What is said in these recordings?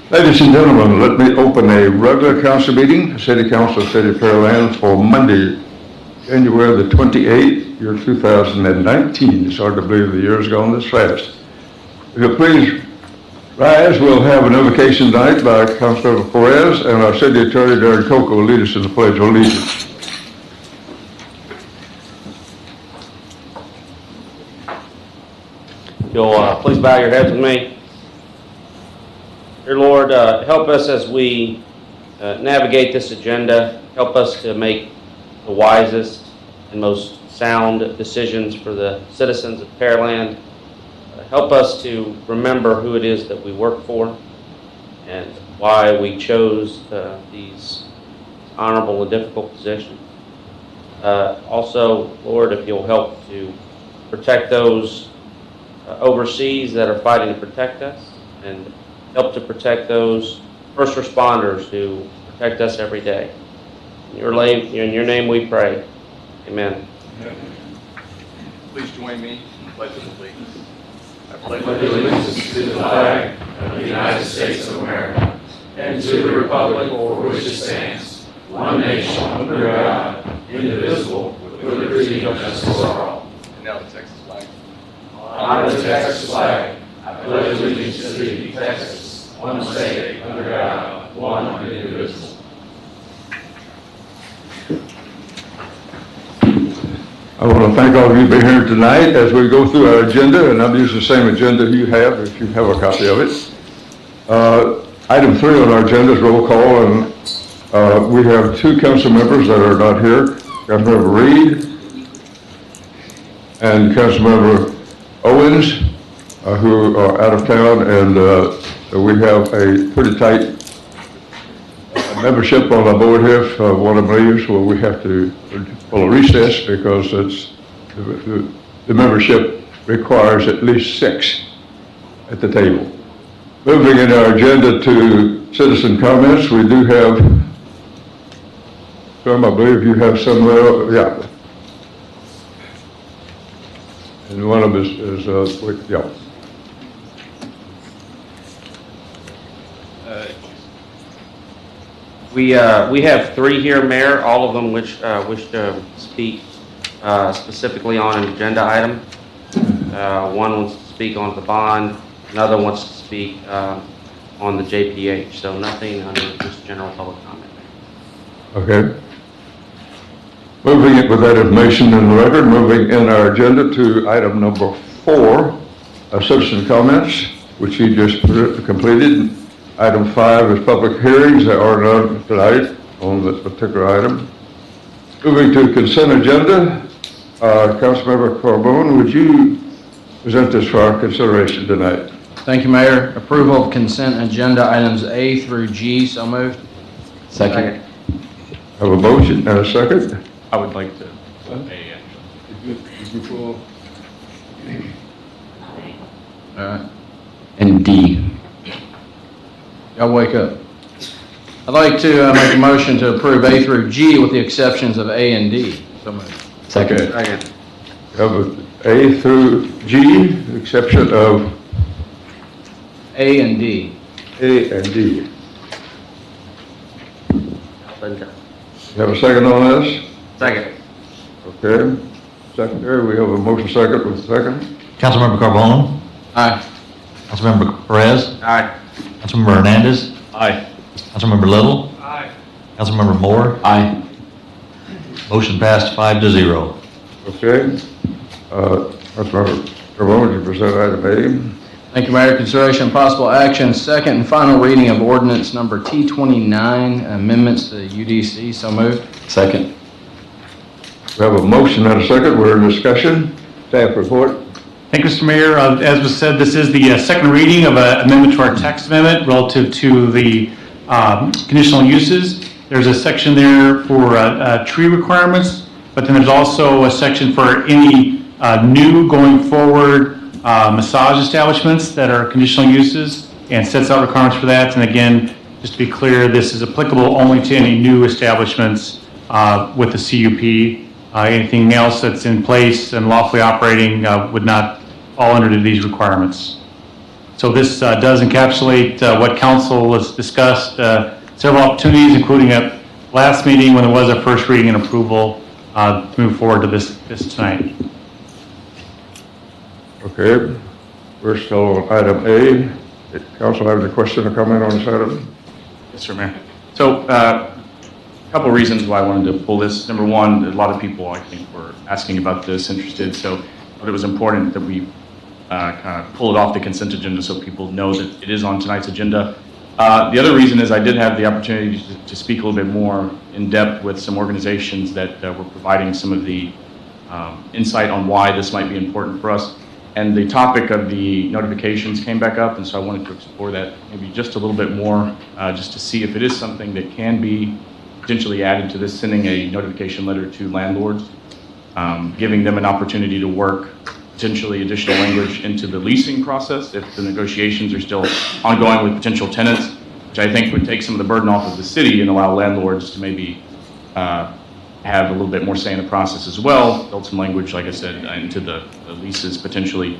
Ladies and gentlemen, let me open a regular council meeting, City Council of City of Pearland, for Monday, January the 28th, year 2019. It's hard to believe the year's gone this fast. If you'll please rise, we'll have an invocation tonight by Councilor Perez, and our City Attorney, Darren Coco, will lead us in the Pledge of Allegiance. You'll please bow your heads with me. Dear Lord, help us as we navigate this agenda. Help us to make the wisest and most sound decisions for the citizens of Pearland. Help us to remember who it is that we work for and why we chose these honorable and difficult positions. Also, Lord, if you'll help to protect those overseas that are fighting to protect us, and help to protect those first responders who protect us every day. In your name we pray. Amen. Please join me in the Pledge of Allegiance. I pledge allegiance to the flag of the United States of America and to the republic for which it stands, one nation under God, indivisible, with liberty and justice for all. And now the Texas flag. On the Texas flag, I pledge allegiance to thee, Texas, one state, under God, one indivisible. I want to thank all of you for being here tonight as we go through our agenda, and I'll use the same agenda you have if you have a copy of it. Item 3 on our agenda is roll call, and we have 2 council members that are not here, Councilmember Reed and Councilmember Owens, who are out of town, and so we have a pretty tight membership on our board here. If one of them leaves, well, we have to pull a recess because the membership requires at least 6 at the table. Moving in our agenda to citizen comments, we do have some. I believe you have some. Yeah. And one of us is yeah. We have 3 here, Mayor, all of them which wish to speak specifically on an agenda item. One wants to speak on the bond, another wants to speak on the JPH, so nothing under just general public comment. Okay. Moving it with that information in the record, moving in our agenda to item number 4, citizen comments, which you just completed. Item 5 is public hearings. There are none tonight on this particular item. Moving to consent agenda, Councilmember Carbone, would you present this for our consideration tonight? Thank you, Mayor. Approval of consent agenda items A through G, so moved. Second. Have a motion and a second. I would like to. Did you pull? All right. And D. Y'all wake up. I'd like to make a motion to approve A through G with the exceptions of A and D. So moved. Second. Okay. Have A through G, the exception of A and D. A and D. Linda. You have a second on this? Second. Okay. Secretary, we have a motion second with a second. Councilmember Carbone? Aye. Councilmember Perez? Aye. Councilmember Hernandez? Aye. Councilmember Little? Aye. Councilmember Moore? Aye. Motion passed 5-0. Okay. Councilmember Carbone, would you present item A? Thank you, Mayor. Consideration and possible action, second and final reading of ordinance number T29, amendments to UDC. So moved. Second. We have a motion and a second. We're in discussion. Staff report. Thank you, Mr. Mayor. As was said, this is the second reading of an amendment to our text amendment relative to the conditional uses. There's a section there for tree requirements, but then there's also a section for any new going forward massage establishments that are conditional uses, and sets out requirements for that. And again, just to be clear, this is applicable only to any new establishments with the CUP. Anything else that's in place and lawfully operating would not fall under these requirements. So this does encapsulate what council has discussed, several opportunities, including at last meeting when there was a first reading and approval to move forward to this tonight. Okay, we're still on item A. Did council have any question or comment on this item? Yes, sir, Mayor. So, a couple of reasons why I wanted to pull this. Number one, a lot of people, I think, were asking about this, interested, so it was important that we kind of pull it off the consent agenda so people know that it is on tonight's agenda. The other reason is I did have the opportunity to speak a little bit more in depth with some organizations that were providing some of the insight on why this might be important for us. And the topic of the notifications came back up, and so I wanted to explore that maybe just a little bit more, just to see if it is something that can be potentially added to this, sending a notification letter to landlords, giving them an opportunity to work potentially additional language into the leasing process if the negotiations are still ongoing with potential tenants, which I think would take some of the burden off of the city and allow landlords to maybe have a little bit more say in the process as well, build some language, like I said, into the leases potentially.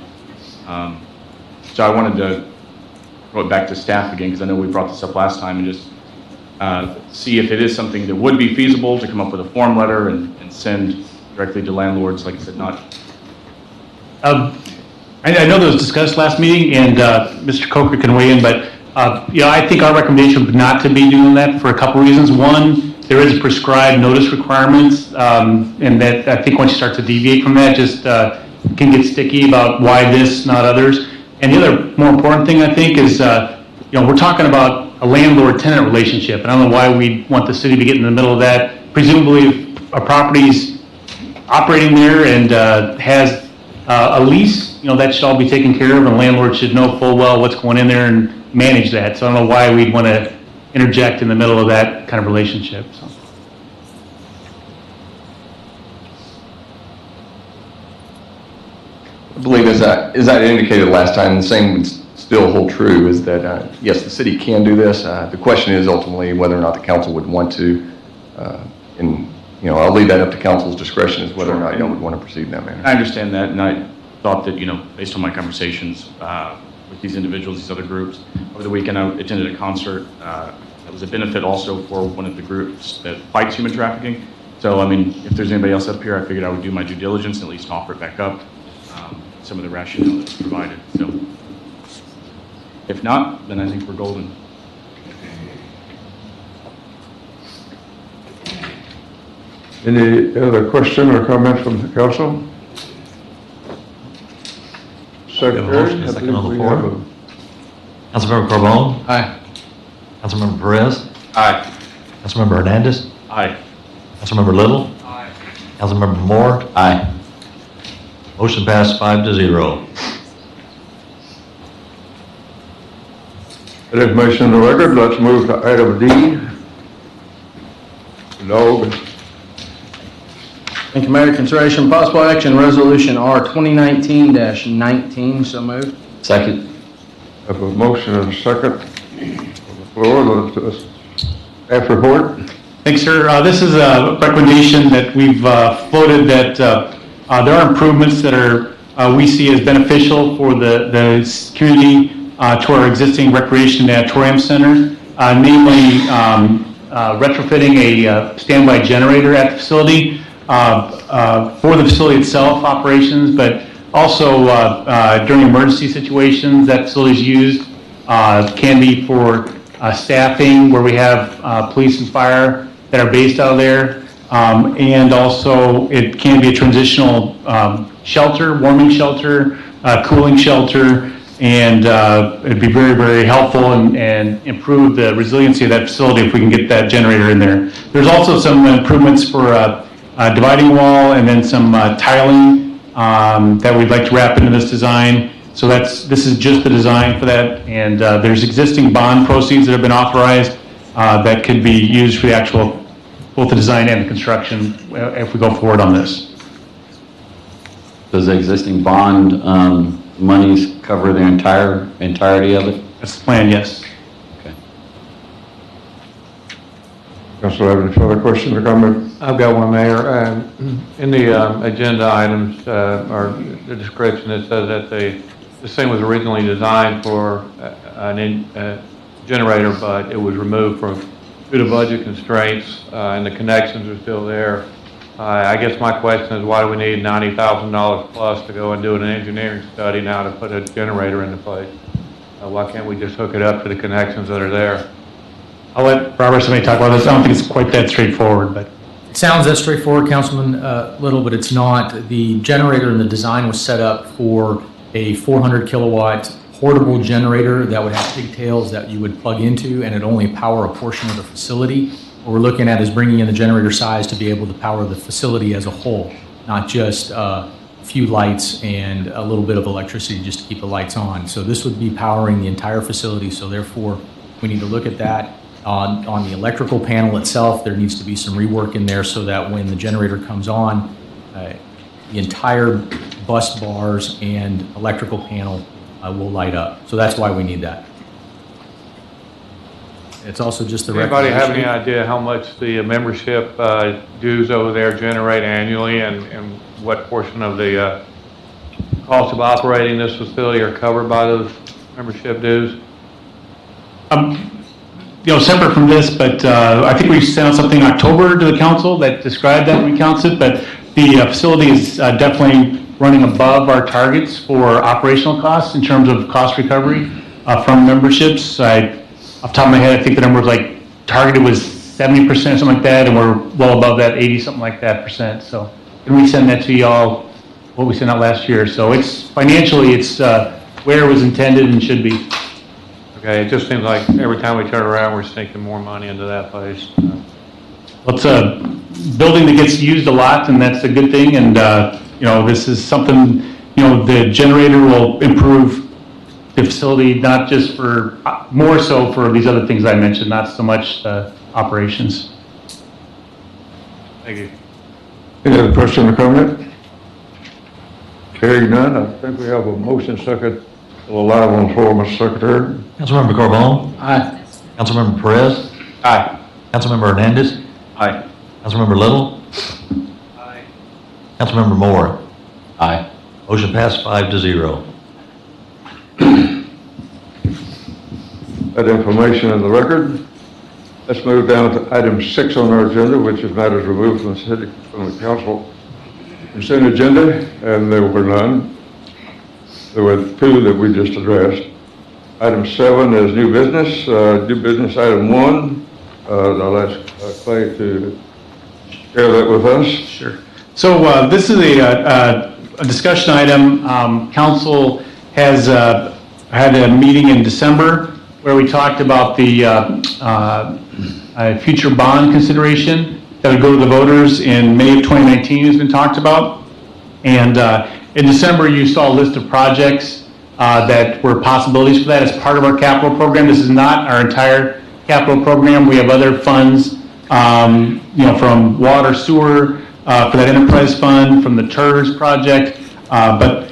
So I wanted to throw it back to staff again, because I know we brought this up last time, and just see if it is something that would be feasible to come up with a form letter and send directly to landlords, like I said, not. I know that was discussed last meeting, and Mr. Coker can weigh in, but I think our recommendation would not to be doing that for a couple reasons. One, there is prescribed notice requirements, and that I think once you start to deviate from that, just can get sticky about why this, not others. And the other more important thing I think is, we're talking about a landlord-tenant relationship, and I don't know why we want the city to get in the middle of that. Presumably, if a property's operating there and has a lease, that should all be taken care of, and the landlord should know full well what's going in there and manage that. So I don't know why we'd want to interject in the middle of that kind of relationship. So. I believe, as I indicated last time, the same would still hold true, is that, yes, the city can do this. The question is ultimately whether or not the council would want to, and, I'll leave that up to council's discretion as whether or not y'all would want to proceed in that manner. I understand that, and I thought that, based on my conversations with these individuals, these other groups, over the weekend I attended a concert that was a benefit also for one of the groups that fights human trafficking. So, if there's anybody else up here, I figured I would do my due diligence and at least offer it back up, some of the rationale that's provided. So, if not, then I think we're golden. Any other question or comment from the council? Secretary, motion, I second on the believe we floor. have a- Councilmember Carbone? Aye. Councilmember Perez? Aye. Councilmember Hernandez? Aye. Councilmember Little? Aye. Councilmember Moore? Aye. Motion passed 5-0. That information on the record. Let's move to item D. No. Thank you, Mayor. Consideration possible action, resolution R 2019-19. So moved. Second. Have a motion and a second on the floor. Let's staff report. Thanks, sir. This is a recommendation that we've floated that there are improvements that we see as beneficial for the community to our existing recreation and auditorium center, namely retrofitting a standby generator at the facility for the facility itself operations, but also during emergency situations that facility is used. Can be for staffing where we have police and fire that are based out of there, and also it can be a transitional shelter, warming shelter, cooling shelter, and it'd be very, very helpful and improve the resiliency of that facility if we can get that generator in there. There's also some improvements for a dividing wall and then some tiling that we'd like to wrap into this design. So this is just the design for that, and there's existing bond proceeds that have been authorized that could be used for the actual, both the design and the construction if we go forward on this. Does the existing bond monies cover the entirety of it? That's the plan, yes. Okay. Council have any further questions or comments? I've got one, Mayor. In the agenda items, or the description, it says that the this thing was originally designed for a generator, but it was removed due to budget constraints, and the connections are still there. I guess my question is, why do we need $90,000 plus to go and do an engineering study now to put a generator into place? Why can't we just hook it up to the connections that are there? I'll let Robert, somebody talk about this. I don't think it's quite that straightforward, but. It sounds that straightforward, Councilman Little, but it's not. The generator and the design was set up for a 400 kilowatt portable generator that would have pigtails that you would plug into, and it only power a portion of the facility. What we're looking at is bringing in the generator size to be able to power the facility as a whole, not just a few lights and a little bit of electricity just to keep the lights on. So this would be powering the entire facility, so therefore we need to look at that. On the electrical panel itself, there needs to be some rework in there so that when the generator comes on, the entire bus bars and electrical panel will light up. So that's why we need that. It's also just the Anybody have any recognition. idea how much the membership dues over there generate annually, and what portion of the cost of operating this facility are covered by those membership dues? Separate from this, but I think we sent out something in October to the council that described that, recounts it, but the facility is definitely running above our targets for operational costs in terms of cost recovery from memberships. Off the top of my head, I think the number was like, targeted was 70%, something like that, and we're well above that, 80, something like that percent. So, and we send that to y'all, what we sent out last year. So it's, financially, it's where it was intended and should be. Okay, it just seems like every time we turn around, we're sinking more money into that place. Well, it's a building that gets used a lot, and that's a good thing. And, this is something, the generator will improve the facility, not just for, more so for these other things I mentioned, not so much operations. Thank you. Any other question or comment? Hearing none, I think we have a motion second alive on the floor, Mr. Secretary. Councilmember Carbone? Aye. Councilmember Perez? Aye. Councilmember Hernandez? Aye. Councilmember Little? Aye. Councilmember Moore? Aye. Motion passed 5-0. That information in the record. Let's move down to item 6 on our agenda, which is matters removed from the council consent agenda, and there were none. There were 2 that we just addressed. Item 7 is new business. New business item 1. I'll ask Clay to share that with us. Sure. So this is a discussion item. Council has had a meeting in December where we talked about the future bond consideration that would go to the voters in May of 2019 has been talked about. And in December, you saw a list of projects that were possibilities for that as part of our capital program. This is not our entire capital program. We have other funds, from water, sewer, for that enterprise fund, from the TERS project, but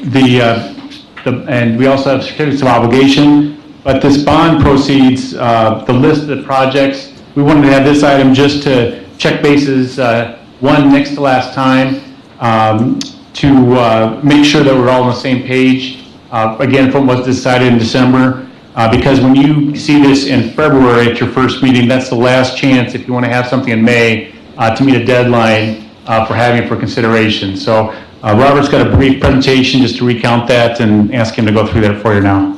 and we also have certificates of obligation. But this bond proceeds, the list of the projects, we wanted to have this item just to check bases, one next to last time, to make sure that we're all on the same page, again, from what was decided in December, because when you see this in February at your first meeting, that's the last chance, if you want to have something in May, to meet a deadline for having it for consideration. So Robert's got a brief presentation just to recount that and ask him to go through that for you now.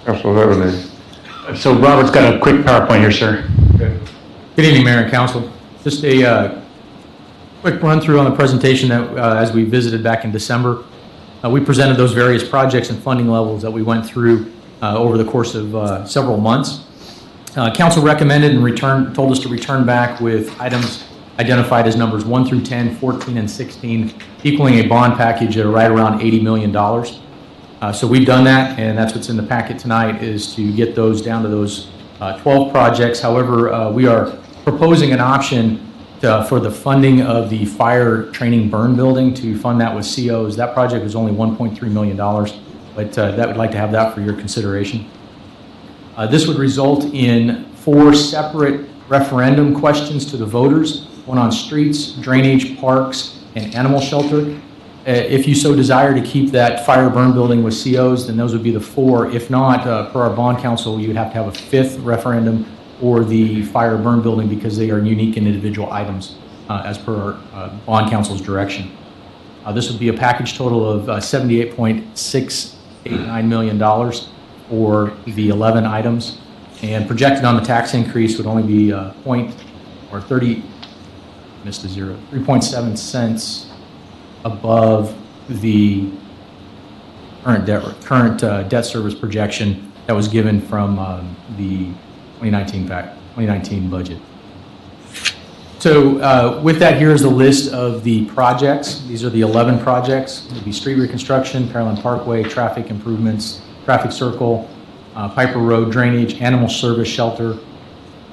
Councilor Leaveney. So Robert's got a quick PowerPoint here, sir. Good evening, Mayor and Council. Just a quick run through on the presentation that as we visited back in December. We presented those various projects and funding levels that we went through over the course of several months. Council recommended and told us to return back with items identified as numbers 1 through 10, 14, and 16, equaling a bond package at right around $80 million. So we've done that, and that's what's in the packet tonight, is to get those down to those 12 projects. However, we are proposing an option for the funding of the fire training burn building, to fund that with COs. That project was only $1.3 million, but that would like to have that for your consideration. This would result in 4 separate referendum questions to the voters, one on streets, drainage, parks, and animal shelter. If you so desire to keep that fire burn building with COs, then those would be the 4. If not, per our bond council, you would have to have a 5th referendum for the fire burn building because they are unique and individual items as per our bond council's direction. This would be a package total of $78.689 million for the 11 items, and projected on the tax increase would only be 3.7 cents above the current debt service projection that was given from the 2019 budget. So with that, here is the list of the projects. These are the 11 projects. It would be street reconstruction, Pearland Parkway, traffic improvements, traffic circle, Piper Road drainage, animal service shelter,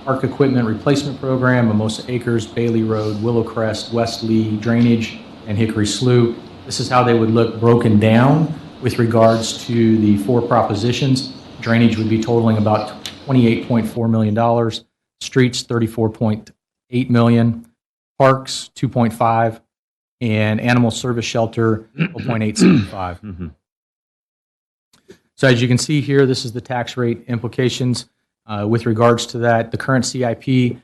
park equipment replacement program, Mimosa Acres, Bailey Road, Willow Crest, West Lee drainage, and Hickory Slough. This is how they would look broken down with regards to the 4 propositions. Drainage would be totaling about $28.4 million, streets $34.8 million, parks $2.5, and animal service shelter $12.875. So as you can see here, this is the tax rate implications. With regards to that, the current CIP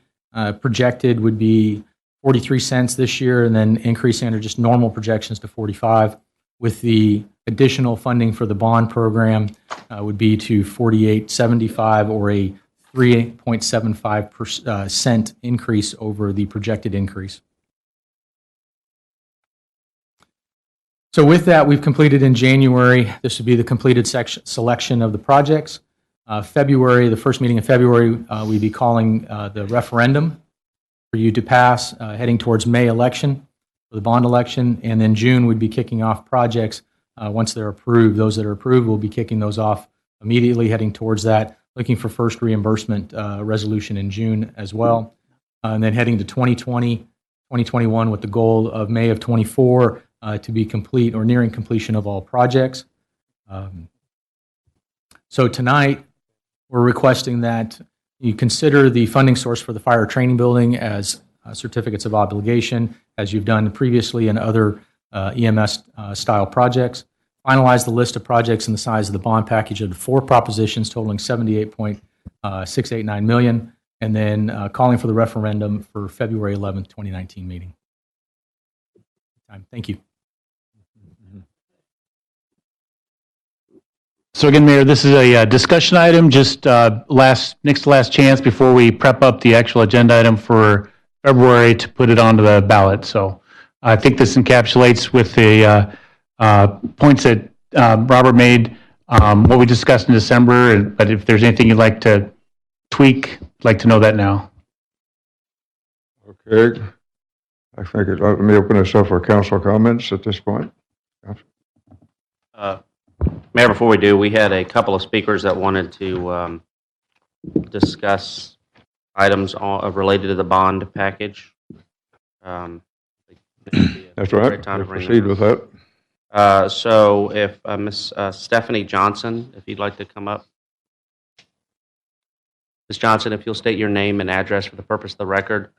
projected would be 43 cents this year, and then increasing under just normal projections to 45. With the additional funding for the bond program would be to 48.75, or a 3.75% cent increase over the projected increase. So with that, we've completed in January. This would be the completed selection of the projects. February, the first meeting in February, we'd be calling the referendum for you to pass, heading towards May election, for the bond election, and then June we'd be kicking off projects once they're approved. Those that are approved, we'll be kicking those off immediately, heading towards that, looking for first reimbursement resolution in June as well, and then heading to 2020, 2021 with the goal of May of 24 to be complete or nearing completion of all projects. So tonight, we're requesting that you consider the funding source for the fire training building as certificates of obligation, as you've done previously in other EMS style projects. Finalize the list of projects and the size of the bond package of the 4 propositions totaling $78.689 million, and then calling for the referendum for February 11th, 2019 meeting. Thank you. So again, Mayor, this is a discussion item, just next to last chance before we prep up the actual agenda item for February to put it onto the ballot. So I think this encapsulates with the points that Robert made, what we discussed in December, but if there's anything you'd like to tweak, I'd like to know that now. Okay. I think let me open this up for council comments at this point. Mayor, before we do, we had a couple of speakers that wanted to discuss items related to the bond package. That's right. Time to We'll bring proceed them with up. that. So if Ms. Stephanie Johnson, if you'd like to come up. Ms. Johnson, if you'll state your name and address for the purpose of the record,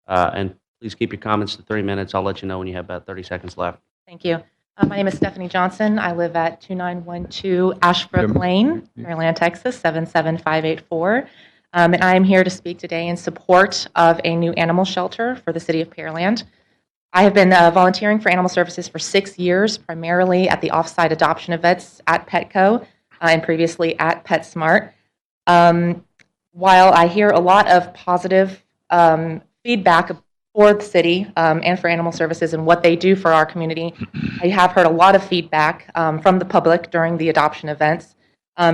and please keep your comments to 3 minutes. I'll let you know when you have about 30 seconds left. Thank you. My name is Stephanie Johnson. I live at 2912 Ashbrook Lane, Pearland, Texas, 77584. And I am here to speak today in support of a new animal shelter for the City of Pearland. I have been volunteering for animal services for 6 years, primarily at the offsite adoption events at Petco and previously at PetSmart. While I hear a lot of positive feedback for the city and for animal services and what they do for our community, I have heard a lot of feedback from the public during the adoption events,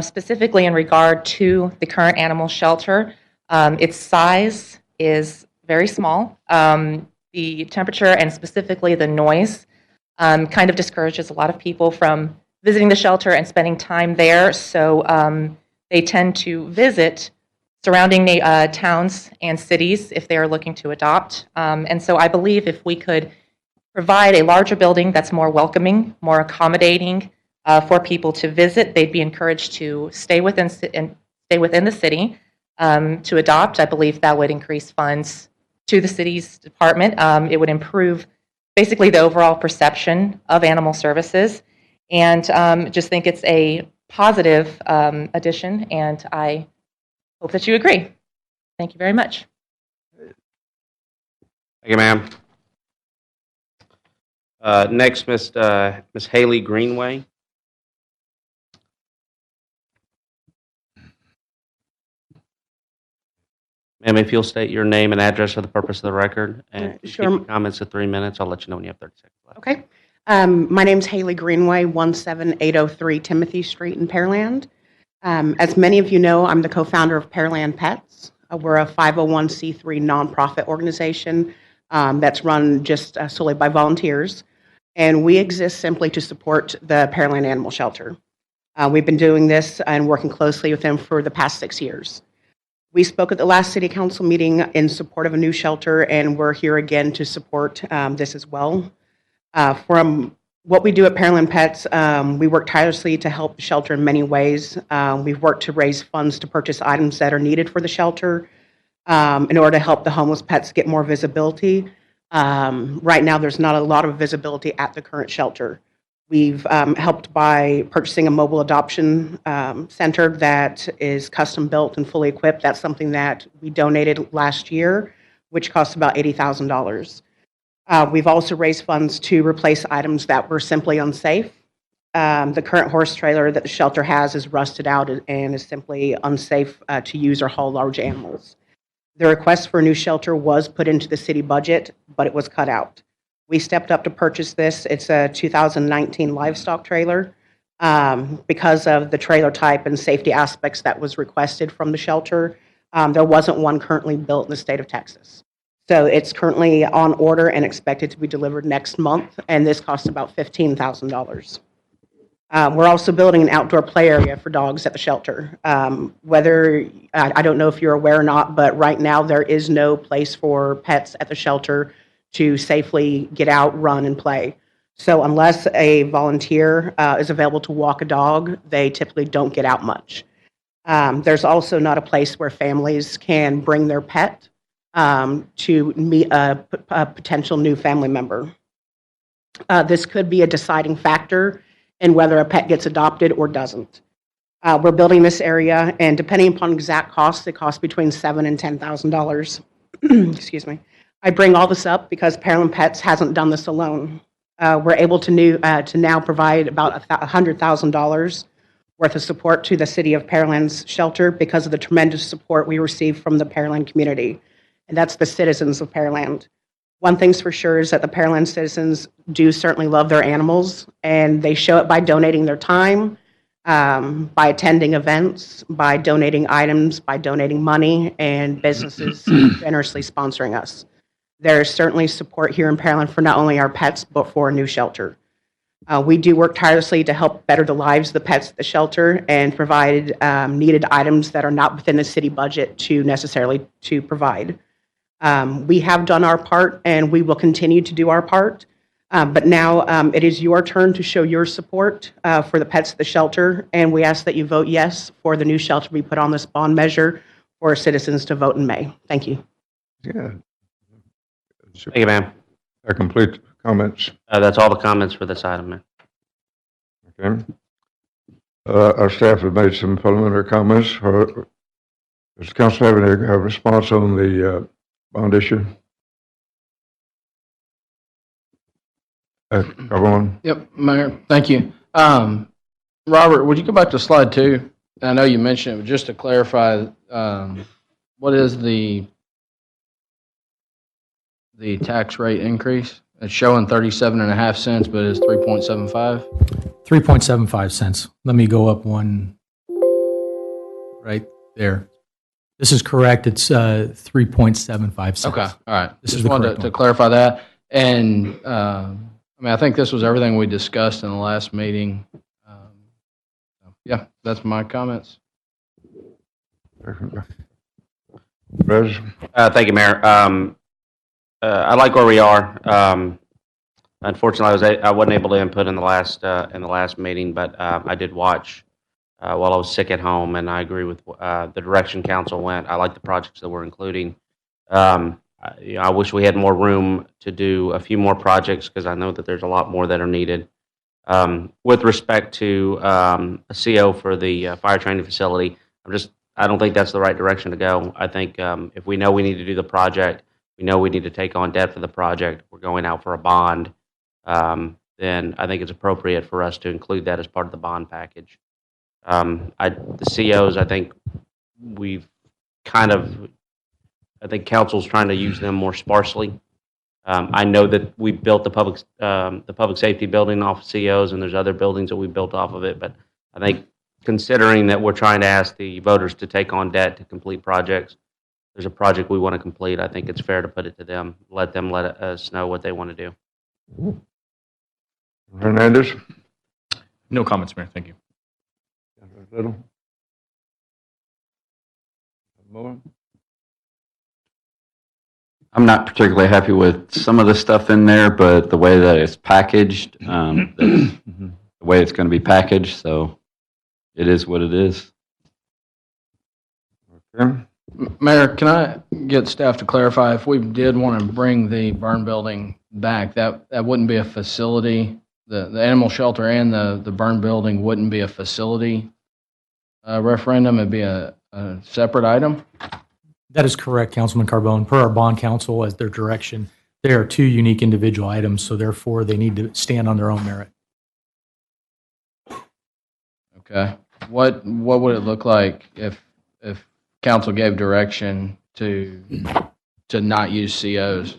specifically in regard to the current animal shelter. Its size is very small. The temperature and specifically the noise kind of discourages a lot of people from visiting the shelter and spending time there, so they tend to visit surrounding towns and cities if they are looking to adopt. And so I believe if we could provide a larger building that's more welcoming, more accommodating for people to visit, they'd be encouraged to stay within the city to adopt. I believe that would increase funds to the city's department. It would improve basically the overall perception of animal services, and just think it's a positive addition, and I hope that you agree. Thank you very much. Thank you, ma'am. Next, Ms. Haley Greenway. Ma'am, if you'll state your name and address for the purpose of the record, and keep Sure. your comments to 3 minutes, I'll let you know when you have 30 seconds left. Okay. My name's Haley Greenway, 17803 Timothy Street in Pearland. As many of you know, I'm the co-founder of Pearland Pets. We're a 501c3 nonprofit organization that's run just solely by volunteers, and we exist simply to support the Pearland Animal Shelter. We've been doing this and working closely with them for the past 6 years. We spoke at the last city council meeting in support of a new shelter, and we're here again to support this as well. From what we do at Pearland Pets, we work tirelessly to help the shelter in many ways. We've worked to raise funds to purchase items that are needed for the shelter in order to help the homeless pets get more visibility. Right now, there's not a lot of visibility at the current shelter. We've helped by purchasing a mobile adoption center that is custom built and fully equipped. That's something that we donated last year, which cost about $80,000. We've also raised funds to replace items that were simply unsafe. The current horse trailer that the shelter has is rusted out and is simply unsafe to use or haul large animals. The request for a new shelter was put into the city budget, but it was cut out. We stepped up to purchase this. It's a 2019 livestock trailer. Because of the trailer type and safety aspects that was requested from the shelter, there wasn't one currently built in the state of Texas. So it's currently on order and expected to be delivered next month, and this costs about $15,000. We're also building an outdoor play area for dogs at the shelter. I don't know if you're aware or not, but right now there is no place for pets at the shelter to safely get out, run, and play. So unless a volunteer is available to walk a dog, they typically don't get out much. There's also not a place where families can bring their pet to meet a potential new family member. This could be a deciding factor in whether a pet gets adopted or doesn't. We're building this area, and depending upon exact costs, it costs between $7,000 and $10,000. Excuse me. I bring all this up because Pearland Pets hasn't done this alone. We're able to now provide about $100,000 worth of support to the City of Pearland's shelter because of the tremendous support we receive from the Pearland community, and that's the citizens of Pearland. One thing's for sure is that the Pearland citizens do certainly love their animals, and they show it by donating their time, by attending events, by donating items, by donating money, and businesses generously sponsoring us. There's certainly support here in Pearland for not only our pets, but for a new shelter. We do work tirelessly to help better the lives of the pets at the shelter and provide needed items that are not within the city budget to necessarily to provide. We have done our part, and we will continue to do our part. But now it is your turn to show your support for the pets at the shelter, and we ask that you vote yes for the new shelter we put on this bond measure for citizens to vote in May. Thank you. Yeah. Thank you, ma'am. That complete comments. That's all the comments for this item, ma'am. Okay. Our staff have made some preliminary comments. Does the council have any response on the bond issue? Come on. Yep, Mayor, thank you. Robert, would you go back to slide 2? I know you mentioned it, but just to clarify, what is the tax rate increase? It's showing 37.5 cents, but it's 3.75. 3.75 cents. Let me go up one right there. This is correct. It's 3.75 cents. Okay, all right. This is Just the wanted correct to one. clarify that. And I think this was everything we discussed in the last meeting. Yeah, that's my comments. Rez? Thank you, Mayor. I like where we are. Unfortunately, I wasn't able to input in the last meeting, but I did watch while I was sick at home, and I agree with the direction council went. I like the projects that we're including. I I wish we had more room to do a few more projects because I know that there's a lot more that are needed. With respect to a CO for the fire training facility, I don't think that's the right direction to go. I think if we know we need to do the project, we know we need to take on debt for the project, we're going out for a bond, then I think it's appropriate for us to include that as part of the bond package. The COs, I think we've I think council's trying to use them more sparsely. I know that we built the public safety building off of COs, and there's other buildings that we built off of it. But I think considering that we're trying to ask the voters to take on debt to complete projects, there's a project we want to complete. I think it's fair to put it to them, let us know what they want to do. Hernandez? No comments, Mayor. Thank you. Little? More? I'm not particularly happy with some of the stuff in there, but the way that it's packaged, the way it's going to be packaged, so it is what it is. Okay. Mayor, can I get staff to clarify, if we did want to bring the burn building back, that wouldn't be a facility, the animal shelter and the burn building wouldn't be a facility referendum, it'd be a separate item? That is correct, Councilman Carbone. Per our bond counsel, as their direction, they are two unique individual items, so therefore they need to stand on their own merit. Okay. What would it look like if council gave direction to not use COs?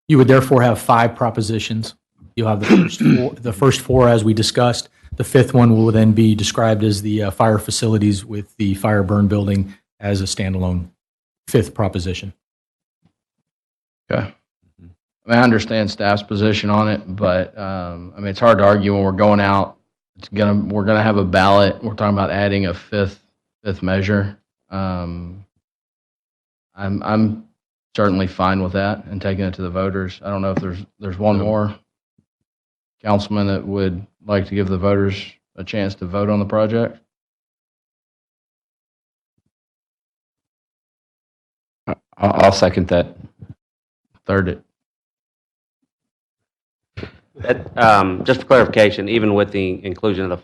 You would therefore have 5 propositions. You'll have the first four, as we discussed. The fifth one will then be described as the fire facilities with the fire burn building as a standalone fifth proposition. Okay. I mean, I understand staff's position on it, but I mean, it's hard to argue when we're going out. We're gonna have a ballot. We're talking about adding a fifth measure. I'm certainly fine with that and taking it to the voters. I don't know if there's one more councilman that would like to give the voters a chance to vote on the project. I'll second that. Third it. Just for clarification, even with the inclusion of the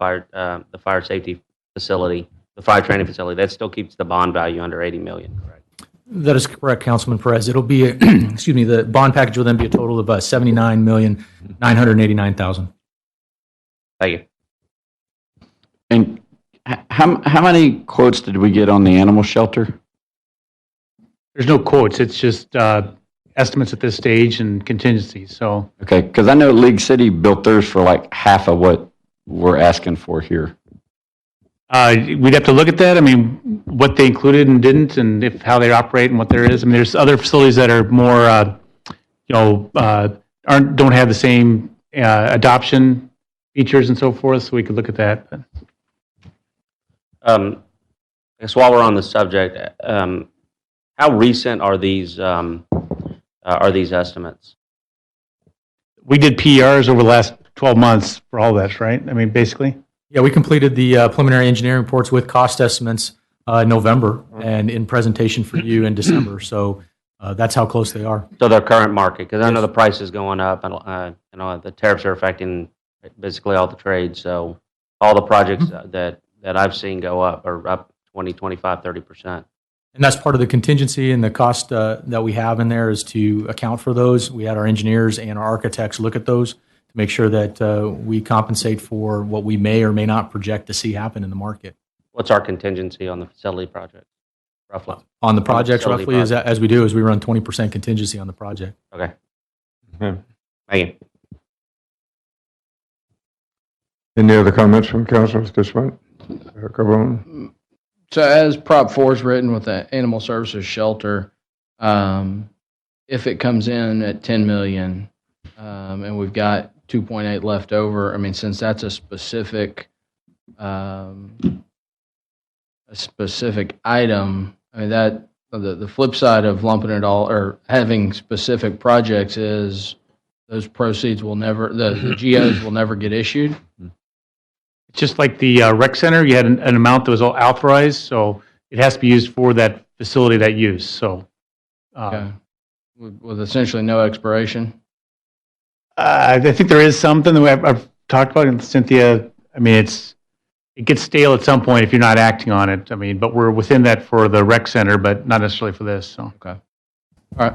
fire safety facility, the fire training facility, that still keeps the bond value under $80 million, correct? That is correct, Councilman Perez. It'll be, excuse me, the bond package will then be a total of $79,989,000. Thank you. And how many quotes did we get on the animal shelter? There's no quotes, it's just estimates at this stage and contingencies, so. Okay, because I know League City built theirs for like half of what we're asking for here. We'd have to look at that, I mean, what they included and didn't, and how they operate and what there is. I mean, there's other facilities that are more, don't have the same adoption features and so forth, so we could look at that. But. I guess while we're on the subject, how recent are these estimates? We did PRs over the last 12 months for all that, right? I mean, basically. Yeah, we completed the preliminary engineering reports with cost estimates in November and in presentation for you in December. So that's how close they are. So their current market, because I know the price is going up, and the tariffs are affecting basically all the trades. So all the projects that I've seen go up are up 20, 25, 30%. And that's part of the contingency, and the cost that we have in there is to account for those. We had our engineers and our architects look at those to make sure that we compensate for what we may or may not project to see happen in the market. What's our contingency on the facility project, roughly? On the projects, facility roughly, as we do, is we run 20% contingency on the project. Okay. Okay. Thank you. Any other comments from council at this point? Carbone? So as Prop 4 is written with the Animal Services Shelter, if it comes in at 10 million and we've got 2.8 left over, I mean, since that's a specific item, I mean, that the flip side of lumping it all or having specific projects is those proceeds will never, the GOs will never get issued. Just like the rec center, you had an amount that was all authorized, so it has to be used for that facility, that use. So Okay. with essentially no expiration? I think there is something that I've talked about, and Cynthia, I mean, it gets stale at some point if you're not acting on it. I mean, but we're within that for the rec center, but not necessarily for this, so. Okay. All right.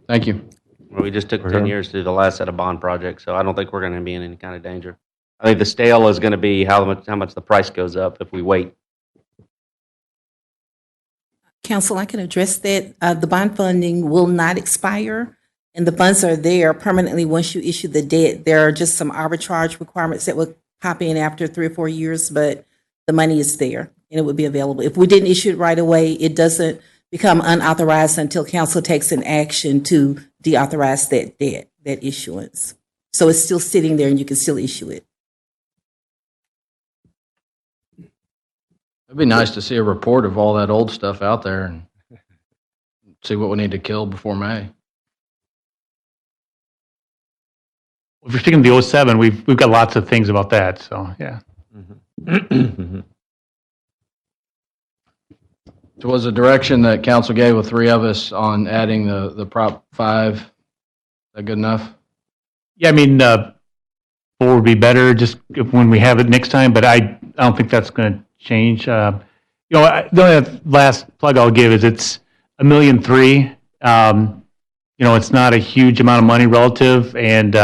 Thank you. Well, we just took Okay. 10 years to do the last set of bond projects, so I don't think we're going to be in any kind of danger. I think the stale is going to be how much the price goes up if we wait. Council, I can address that. The bond funding will not expire, and the funds are there permanently once you issue the debt. There are just some arbitrage requirements that will pop in after 3 or 4 years, but the money is there, and it would be available. If we didn't issue it right away, it doesn't become unauthorized until council takes an action to deauthorize that debt, that issuance. So it's still sitting there, and you can still issue it. It'd be nice to see a report of all that old stuff out there and see what we need to kill before May. If you're speaking of the 07, we've got lots of things about that, so, yeah. So was the direction that council gave with 3 of us on adding the Prop 5, that good enough? Yeah, I mean, 4 would be better just when we have it next time, but I don't think that's going to change. The only last plug I'll give is it's $1.3 million. It's not a huge amount of money relative, and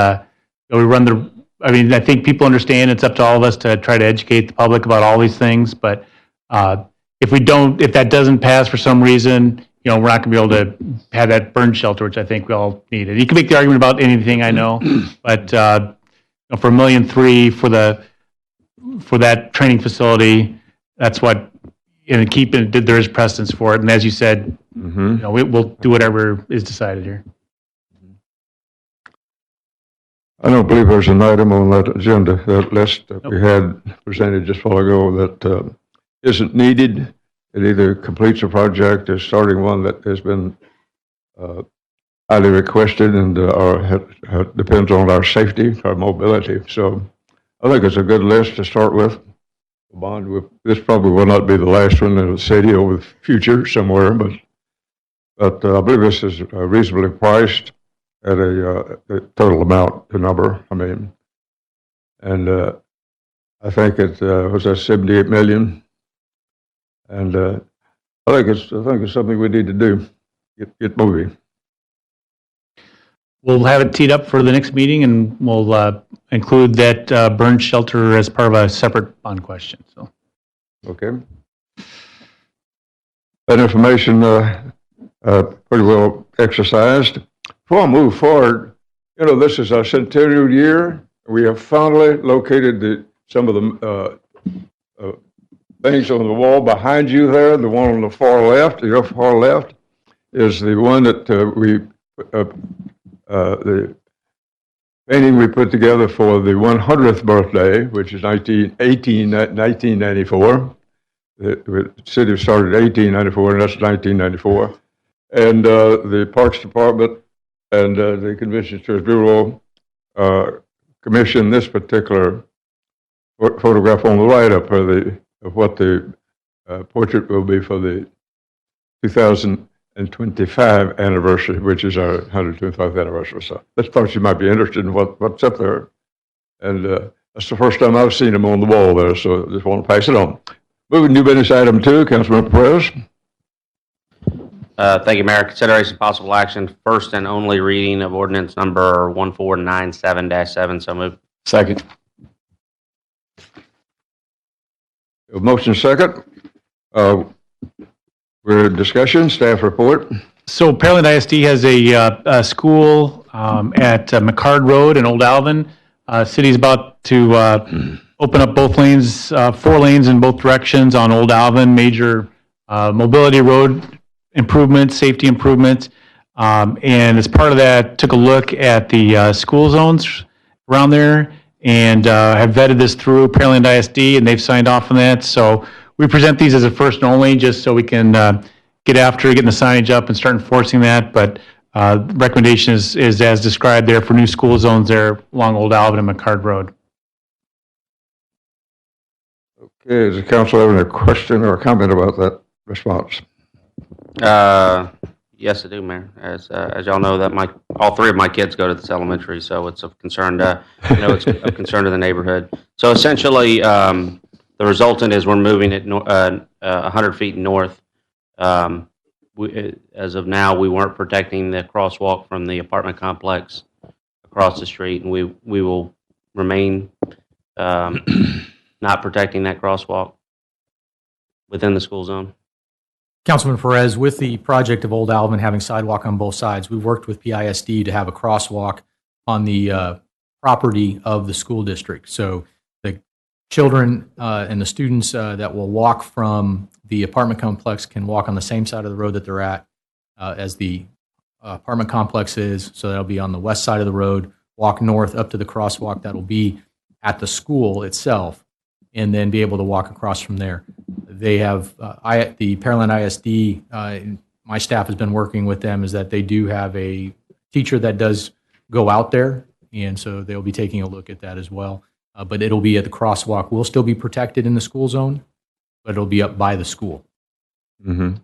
we run I think people understand it's up to all of us to try to educate the public about all these things, but if that doesn't pass for some reason, we're not going to be able to have that burn shelter, which I think we all need. And you can make the argument about anything, I know, but for $1.3 million for that training facility, that's what, there is precedence for it. And as you said, we'll do whatever is decided here. I don't believe there's an item on that agenda, that list that we had presented just a while ago that isn't needed. It either completes a project or starting one that has been highly requested and depends on our safety, our mobility. So I think it's a good list to start with. This probably will not be the last one in the city or the future somewhere, but I believe this is reasonably priced at a total amount, the number, and I think it was that 78 million, and I think it's something we need to do, get moving. We'll have it teed up for the next meeting, and we'll include that burn shelter as part of a separate bond question. So, Okay. That information pretty well exercised. Before I move forward, this is our centennial year. We have finally located some of the things on the wall behind you there. The one on the far left, your far left, is the one that the painting we put together for the 100th birthday, which is 1994. The city started 1894, and that's 1994. And the Parks Department and the Convention Center Bureau commissioned this particular photograph on the right of what the portrait will be for the 2025 anniversary, which is our 125th anniversary. So I thought you might be interested in what's up there. And that's the first time I've seen them on the wall there, so I just want to pass it on. Moving to new business item 2, Councilmember Perez. Thank you, Mayor. Consideration possible action, first and only reading of ordinance number 1497-7. So moved. Second. A motion second. We're in discussion. Staff report. So Pearland ISD has a school at McCard Road in Old Alvin. City's about to open up both lanes, 4 lanes in both directions on Old Alvin, major mobility road improvements, safety improvements. And as part of that, took a look at the school zones around there and have vetted this through Pearland ISD, and they've signed off on that. So we present these as a first and only, just so we can get after getting the signage up and start enforcing that. But the recommendation is as described there for new school zones there along Old Alvin and McCard Road. Okay, does the council have any question or comment about that response? Yes, I do, Mayor. As y'all know, that all three of my kids go to this elementary, so it's of concern to, it's of concern to the neighborhood. So essentially, the resultant is we're moving it 100 feet north. As of now, we weren't protecting the crosswalk from the apartment complex across the street, and we will remain not protecting that crosswalk within the school zone. Councilman Perez, with the project of Old Alvin having sidewalk on both sides, we worked with PISD to have a crosswalk on the property of the school district. So the children and the students that will walk from the apartment complex can walk on the same side of the road that they're at as the apartment complex is. So that'll be on the west side of the road, walk north up to the crosswalk that'll be at the school itself, and then be able to walk across from there. They have, the Pearland ISD, my staff has been working with them, is that they do have a teacher that does go out there, and so they'll be taking a look at that as well. But it'll be at the crosswalk. We'll still be protected in the school zone, but it'll be up by the school. I think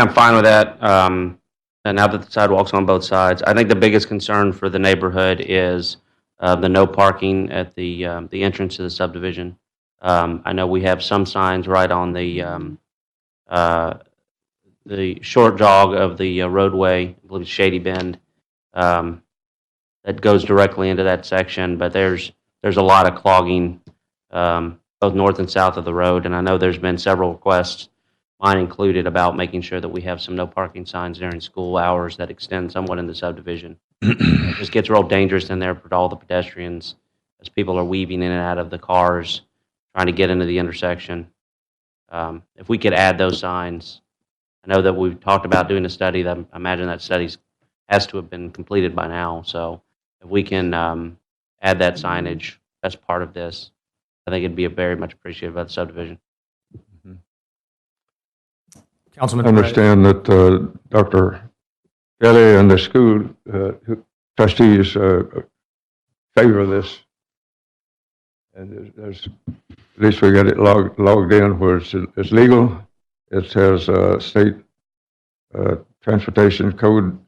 I'm fine with that. And now that the sidewalk's on both sides, I think the biggest concern for the neighborhood is the no parking at the entrance to the subdivision. I know we have some signs right on the short jog of the roadway, I believe it's Shady Bend, that goes directly into that section. But there's a lot of clogging both north and south of the road, and I know there's been several requests, mine included, about making sure that we have some no parking signs during school hours that extend somewhat in the subdivision. It just gets real dangerous in there for all the pedestrians as people are weaving in and out of the cars trying to get into the intersection. If we could add those signs, I know that we've talked about doing a study. That I imagine that study has to have been completed by now. So if we can add that signage as part of this, I think it'd be very much appreciated by the subdivision. Councilman I understand that Dr. Kelly and the school trustees favor this. And there's, at least we got it logged in where it's legal. It has state transportation code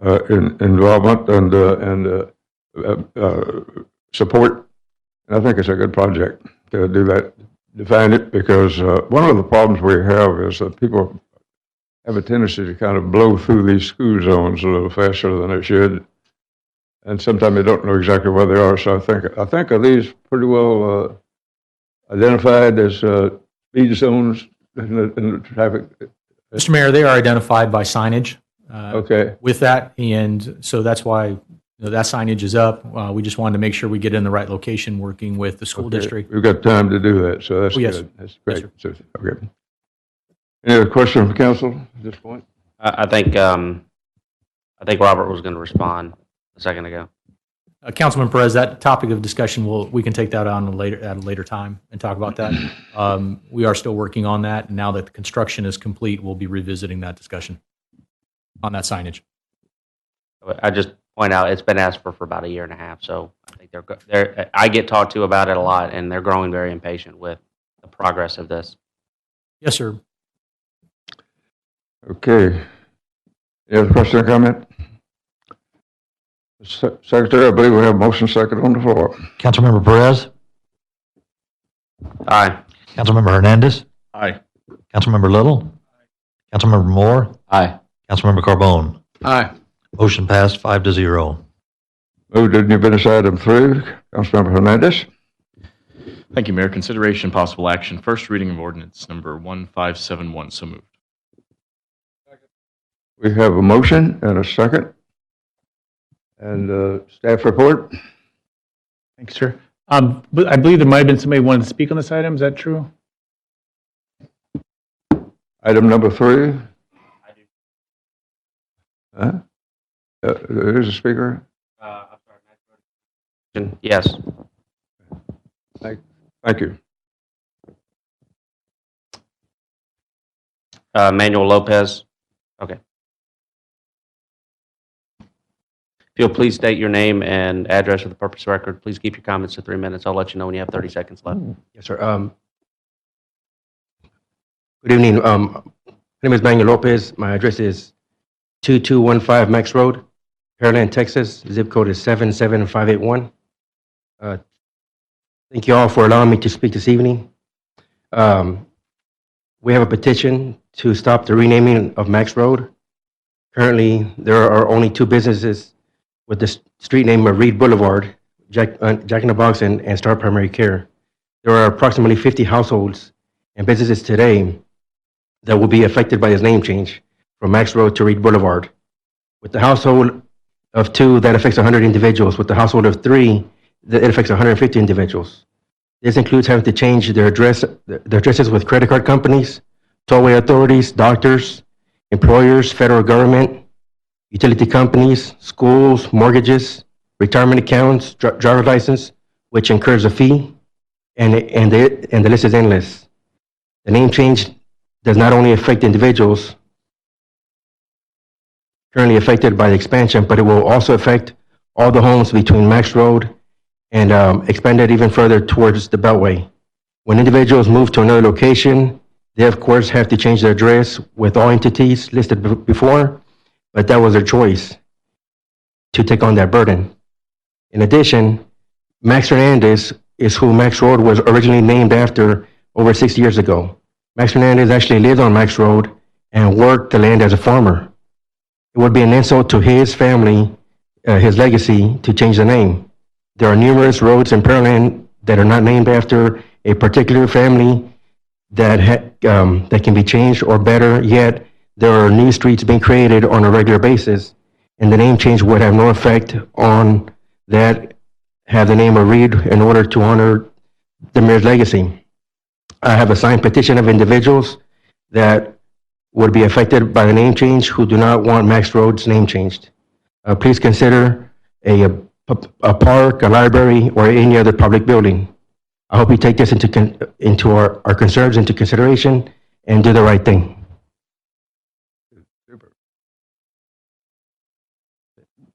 involvement and support. And I think it's a good project to do that, define it, because one of the problems we have is that people have a tendency to kind of blow through these school zones a little faster than they should. And sometimes they don't know exactly where they are. So I think are these pretty well identified as speed zones in the traffic? Mr. Mayor, they are identified by signage. Okay. With that, and so that's why that signage is up. We just wanted to make sure we get in the right location, working with the school district. We've got time to do that, so that's Oh, yes. good. That's great. Yes, So, okay. Any other questions from council at this point? I think Robert was going to respond a second ago. Councilman Perez, that topic of discussion, we can take that on at a later time and talk about that. We are still working on that, and now that the construction is complete, we'll be revisiting that discussion on that signage. I just point out it's been asked for about 1.5 years, so I think I get talked to about it a lot, and they're growing very impatient with the progress of this. Yes, sir. Okay. Any other question or comment? Secretary, I believe we have a motion second on the floor. Councilmember Perez? Aye. Councilmember Hernandez? Aye. Councilmember Little? Councilmember Moore? Aye. Councilmember Carbone? Aye. Motion passed 5-0. Moved to new business item 3, Councilmember Hernandez. Thank you, Mayor. Consideration and possible action. First reading of ordinance number 1571. So moved. We have a motion and a second. And staff report. Thanks, sir. But I believe there might have been somebody who wanted to speak on this item. Is that true? Item number 3. I do. Huh? There's a speaker. I'm sorry. Yes. Thank you. Manuel Lopez. Okay. If you'll please state your name and address for the purpose of record, please keep your comments to 3 minutes. I'll let you know when you have 30 seconds left. Yes, sir. Good evening. name is Manuel Lopez. My address is 2215 Max Road, Pearland, Texas. Zip code is 77581. Thank you all for allowing me to speak this evening. We have a petition to stop the renaming of Max Road. Currently, there are only 2 businesses with the street name of Reed Boulevard, Jack in the Box and Star Primary Care. There are approximately 50 households and businesses today that will be affected by this name change from Max Road to Reed Boulevard. With the household of 2, that affects 100 individuals. With the household of 3, that affects 150 individuals. This includes having to change their addresses with credit card companies, tollway authorities, doctors, employers, federal government, utility companies, schools, mortgages, retirement accounts, driver's license, which incurs a fee, and the list is endless. The name change does not only affect individuals currently affected by the expansion, but it will also affect all the homes between Max Road and expand it even further towards the Beltway. When individuals move to another location, they of course have to change their address with all entities listed before, but that was their choice to take on that burden. In addition, Max Hernandez is who Max Road was originally named after over 60 years ago. Max Hernandez actually lived on Max Road and worked the land as a farmer. It would be an insult to his family, his legacy, to change the name. There are numerous roads in Pearland that are not named after a particular family that can be changed, or better yet, there are new streets being created on a regular basis, and the name change would have no effect on that, have the name of Reed in order to honor the mayor's legacy. I have a signed petition of individuals that would be affected by the name change who do not want Max Road's name changed. Please consider a park, a library, or any other public building. I hope you take this into our concerns into consideration and do the right thing.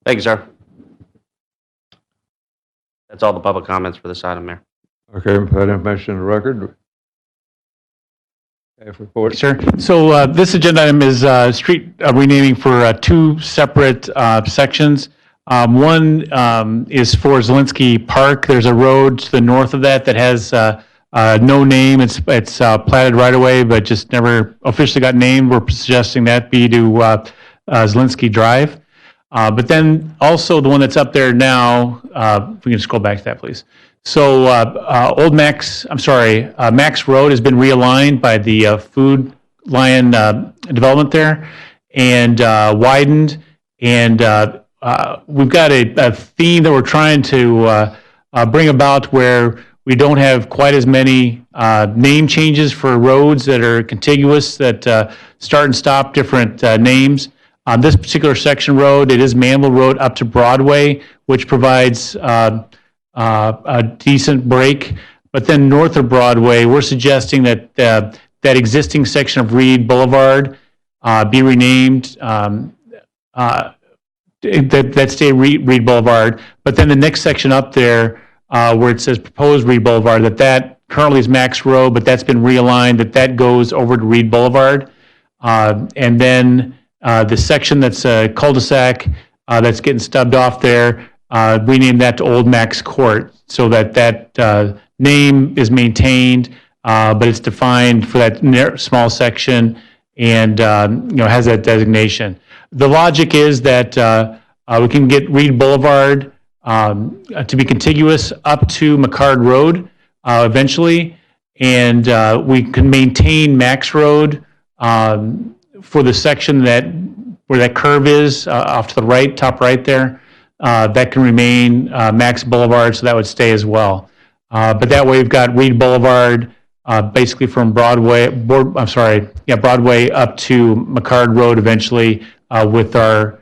Thank you, sir. That's all the public comments for this item, Mayor. Okay, put that information in the record. Staff report. Sure. So this agenda item is street renaming for 2 separate sections. One is for Zielinski Park. There's a road to the north of that has no name. It's platted right away, but just never officially got named. We're suggesting that be to Zielinski Drive. But then also the one that's up there now, if we can scroll back to that, please. So Max Road has been realigned by the Food Lion development there and widened. And we've got a theme that we're trying to bring about where we don't have quite as many name changes for roads that are contiguous that start and stop different names. On this particular section road, it is Manville Road up to Broadway, which provides a decent break. But then north of Broadway, we're suggesting that that existing section of Reed Boulevard be renamed, that stay Reed Boulevard. But then the next section up there, where it says proposed Reed Boulevard, that currently is Max Road, but that's been realigned, that goes over to Reed Boulevard. And then the section that's a cul-de-sac that's getting stubbed off there, rename that to Old Max Court, so that name is maintained, but it's defined for that small section and has that designation. The logic is that we can get Reed Boulevard to be contiguous up to McCard Road eventually, and we can maintain Max Road for the section where that curve is off to the right, top right there. That can remain Max Boulevard, so that would stay as well. But that way we've got Reed Boulevard basically from Broadway up to McCard Road eventually with our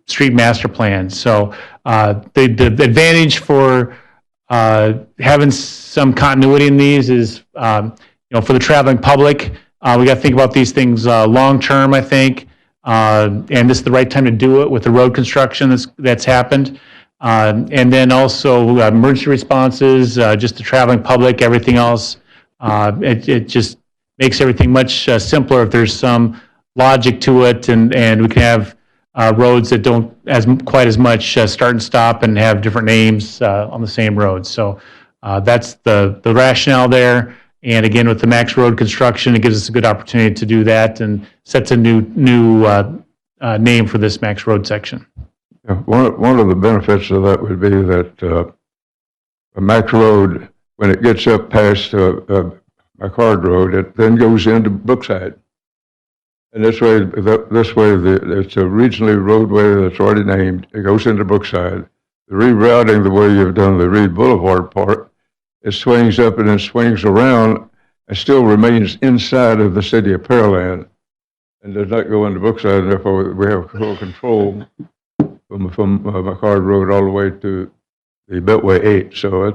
street master plan. So the advantage for having some continuity in these is, for the traveling public, we got to think about these things long term, I think. And this is the right time to do it with the road construction that's happened. And then also emergency responses, just the traveling public, everything else. It just makes everything much simpler if there's some logic to it, and we can have roads that don't quite as much start and stop and have different names on the same road. So that's the rationale there. And again, with the Max Road construction, it gives us a good opportunity to do that and sets a new name for this Max Road section. Yeah, one of the benefits of that would be that a Max Road, when it gets up past McCard Road, it then goes into Brookside. And this way, it's a regionally roadway that's already named. It goes into Brookside. The rerouting, the way you've done the Reed Boulevard part, it swings up and then swings around and still remains inside of the city of Pearland and does not go into Brookside. And therefore, we have full control from McCard Road all the way to the Beltway 8. So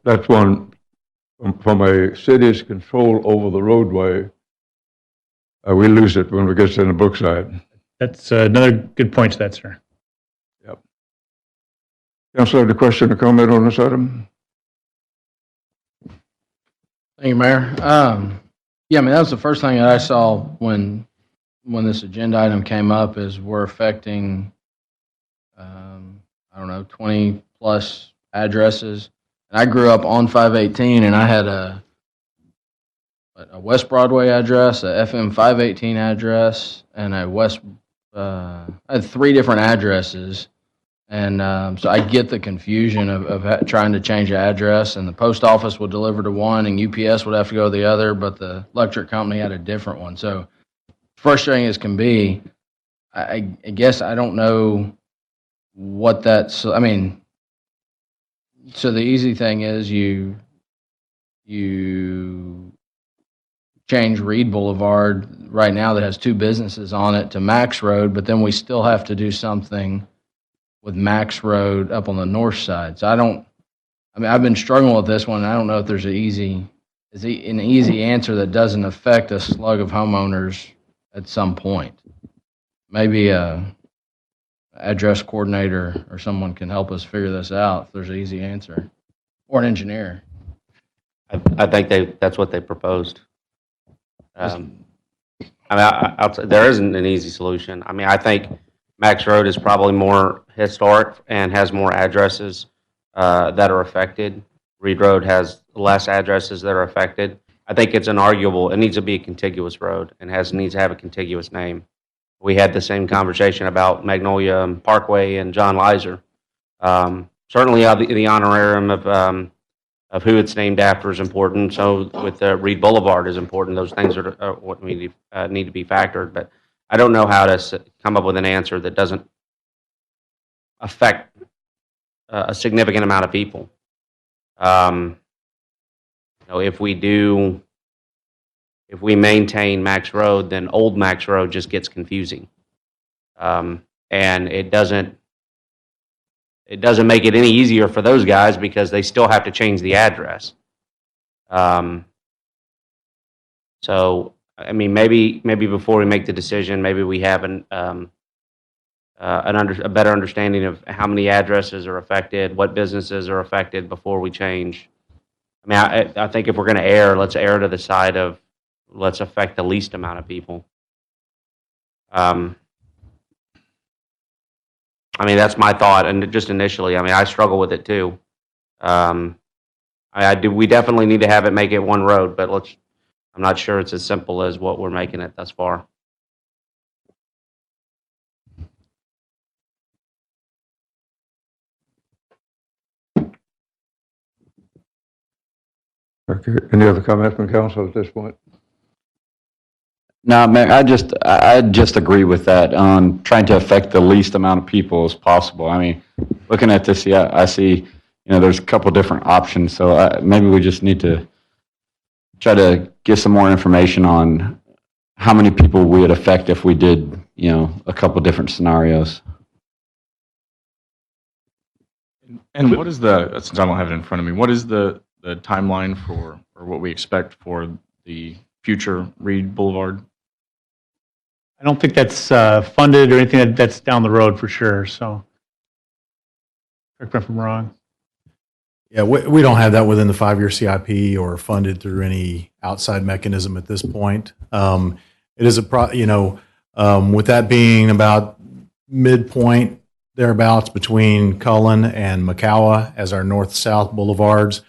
that's one from a city's control over the roadway. We lose it when we get to the Brookside. That's another good point to that, sir. Yep. Councilor, have a question or comment on this item? Thank you, Mayor. Yeah, I mean, that was the first thing that I saw when this agenda item came up is we're affecting, I don't know, 20 plus addresses. And I grew up on 518 and I had a West Broadway address, a FM 518 address, and I had 3 different addresses. And so I get the confusion of trying to change the address, and the post office would deliver to one and UPS would have to go to the other, but the electric company had a different one. So frustrating as can be, I guess I don't know what that's, I mean, so the easy thing is you change Reed Boulevard right now that has 2 businesses on it to Max Road, but then we still have to do something with Max Road up on the north side. So I've been struggling with this one. I don't know if there's an easy answer that doesn't affect a slug of homeowners at some point. Maybe a address coordinator or someone can help us figure this out if there's an easy answer, or an engineer. I think that's what they proposed. There isn't an easy solution. I mean, I think Max Road is probably more historic and has more addresses that are affected. Reed Road has less addresses that are affected. I think it's inarguable. It needs to be a contiguous road and needs to have a contiguous name. We had the same conversation about Magnolia Parkway and John Lizer. Certainly, the honorarium of who it's named after is important. So with Reed Boulevard is important. Those things are what need to be factored. But I don't know how to come up with an answer that doesn't affect a significant amount of people. If we maintain Max Road, then old Max Road just gets confusing, and it doesn't make it any easier for those guys because they still have to change the address. So, I mean, maybe before we make the decision, maybe we have a better understanding of how many addresses are affected, what businesses are affected before we change. I mean, I think if we're going to err, let's err to the side of let's affect the least amount of people. I mean, that's my thought, and just initially, I mean, I struggle with it too. We definitely need to make it one road, but I'm not sure it's as simple as what we're making it thus far. Okay, any other comments from council at this point? No, Mayor, I just agree with that on trying to affect the least amount of people as possible. I mean, looking at this, yeah, I see, there's a couple different options. So maybe we just need to try to get some more information on how many people we would affect if we did, a couple different scenarios. And what is since I don't have it in front of me, what is the timeline or what we expect for the future Reed Boulevard? I don't think that's funded or anything that's down the road for sure. So, correct me if I'm wrong. Yeah, we don't have that within the 5-year CIP or funded through any outside mechanism at this point. It is with that being about midpoint thereabouts between Cullen and McCowa as our north-south boulevards,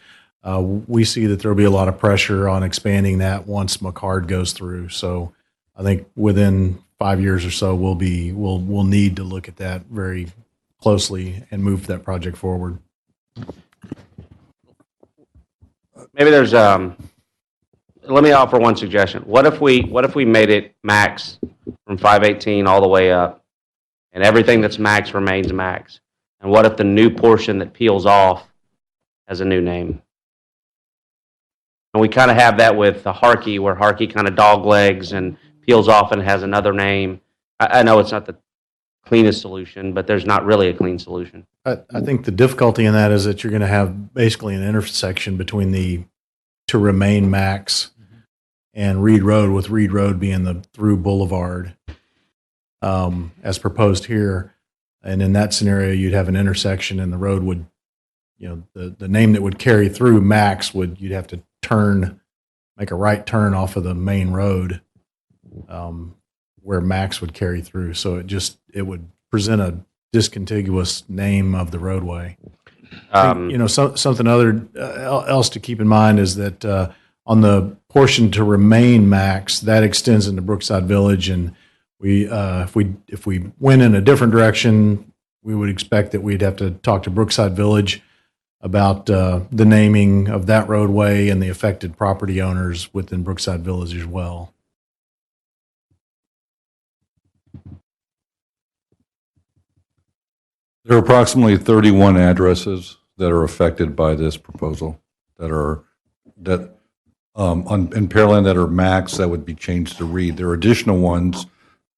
we see that there'll be a lot of pressure on expanding that once McCard goes through. So I think within 5 years or so, we'll need to look at that very closely and move that project forward. Maybe there's, let me offer one suggestion. What if we made it max from 518 all the way up, and everything that's max remains max? And what if the new portion that peels off has a new name? And we kind of have that with the Harkey, where Harkey kind of dog legs and peels off and has another name. I know it's not the cleanest solution, but there's not really a clean solution. I think the difficulty in that is that you're going to have basically an intersection between the to remain max and Reed Road, with Reed Road being the through boulevard as proposed here. And in that scenario, you'd have an intersection and the road would, the name that would carry through max you'd have to make a right turn off of the main road where max would carry through. So it would present a discontiguous name of the roadway. Something else to keep in mind is that on the portion to remain max, that extends into Brookside Village, and if we went in a different direction, we would expect that we'd have to talk to Brookside Village about the naming of that roadway and the affected property owners within Brookside Village as well. There are approximately 31 addresses that are affected by this proposal in Pearland that are max that would be changed to Reed. There are additional ones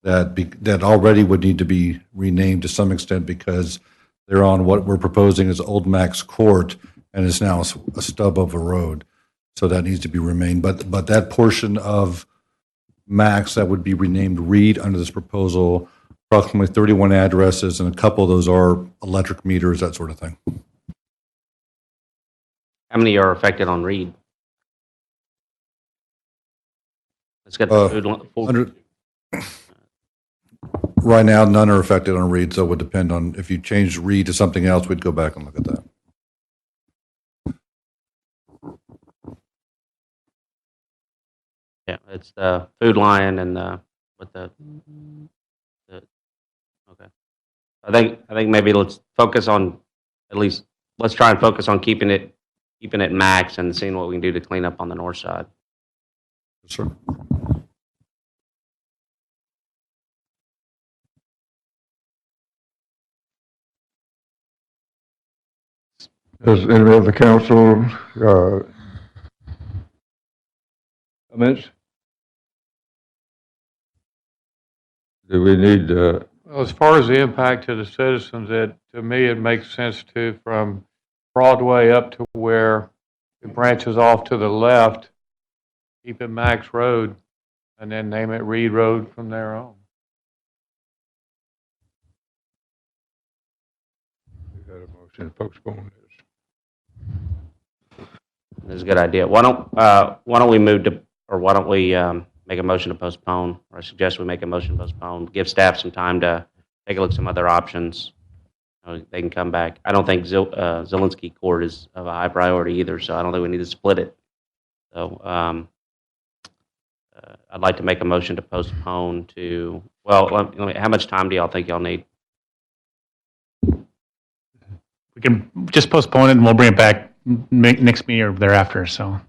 that already would need to be renamed to some extent because they're on what we're proposing as Old Max Court and is now a stub of a road. So that needs to be remained. But that portion of max that would be renamed Reed under this proposal, approximately 31 addresses, and a couple of those are electric meters, that sort of thing. How many are affected on Reed? Let's get the food. Right now, none are affected on Reed, so it would depend on if you change Reed to something else, we'd go back and look at that. Yeah, it's the Food Lion and okay. I think maybe let's focus on, let's try and focus on keeping it max and seeing what we can do to clean up on the north side. Sure. Does any of the council comments? Do we need? Well, as far as the impact to the citizens, to me, it makes sense from Broadway up to where it branches off to the left, keep it Max Road, and then name it Reed Road from there on. We got a motion to postpone this. That's a good idea. Why don't we make a motion to postpone, or I suggest we make a motion to postpone, give staff some time to take a look at some other options. They can come back. I don't think Zielinski Court is of a high priority either, so I don't think we need to split it. So I'd like to make a motion to postpone to, how much time do y'all think y'all need? We can just postpone it and we'll bring it back next meeting or thereafter. So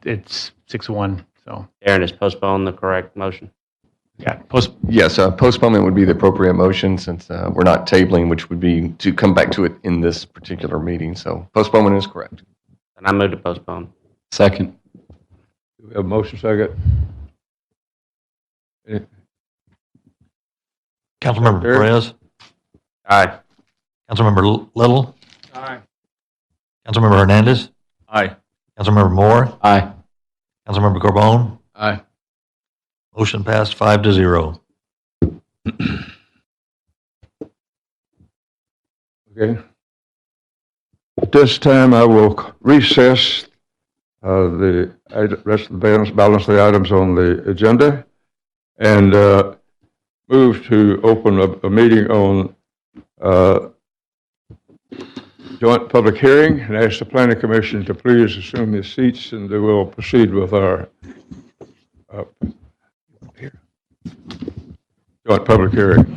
it's 6-1. So Aaron, is postpone the correct motion? yeah, Yes, postponement would be the appropriate motion since we're not tabling, which would be to come back to it in this particular meeting. So postponement is correct. And I move to postpone. Second. Do we have a motion second? Councilmember Perez, Aye. Councilmember Little, Aye. Councilmember Hernandez, Aye. Councilmember Moore, Aye. Councilmember Carbone. Aye. Motion passed 5-0. Okay. At this time, I will recess the rest of the balance of the items on the agenda and move to open a meeting on joint public hearing and ask the planning commission to please assume their seats, and they will proceed with our joint public hearing.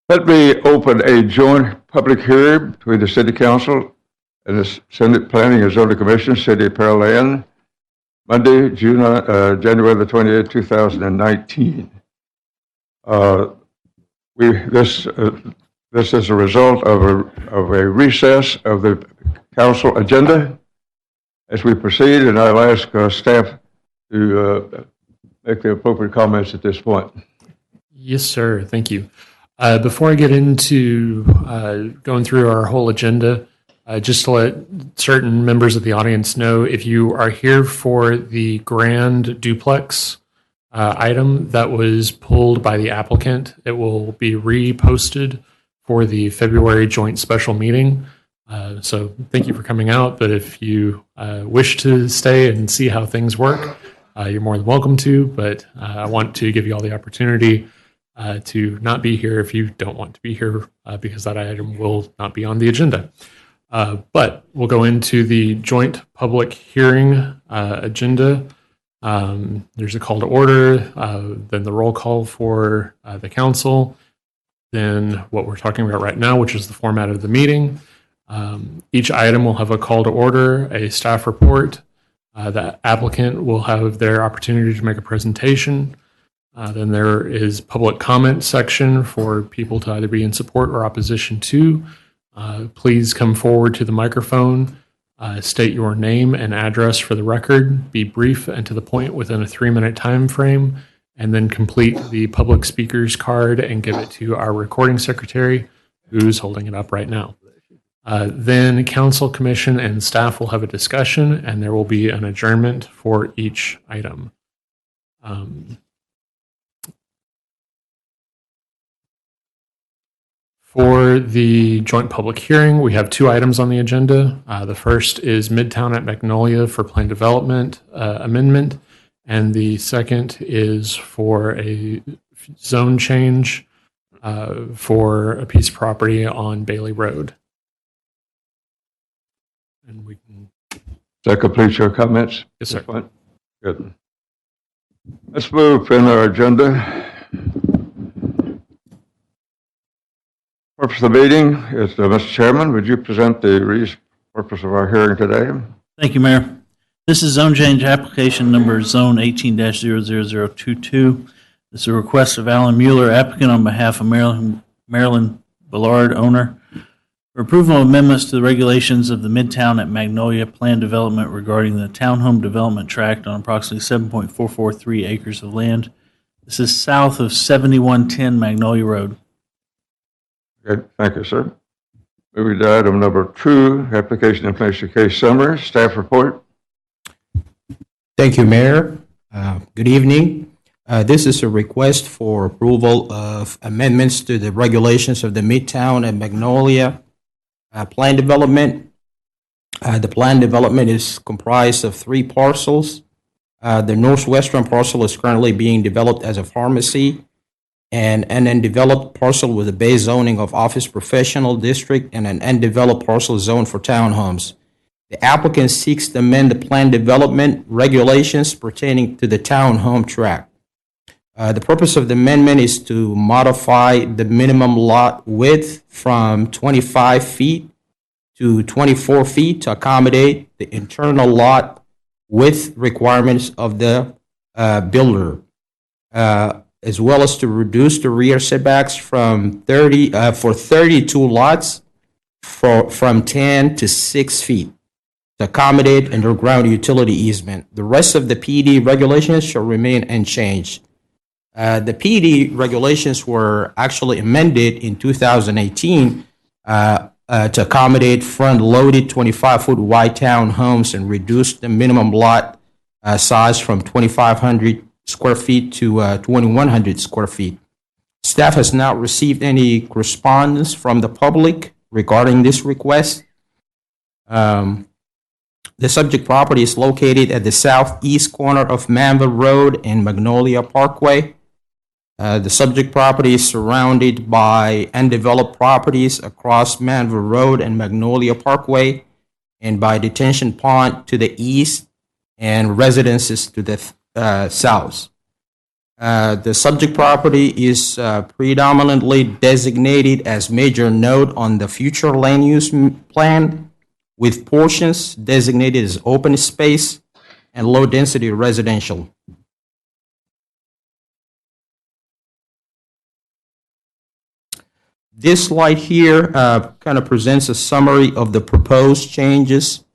Let me open a joint public hearing between the City Council and the Senate Planning and Zoning Commission, City of Pearland, Monday, January the 28th, 2019. This is a result of a recess of the council agenda. As we proceed, and I'll ask staff to make the appropriate comments at this point. Yes, sir. Thank you. Before I get into going through our whole agenda, just to let certain members of the audience know, if you are here for the grand duplex item that was pulled by the applicant, it will be reposted for the February joint special meeting. So thank you for coming out, but if you wish to stay and see how things work, you're more than welcome to, but I want to give you all the opportunity to not be here if you don't want to be here because that item will not be on the agenda. But we'll go into the joint public hearing agenda. There's a call to order, then the roll call for the council, then what we're talking about right now, which is the format of the meeting. Each item will have a call to order, a staff report. The applicant will have their opportunity to make a presentation. Then there is public comment section for people to either be in support or opposition to. Please come forward to the microphone, state your name and address for the record, be brief and to the point within a 3-minute time frame, and then complete the public speaker's card and give it to our recording secretary, who's holding it up right now. Then council, commission, and staff will have a discussion, and there will be an adjournment for each item. For the joint public hearing, we have 2 items on the agenda. The first is Midtown at Magnolia for plan development amendment, and the second is for a zone change for a piece of property on Bailey Road. And we can. That completes your comments? Yes, sir. Good. Let's move in our agenda. Purpose of the meeting is, Mr. Chairman, would you present the purpose of our hearing today? Thank you, Mayor. This is zone change application number zone 18-00022. This is a request of Alan Mueller, applicant on behalf of Marilyn Ballard, owner, for approval of amendments to the regulations of the Midtown at Magnolia plan development regarding the townhome development tract on approximately 7.443 acres of land. This is south of 7110 Magnolia Road. Okay, thank you, sir. Moving to item number 2, application information case summary, staff report. Thank you, Mayor. Good evening. This is a request for approval of amendments to the regulations of the Midtown and Magnolia plan development. The plan development is comprised of 3 parcels. The northwestern parcel is currently being developed as a pharmacy, and an undeveloped parcel with a base zoning of office professional district and an undeveloped parcel zone for townhomes. The applicant seeks to amend the plan development regulations pertaining to the townhome tract. The purpose of the amendment is to modify the minimum lot width from 25 feet to 24 feet to accommodate the internal lot width requirements of the builder, as well as to reduce the rear setbacks from 32 lots from 10 to 6 feet to accommodate underground utility easement. The rest of the PED regulations shall remain unchanged. The PED regulations were actually amended in 2018 to accommodate front-loaded 25-foot wide townhomes and reduce the minimum lot size from 2,500 square feet to 2,100 square feet. Staff has not received any correspondence from the public regarding this request. The subject property is located at the southeast corner of Manville Road and Magnolia Parkway. The subject property is surrounded by undeveloped properties across Manville Road and Magnolia Parkway, and by detention pond to the east and residences to the south. The subject property is predominantly designated as major node on the future land use plan, with portions designated as open space and low-density residential. This slide here kind of presents a summary of the proposed changes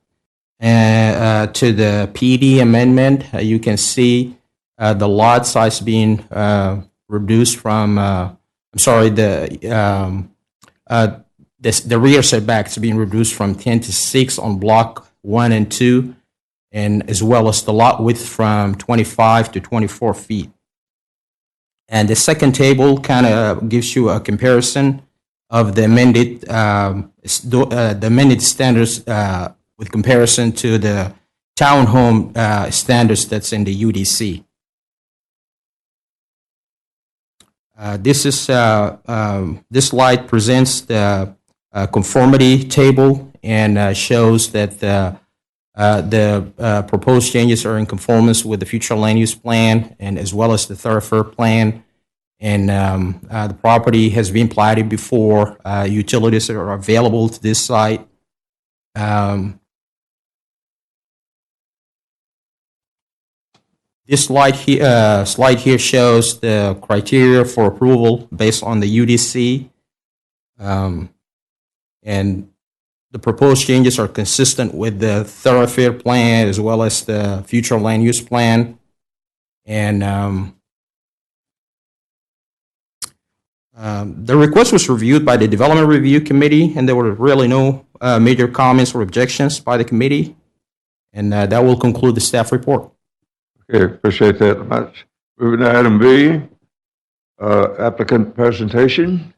to the PD amendment. You can see the lot size being reduced from, the rear setbacks being reduced from 10 to 6 on block 1 and 2, and as well as the lot width from 25 to 24 feet. And the second table kind of gives you a comparison of the amended standards with comparison to the townhome standards that's in the UDC. This slide presents the conformity table and shows that the proposed changes are in conformance with the future land use plan and as well as the thoroughfare plan. And the property has been platted before. Utilities are available to this site. This slide here shows the criteria for approval based on the UDC. And the proposed changes are consistent with the thoroughfare plan as well as the future land use plan. And the request was reviewed by the Development Review Committee, and there were really no major comments or objections by the committee. And that will conclude the staff report. Okay, appreciate that much. Moving to item B, applicant presentation.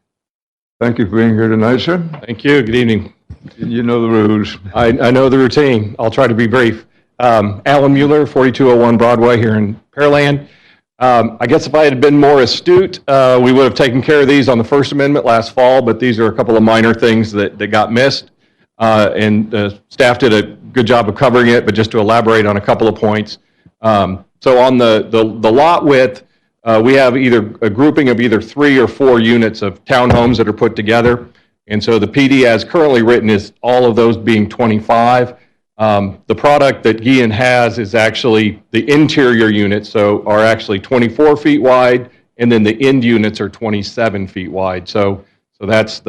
Thank you for being here tonight, sir. Thank you. Good evening. You know the rules. I know the routine. I'll try to be brief. Alan Mueller, 4201 Broadway here in Pearland. I guess if I had been more astute, we would have taken care of these on the First Amendment last fall, but these are a couple of minor things that got missed. And the staff did a good job of covering it, but just to elaborate on a couple of points. So on the lot width, we have either a grouping of either 3 or 4 units of townhomes that are put together. And so the PD as currently written is all of those being 25. The product that Guian has is actually the interior units, so are actually 24 feet wide, and then the end units are 27 feet wide. So that's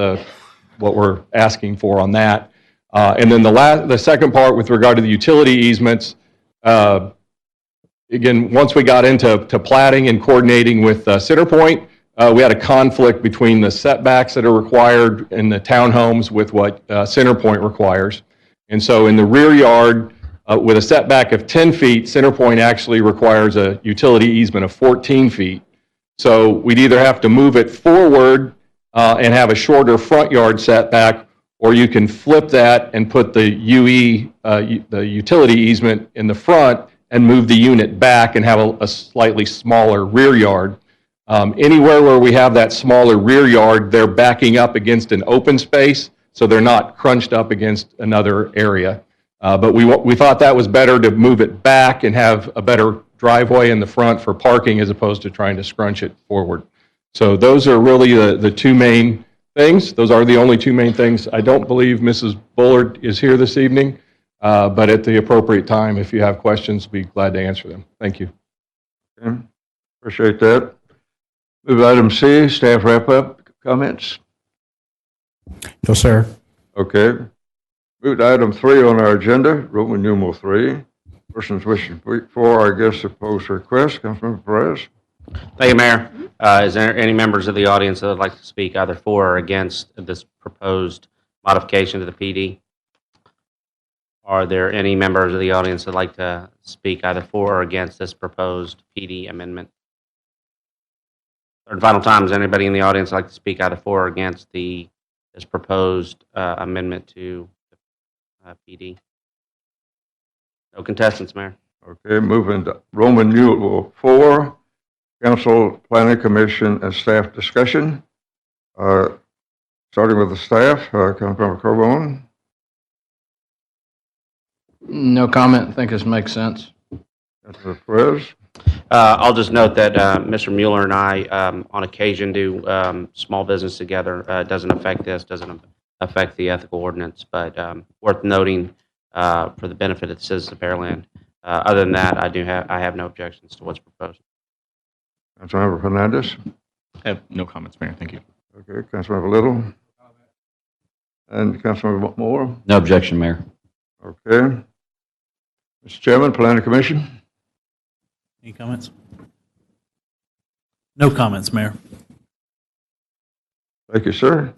what we're asking for on that. And then the second part with regard to the utility easements, again, once we got into platting and coordinating with CenterPoint, we had a conflict between the setbacks that are required in the townhomes with what CenterPoint requires. And so in the rear yard, with a setback of 10 feet, CenterPoint actually requires a utility easement of 14 feet. So we'd either have to move it forward and have a shorter front yard setback, or you can flip that and put the the utility easement in the front and move the unit back and have a slightly smaller rear yard. Anywhere where we have that smaller rear yard, they're backing up against an open space, so they're not crunched up against another area. But we thought that was better to move it back and have a better driveway in the front for parking as opposed to trying to scrunch it forward. So those are really the two main things. Those are the only two main things. I don't believe Mrs. Bullard is here this evening, but at the appropriate time, if you have questions, be glad to answer them. Thank you. Okay. Appreciate that. Move to item C, staff wrap-up comments. No, sir. Okay. Move to item 3 on our agenda, Roman numeral 3. Persons wishing to speak for our guest opposed request. Councilmember Perez. Thank you, Mayor. Is there any members of the audience that would like to speak either for or against this proposed modification to the PD? Are there any members of the audience that would like to speak either for or against this proposed PD amendment? Third and final time, is anybody in the audience like to speak either for or against this proposed amendment to PD? No contestants, Mayor. Okay, moving to Roman numeral 4, Council Planning Commission and staff discussion. Starting with the staff, Councilmember Carbone. No comment. I think this makes sense. Councilmember Perez. I'll just note that Mr. Mueller and I, on occasion, do small business together. It doesn't affect this, doesn't affect the ethical ordinance, but worth noting for the benefit of the citizens of Pearland. Other than that, I have no objections to what's proposed. Councilmember Hernandez. I have no comments, Mayor. Thank you. Okay, Councilmember Little. And Councilmember Moore. No objection, Mayor. Okay. Mr. Chairman, Planning Commission. Any comments? No comments, Mayor. Thank you, sir.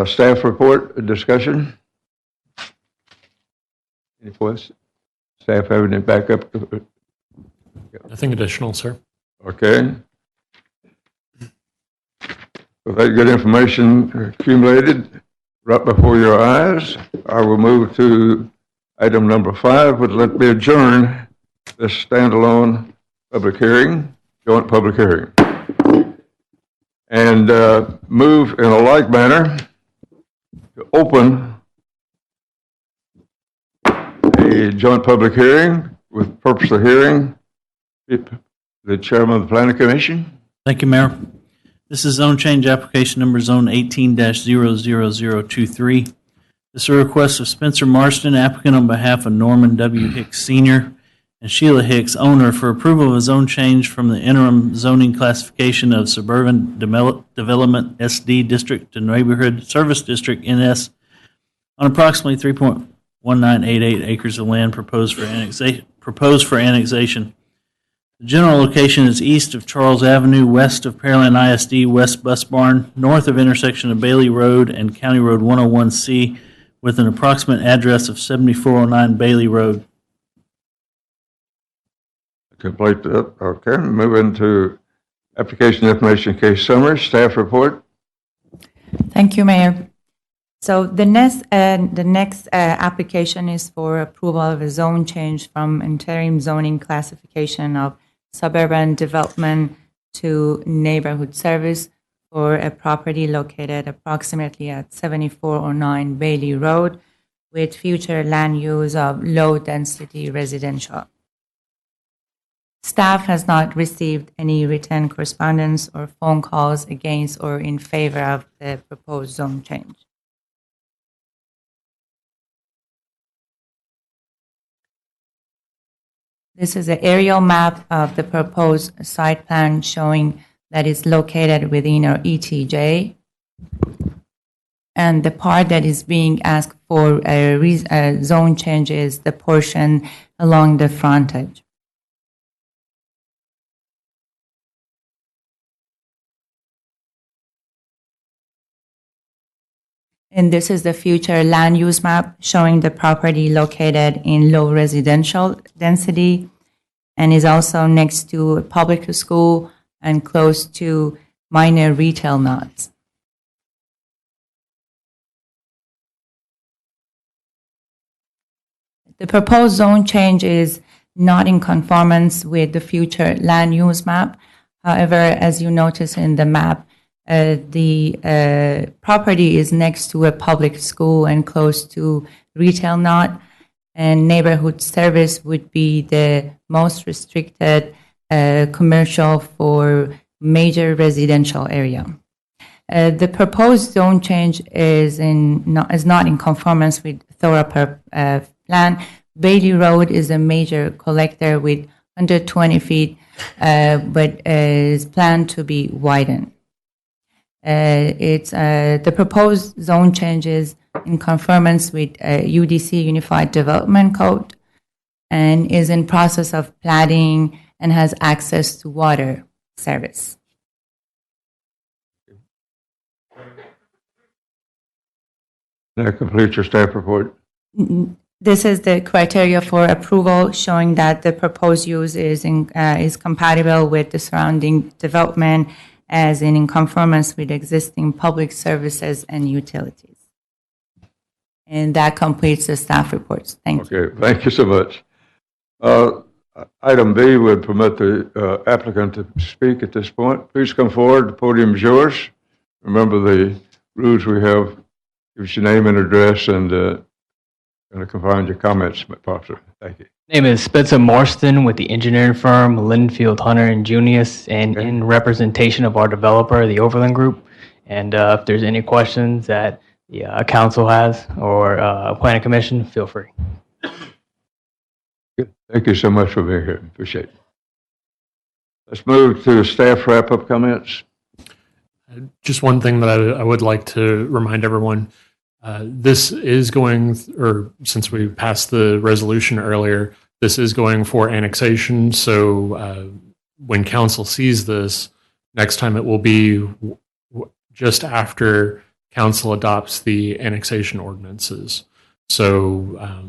Staff report, discussion. Any questions? Staff have any backup? Nothing additional, sir. Okay. With that good information accumulated right before your eyes, I will move to item number 5, would let me adjourn this standalone public hearing, joint public hearing. And move in a like manner to open a joint public hearing with purpose of hearing the chairman of the Planning Commission. Thank you, Mayor. This is zone change application number zone 18-00023. This is a request of Spencer Marston, applicant on behalf of Norman W. Hicks Sr. and Sheila Hicks, owner, for approval of a zone change from the interim zoning classification of Suburban Development SD District to Neighborhood Service District NS on approximately 3.1988 acres of land proposed for annexation. The general location is east of Charles Avenue, west of Pearland ISD, West Bus Barn, north of intersection of Bailey Road and County Road 101C, with an approximate address of 7409 Bailey Road. Complete that. Okay. Move into application information case summary, staff report. Thank you, Mayor. So the next application is for approval of a zone change from interim zoning classification of suburban development to neighborhood service for a property located approximately at 7409 Bailey Road with future land use of low-density residential. Staff has not received any written correspondence or phone calls against or in favor of the proposed zone change. This is an aerial map of the proposed site plan showing that it's located within our ETJ. And the part that is being asked for a zone change is the portion along the frontage. And this is the future land use map showing the property located in low residential density and is also next to a public school and close to minor retail nodes. The proposed zone change is not in conformance with the future land use map. However, as you notice in the map, the property is next to a public school and close to retail node, and neighborhood service would be the most restricted commercial for major residential area. The proposed zone change is not in conformance with thorough plan. Bailey Road is a major collector with 120 feet, but is planned to be widened. The proposed zone changes in conformance with UDC Unified Development Code and is in process of planning and has access to water service. That completes your staff report. This is the criteria for approval showing that the proposed use is compatible with the surrounding development as in conformance with existing public services and utilities. And that completes the staff reports. Thank you. Okay, thank you so much. Item B would permit the applicant to speak at this point. Please come forward. The podium is yours. Remember the rules we have. Give us your name and address and confine your comments, Pastor. Thank you. Name is Spencer Marston with the engineering firm Linfield Hunter and Junius, and in representation of our developer, the Overland Group. And if there's any questions that the council has or planning commission, feel free. Good. Thank you so much for being here. Appreciate it. Let's move to staff wrap-up comments. Just one thing that I would like to remind everyone, this is going, or since we passed the resolution earlier, this is going for annexation. So when council sees this, next time it will be just after council adopts the annexation ordinances. So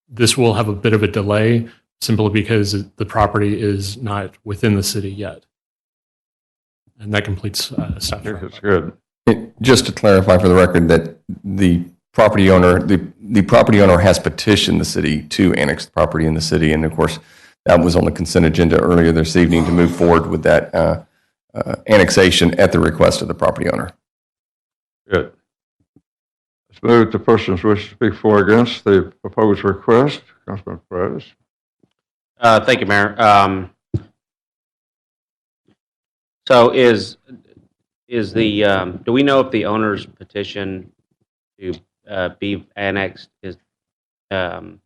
this will have a bit of a delay simply because the property is not within the city yet. And that completes staff. That's good. Just to clarify for the record that the property owner, the property owner has petitioned the city to annex the property in the city. And of course, that was on the consent agenda earlier this evening to move forward with that annexation at the request of the property owner. Good. Let's move to persons wishing to speak for or against the proposed request. Councilman Perez. Thank you, Mayor. So is the, do we know if the owner's petition to be annexed is in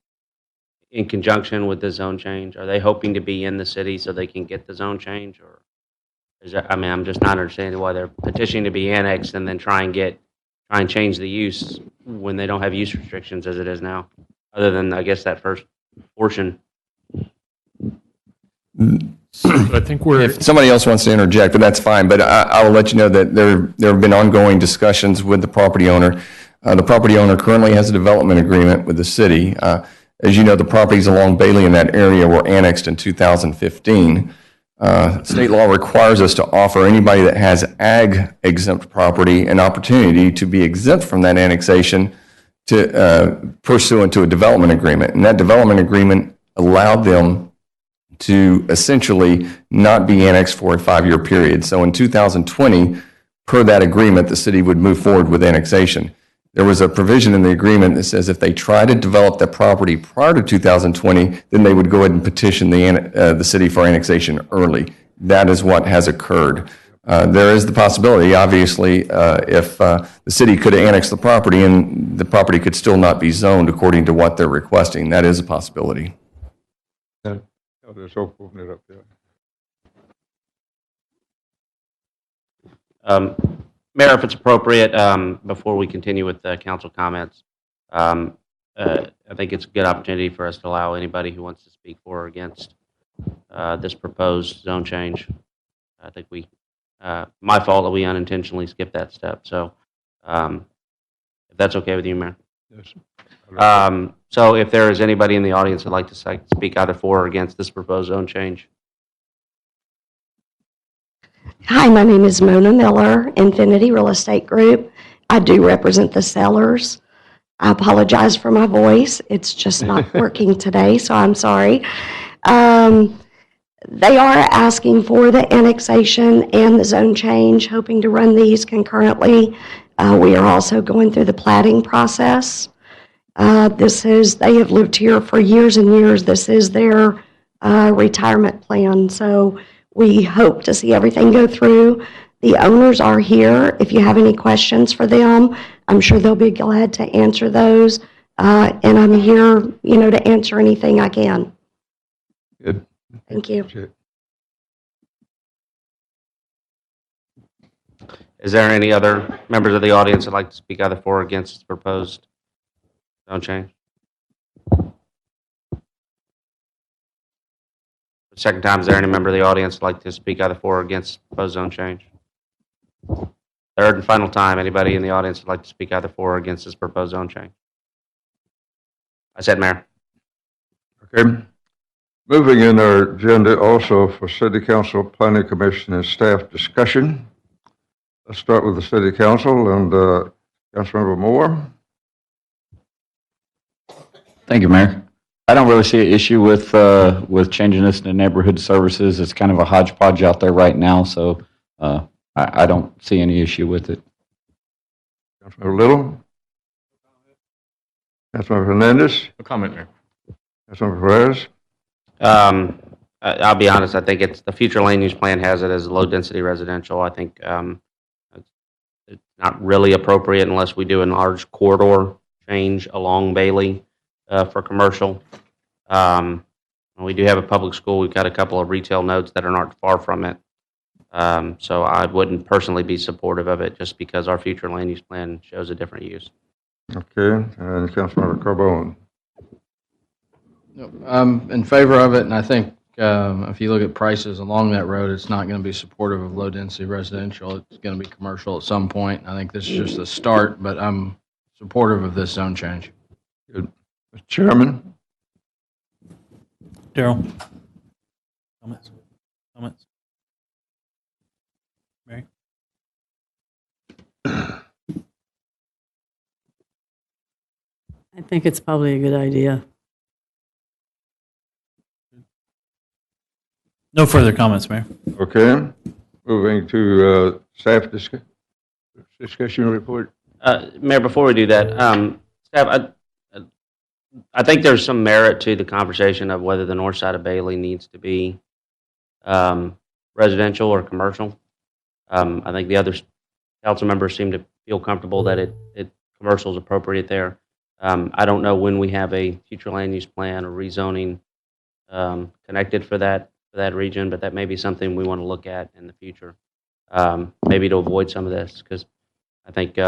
conjunction with the zone change? Are they hoping to be in the city so they can get the zone change? Or is that, I mean, I'm just not understanding why they're petitioning to be annexed and then try and change the use when they don't have use restrictions as it is now, other than, I guess, that first portion. I think if somebody else wants to interject, but that's fine. But I will let you know that there have been ongoing discussions with the property owner. The property owner currently has a development agreement with the city. As you know, the properties along Bailey in that area were annexed in 2015. State law requires us to offer anybody that has ag exempt property an opportunity to be exempt from that annexation to pursuant to a development agreement. And that development agreement allowed them to essentially not be annexed for a 5-year period. So in 2020, per that agreement, the city would move forward with annexation. There was a provision in the agreement that says if they try to develop that property prior to 2020, then they would go ahead and petition the city for annexation early. That is what has occurred. There is the possibility, obviously, if the city could annex the property and the property could still not be zoned according to what they're requesting. That is a possibility. I'll just open it up there. Mayor, if it's appropriate, before we continue with the council comments, I think it's a good opportunity for us to allow anybody who wants to speak for or against this proposed zone change. I think my fault that we unintentionally skipped that step. So if that's okay with you, Mayor. Yes. So if there is anybody in the audience that'd like to speak either for or against this proposed zone change. Hi, my name is Mona Miller, Infinity Real Estate Group. I do represent the sellers. I apologize for my voice. It's just not working today, so I'm sorry. They are asking for the annexation and the zone change, hoping to run these concurrently. We are also going through the platting process. They have lived here for years and years. This is their retirement plan, so we hope to see everything go through. The owners are here. If you have any questions for them, I'm sure they'll be glad to answer those. And I'm here, to answer anything I can. Good. Thank you. Is there any other members of the audience that'd like to speak either for or against the proposed zone change? Second time, is there any member of the audience that'd like to speak either for or against the proposed zone change? Third and final time, anybody in the audience would like to speak either for or against this proposed zone change? I said, Mayor. Okay. Moving in our agenda also for City Council, Planning Commission, and staff discussion. Let's start with the City Council and Councilmember Moore. Thank you, Mayor. I don't really see an issue with changing this to neighborhood services. It's kind of a hodgepodge out there right now, so I don't see any issue with it. Councilmember Little. Councilmember Hernandez. No comment, Mayor. Councilmember Perez? I'll be honest, I think it's, the future land use plan has it as low-density residential. I think it's not really appropriate unless we do a large corridor change along Bailey for commercial. We do have a public school. We've got a couple of retail nodes that are not far from it. So I wouldn't personally be supportive of it just because our future land use plan shows a different use. Okay, and Councilmember Carbone? I'm in favor of it, and I think if you look at prices along that road, it's not going to be supportive of low-density residential. It's going to be commercial at some point. I think this is just a start, but I'm supportive of this zone change. Good. Mr. Chairman? Daryl? Comments? Comments? Mary? I think it's probably a good idea. No further comments, Mayor. Okay, moving to staff discussion report. Mayor, before we do that, staff, I think there's some merit to the conversation of whether the north side of Bailey needs to be residential or commercial. I think the other council members seem to feel comfortable that commercial is appropriate there. I don't know when we have a future land use plan or rezoning connected for that region, but that may be something we want to look at in the future, maybe to avoid some of this, because I think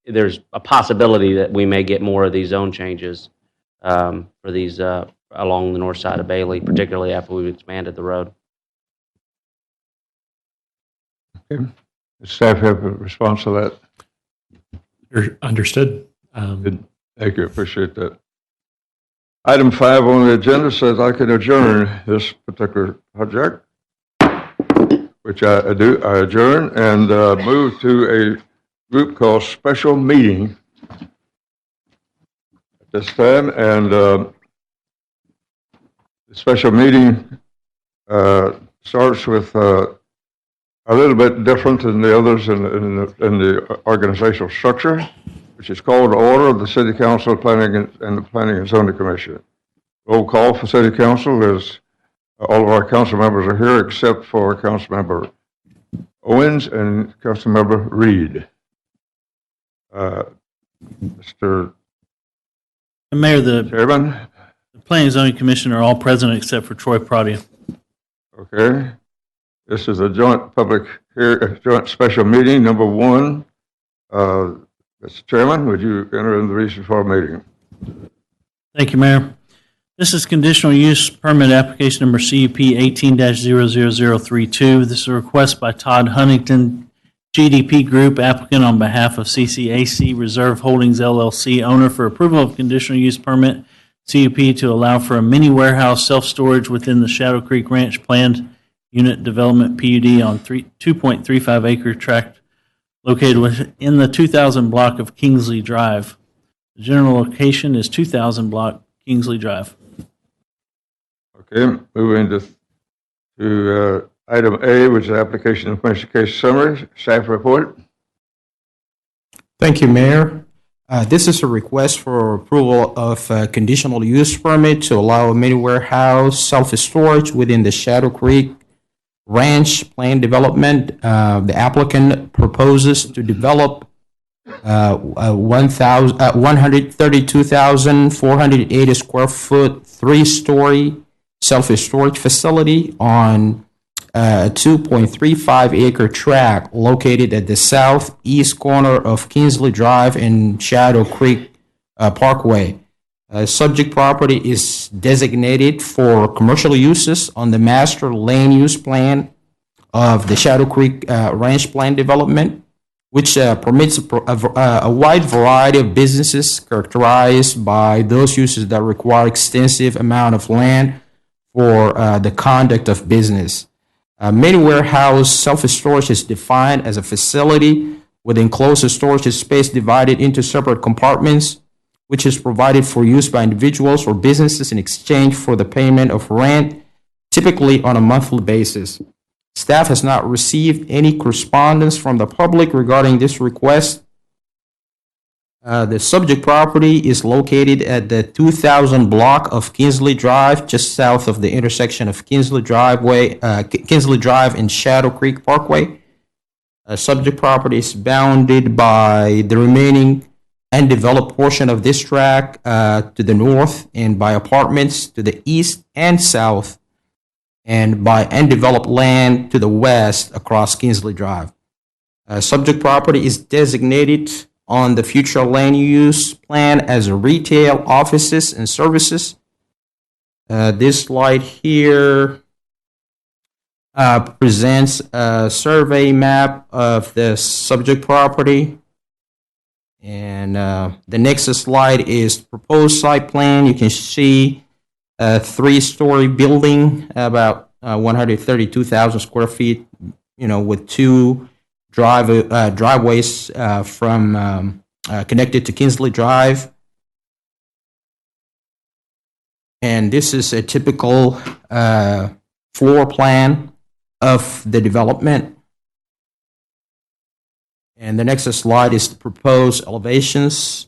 there's a possibility that we may get more of these zone changes for these along the north side of Bailey, particularly after we've expanded the road. Okay. Does staff have a response to that? Understood. Good. Thank you. Appreciate that. Item 5 on the agenda says I can adjourn this particular project, which I do. I adjourn and move to a group called special meeting at this time. And the special meeting starts with a little bit different than the others in the organizational structure, which is called Order of the City Council and the Planning and Zoning Commission. Roll call for City Council is all of our council members are here except for Councilmember Owens and Councilmember Reed. Mr. Mayor, the Chairman? Planning and Zoning Commission are all present except for Troy Pradier. Okay. This is a joint joint special meeting, number 1. Mr. Chairman, would you enter in the reason for our meeting? Thank you, Mayor. This is conditional use permit application number CUP 18-00032. This is a request by Todd Huntington, GDP Group, applicant on behalf of CCAC Reserve Holdings LLC, owner, for approval of conditional use permit CUP to allow for a mini warehouse self-storage within the Shadow Creek Ranch planned unit development PUD on 2.35 acre tract located within the 2000 block of Kingsley Drive. The general location is 2000 block Kingsley Drive. Okay, moving to item A, which is application information case summary, staff report. Thank you, Mayor. This is a request for approval of a conditional use permit to allow a mini warehouse self-storage within the Shadow Creek Ranch plan development. The applicant proposes to develop 132,480 square foot, 3-story self-storage facility on a 2.35 acre tract located at the southeast corner of Kingsley Drive and Shadow Creek Parkway. Subject property is designated for commercial uses on the master land use plan of the Shadow Creek Ranch plan development, which permits a wide variety of businesses characterized by those uses that require extensive amount of land for the conduct of business. Mini warehouse self-storage is defined as a facility with enclosed storage space divided into separate compartments, which is provided for use by individuals or businesses in exchange for the payment of rent, typically on a monthly basis. Staff has not received any correspondence from the public regarding this request. The subject property is located at the 2000 block of Kinsley Drive, just south of the intersection of Kinsley Drive and Shadow Creek Parkway. Subject property is bounded by the remaining undeveloped portion of this tract to the north, and by apartments to the east and south, and by undeveloped land to the west across Kinsley Drive. Subject property is designated on the future land use plan as a retail, offices, and services. This slide here presents a survey map of the subject property. And the next slide is proposed site plan. You can see a 3-story building, about 132,000 square feet, with 2 driveways from connected to Kinsley Drive. And this is a typical floor plan of the development. And the next slide is the proposed elevations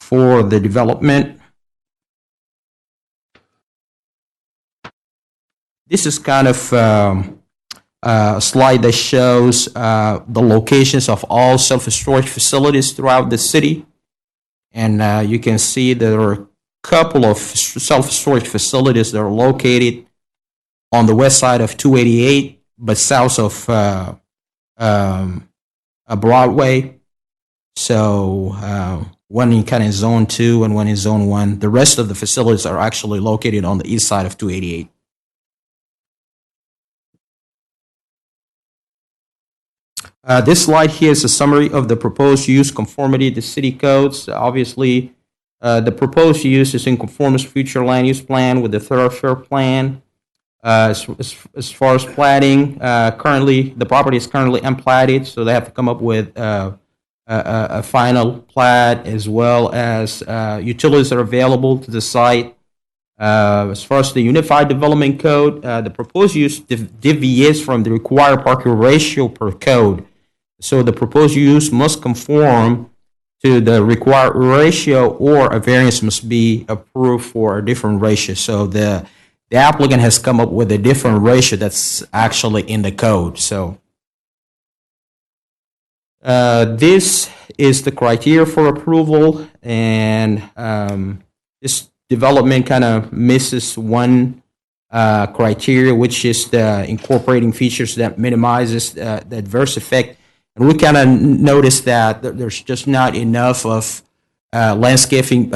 for the development. This is kind of a slide that shows the locations of all self-storage facilities throughout the city. And you can see there are a couple of self-storage facilities that are located on the west side of 288, but south of Broadway. So one in kind of zone 2 and one in zone 1. The rest of the facilities are actually located on the east side of 288. This slide here is a summary of the proposed use conformity to city codes. Obviously, the proposed use is in conformance with future land use plan with the thoroughfare plan. As far as platting, currently the property is currently unplatted, so they have to come up with a final plat, as well as utilities that are available to the site. As far as the Unified Development Code, the proposed use deviates from the required parking ratio per code. So the proposed use must conform to the required ratio, or a variance must be approved for a different ratio. So the applicant has come up with a different ratio that's actually in the code. So this is the criteria for approval, and this development kind of misses one criteria, which is the incorporating features that minimizes the adverse effect. And we kind of noticed that there's just not enough of landscape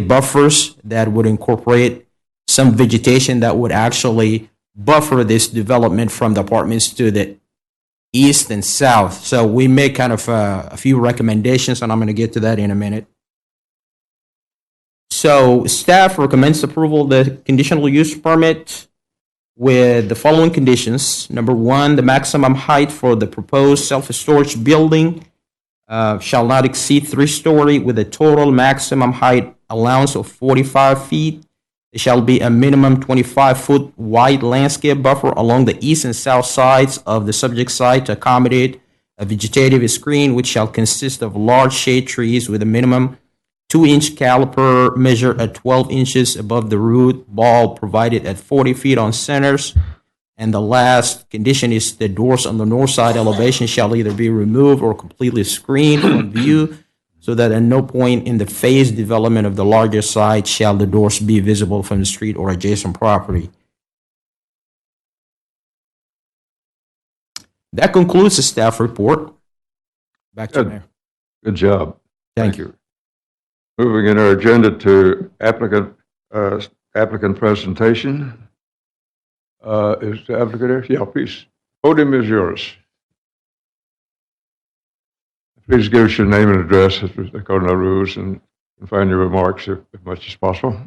buffers that would incorporate some vegetation that would actually buffer this development from the apartments to the east and south. So we make kind of a few recommendations, and I'm going to get to that in a minute. So staff recommends approval of the conditional use permit with the following conditions. Number 1, the maximum height for the proposed self-storage building shall not exceed 3-story, with a total maximum height allowance of 45 feet. There shall be a minimum 25-foot wide landscape buffer along the east and south sides of the subject site to accommodate a vegetative screen, which shall consist of large shade trees with a minimum 2-inch caliper measured at 12 inches above the root ball, provided at 40 feet on centers. And the last condition is the doors on the north side elevation shall either be removed or completely screened from view, so that at no point in the phased development of the larger site shall the doors be visible from the street or adjacent property. That concludes the staff report. Back to you, Mayor. Good job. Thank you. Moving in our agenda to applicant presentation. Is the applicant there? Yeah, please. Podium is yours. Please give us your name and address according to the rules, and find your remarks as much as possible.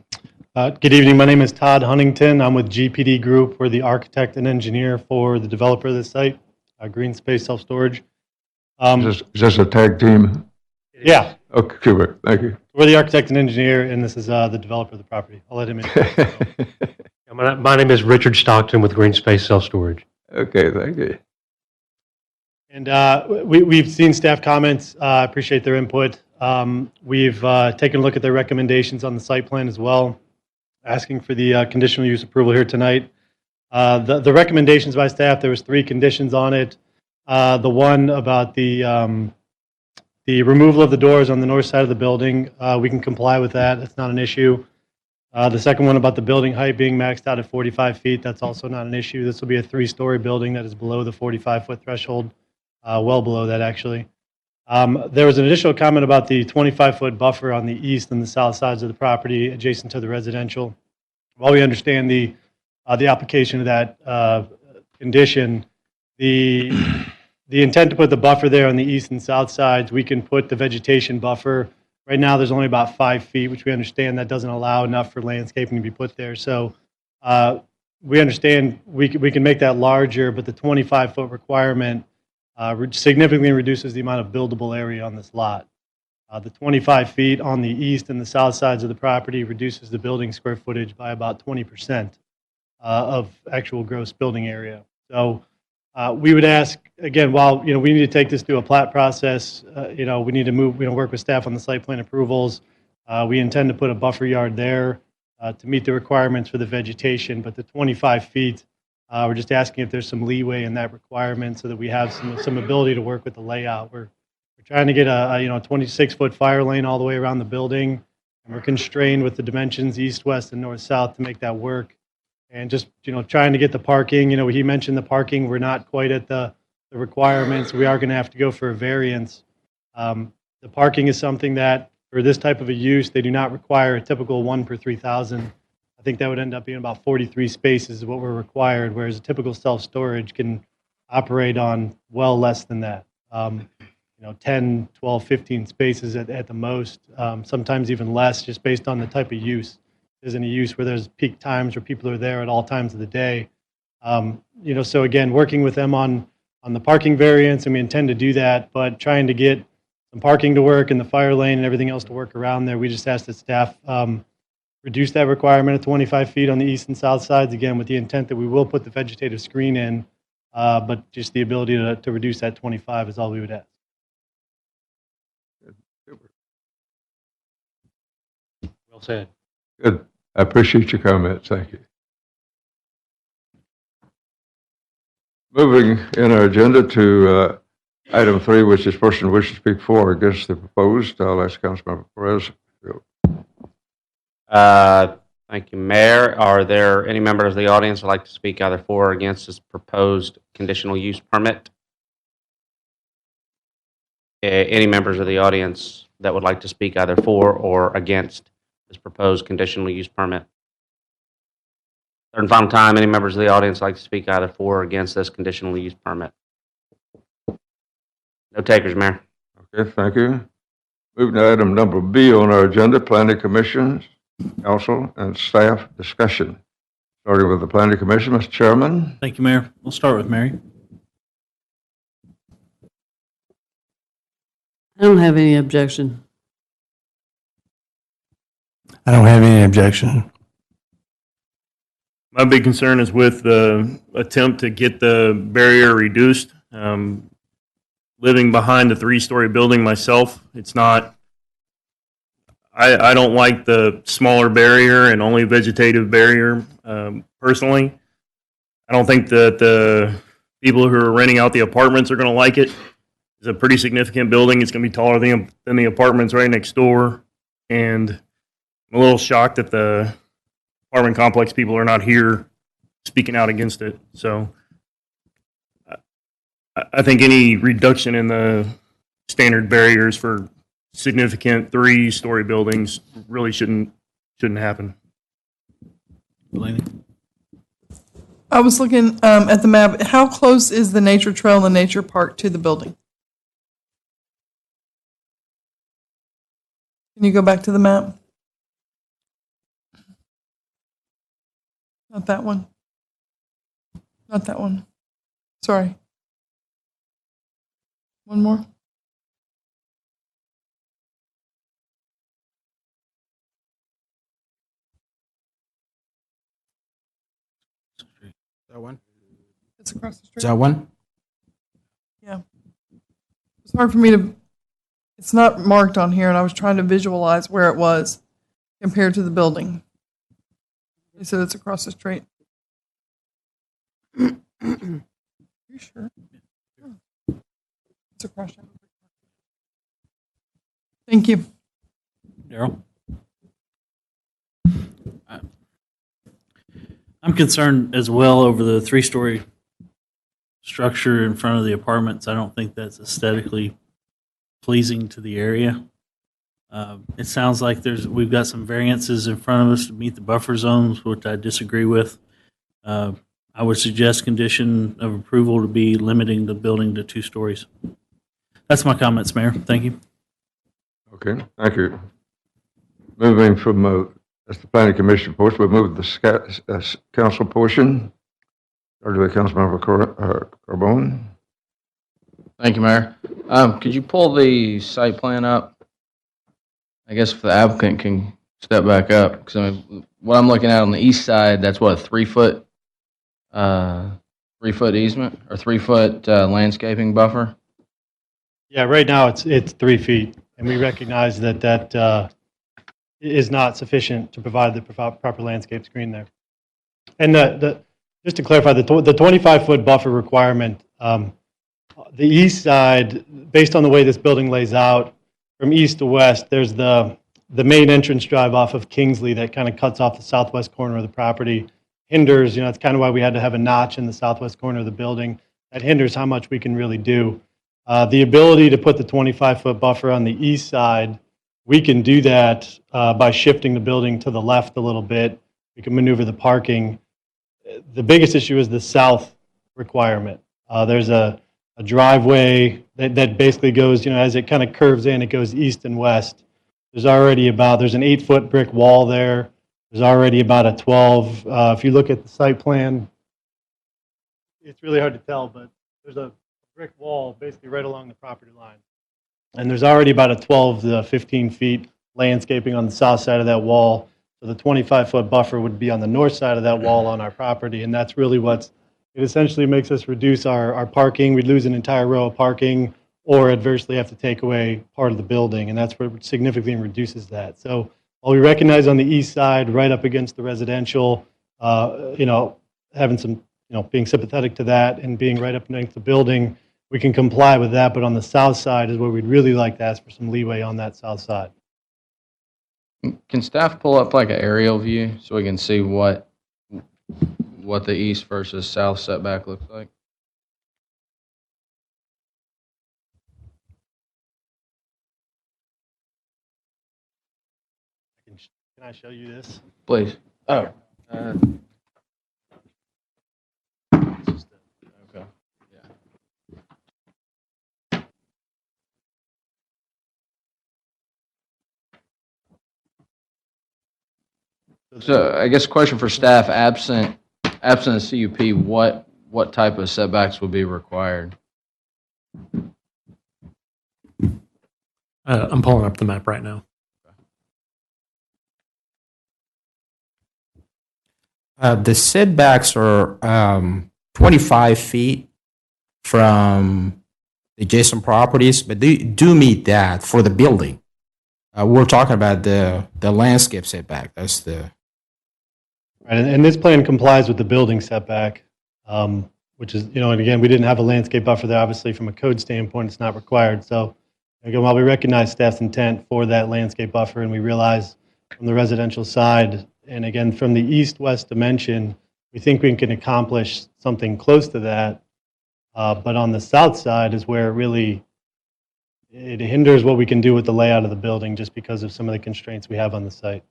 Good evening. My name is Todd Huntington. I'm with GPD Group. We're the architect and engineer for the developer of this site, Green Space Self Storage. Is this a tag team? Yeah. Okay, good. Thank you. We're the architect and engineer, and this is the developer of the property. I'll let him in. My name is Richard Stockton with Green Space Self Storage. Okay, thank you. And we've seen staff comments. I appreciate their input. We've taken a look at their recommendations on the site plan as well, asking for the conditional use approval here tonight. The recommendations by staff, there was 3 conditions on it. The one about the removal of the doors on the north side of the building, we can comply with that. That's not an issue. The second one about the building height being maxed out at 45 feet, that's also not an issue. This will be a 3-story building that is below the 45-foot threshold, well below that, actually. There was an additional comment about the 25-foot buffer on the east and the south sides of the property adjacent to the residential. While we understand the application of that condition, the intent to put the buffer there on the east and south sides, we can put the vegetation buffer. Right now, there's only about 5 feet, which we understand that doesn't allow enough for landscaping to be put there. So we understand we can make that larger, but the 25-foot requirement significantly reduces the amount of buildable area on this lot. The 25 feet on the east and the south sides of the property reduces the building square footage by about 20% of actual gross building area. So we would ask, again, while we need to take this through a plat process, we need to work with staff on the site plan approvals. We intend to put a buffer yard there to meet the requirements for the vegetation, but the 25 feet, we're just asking if there's some leeway in that requirement so that we have some ability to work with the layout. We're trying to get a 26-foot fire lane all the way around the building, and we're constrained with the dimensions east, west, and north, south to make that work. And just trying to get the parking. He mentioned the parking. We're not quite at the requirements. We are going to have to go for a variance. The parking is something that, for this type of a use, they do not require a typical 1 per 3,000. I think that would end up being about 43 spaces is what we're required, whereas a typical self-storage can operate on well less than that. 10, 12, 15 spaces at the most, sometimes even less, just based on the type of use. There's any use where there's peak times where people are there at all times of the day. So again, working with them on the parking variance, and we intend to do that, but trying to get some parking to work and the fire lane and everything else to work around there. We just asked that staff reduce that requirement of 25 feet on the east and south sides, again, with the intent that we will put the vegetative screen in, but just the ability to reduce that 25 is all we would ask. Well said. Good. I appreciate your comments. Thank you. Moving in our agenda to item 3, which is person wishes to speak for or against the proposed. I'll ask Councilmember Perez. Thank you, Mayor. Are there any members of the audience who would like to speak either for or against this proposed conditional use permit? Any members of the audience that would like to speak either for or against this proposed conditional use permit? Third and final time, any members of the audience like to speak either for or against this conditional use permit? No takers, Mayor. Okay, thank you. Moving to item number B on our agenda, Planning Commission, Council, and Staff discussion. Starting with the Planning Commission, Mr. Chairman. Thank you, Mayor. We'll start with Mary. I don't have any objection. I don't have any objection. My big concern is with the attempt to get the barrier reduced. Living behind the 3-story building myself, it's not, I don't like the smaller barrier and only vegetative barrier personally. I don't think that the people who are renting out the apartments are going to like it. It's a pretty significant building. It's going to be taller than the apartments right next door. And I'm a little shocked that the apartment complex people are not here speaking out against it. So I think any reduction in the standard barriers for significant 3-story buildings really shouldn't happen. Delaney. I was looking at the map. How close is the nature trail and the nature park to the building? Can you go back to the map? Not that one. Not that one. Sorry. One more. That one? It's across the street. Is that one? Yeah. It's hard for me to It's not marked on here, and I was trying to visualize where it was compared to the building. They said it's across the street. You sure? It's across. Thank you. Daryl? I'm concerned as well over the three-story structure in front of the apartments. I don't think that's aesthetically pleasing to the area. It sounds like we've got some variances in front of us to meet the buffer zones, which I disagree with. I would suggest condition of approval to be limiting the building to 2 stories. That's my comments, Mayor. Thank you. Okay, thank you. Moving from, that's the planning commission portion, we move to the council portion. Started with Councilmember Carbone. Thank you, Mayor. Could you pull the site plan up? I guess if the applicant can step back up, because I mean, what I'm looking at on the east side, that's what, a 3-foot, 3-foot easement or 3-foot landscaping buffer? Yeah, right now it's 3 feet, and we recognize that is not sufficient to provide the proper landscape screen there. And just to clarify, the 25-foot buffer requirement, the east side, based on the way this building lays out, from east to west, there's the main entrance drive off of Kingsley that kind of cuts off the southwest corner of the property. Hinders, that's kind of why we had to have a notch in the southwest corner of the building. That hinders how much we can really do. The ability to put the 25-foot buffer on the east side, we can do that by shifting the building to the left a little bit. We can maneuver the parking. The biggest issue is the south requirement. There's a driveway that basically goes, as it kind of curves in, it goes east and west. There's an 8-foot brick wall there. There's already about a 12. If you look at the site plan, it's really hard to tell, but there's a brick wall basically right along the property line. And there's already about a 12 to 15 feet landscaping on the south side of that wall. So the 25-foot buffer would be on the north side of that wall on our property, and that's really it essentially makes us reduce our parking. We'd lose an entire row of parking or adversely have to take away part of the building, and that's what significantly reduces that. So while we recognize on the east side, right up against the residential, having some, being sympathetic to that and being right up against the building, we can comply with that, but on the south side is where we'd really like to ask for some leeway on that south side. Can staff pull up like an aerial view so we can see what the east versus south setback looks like? Can I show you this? Please. Oh. Okay. So I guess question for staff, absent a CUP, what type of setbacks would be required? I'm pulling up the map right now. The setbacks are 25 feet from adjacent properties, but they do meet that for the building. We're talking about the landscape setback. That's the... Right, and this plan complies with the building setback, which is, and again, we didn't have a landscape buffer there. Obviously, from a code standpoint, it's not required. So, again, while we recognize staff's intent for that landscape buffer, and we realize from the residential side, and again, from the east-west dimension, we think we can accomplish something close to that. But on the south side is where it hinders what we can do with the layout of the building just because of some of the constraints we have on the site.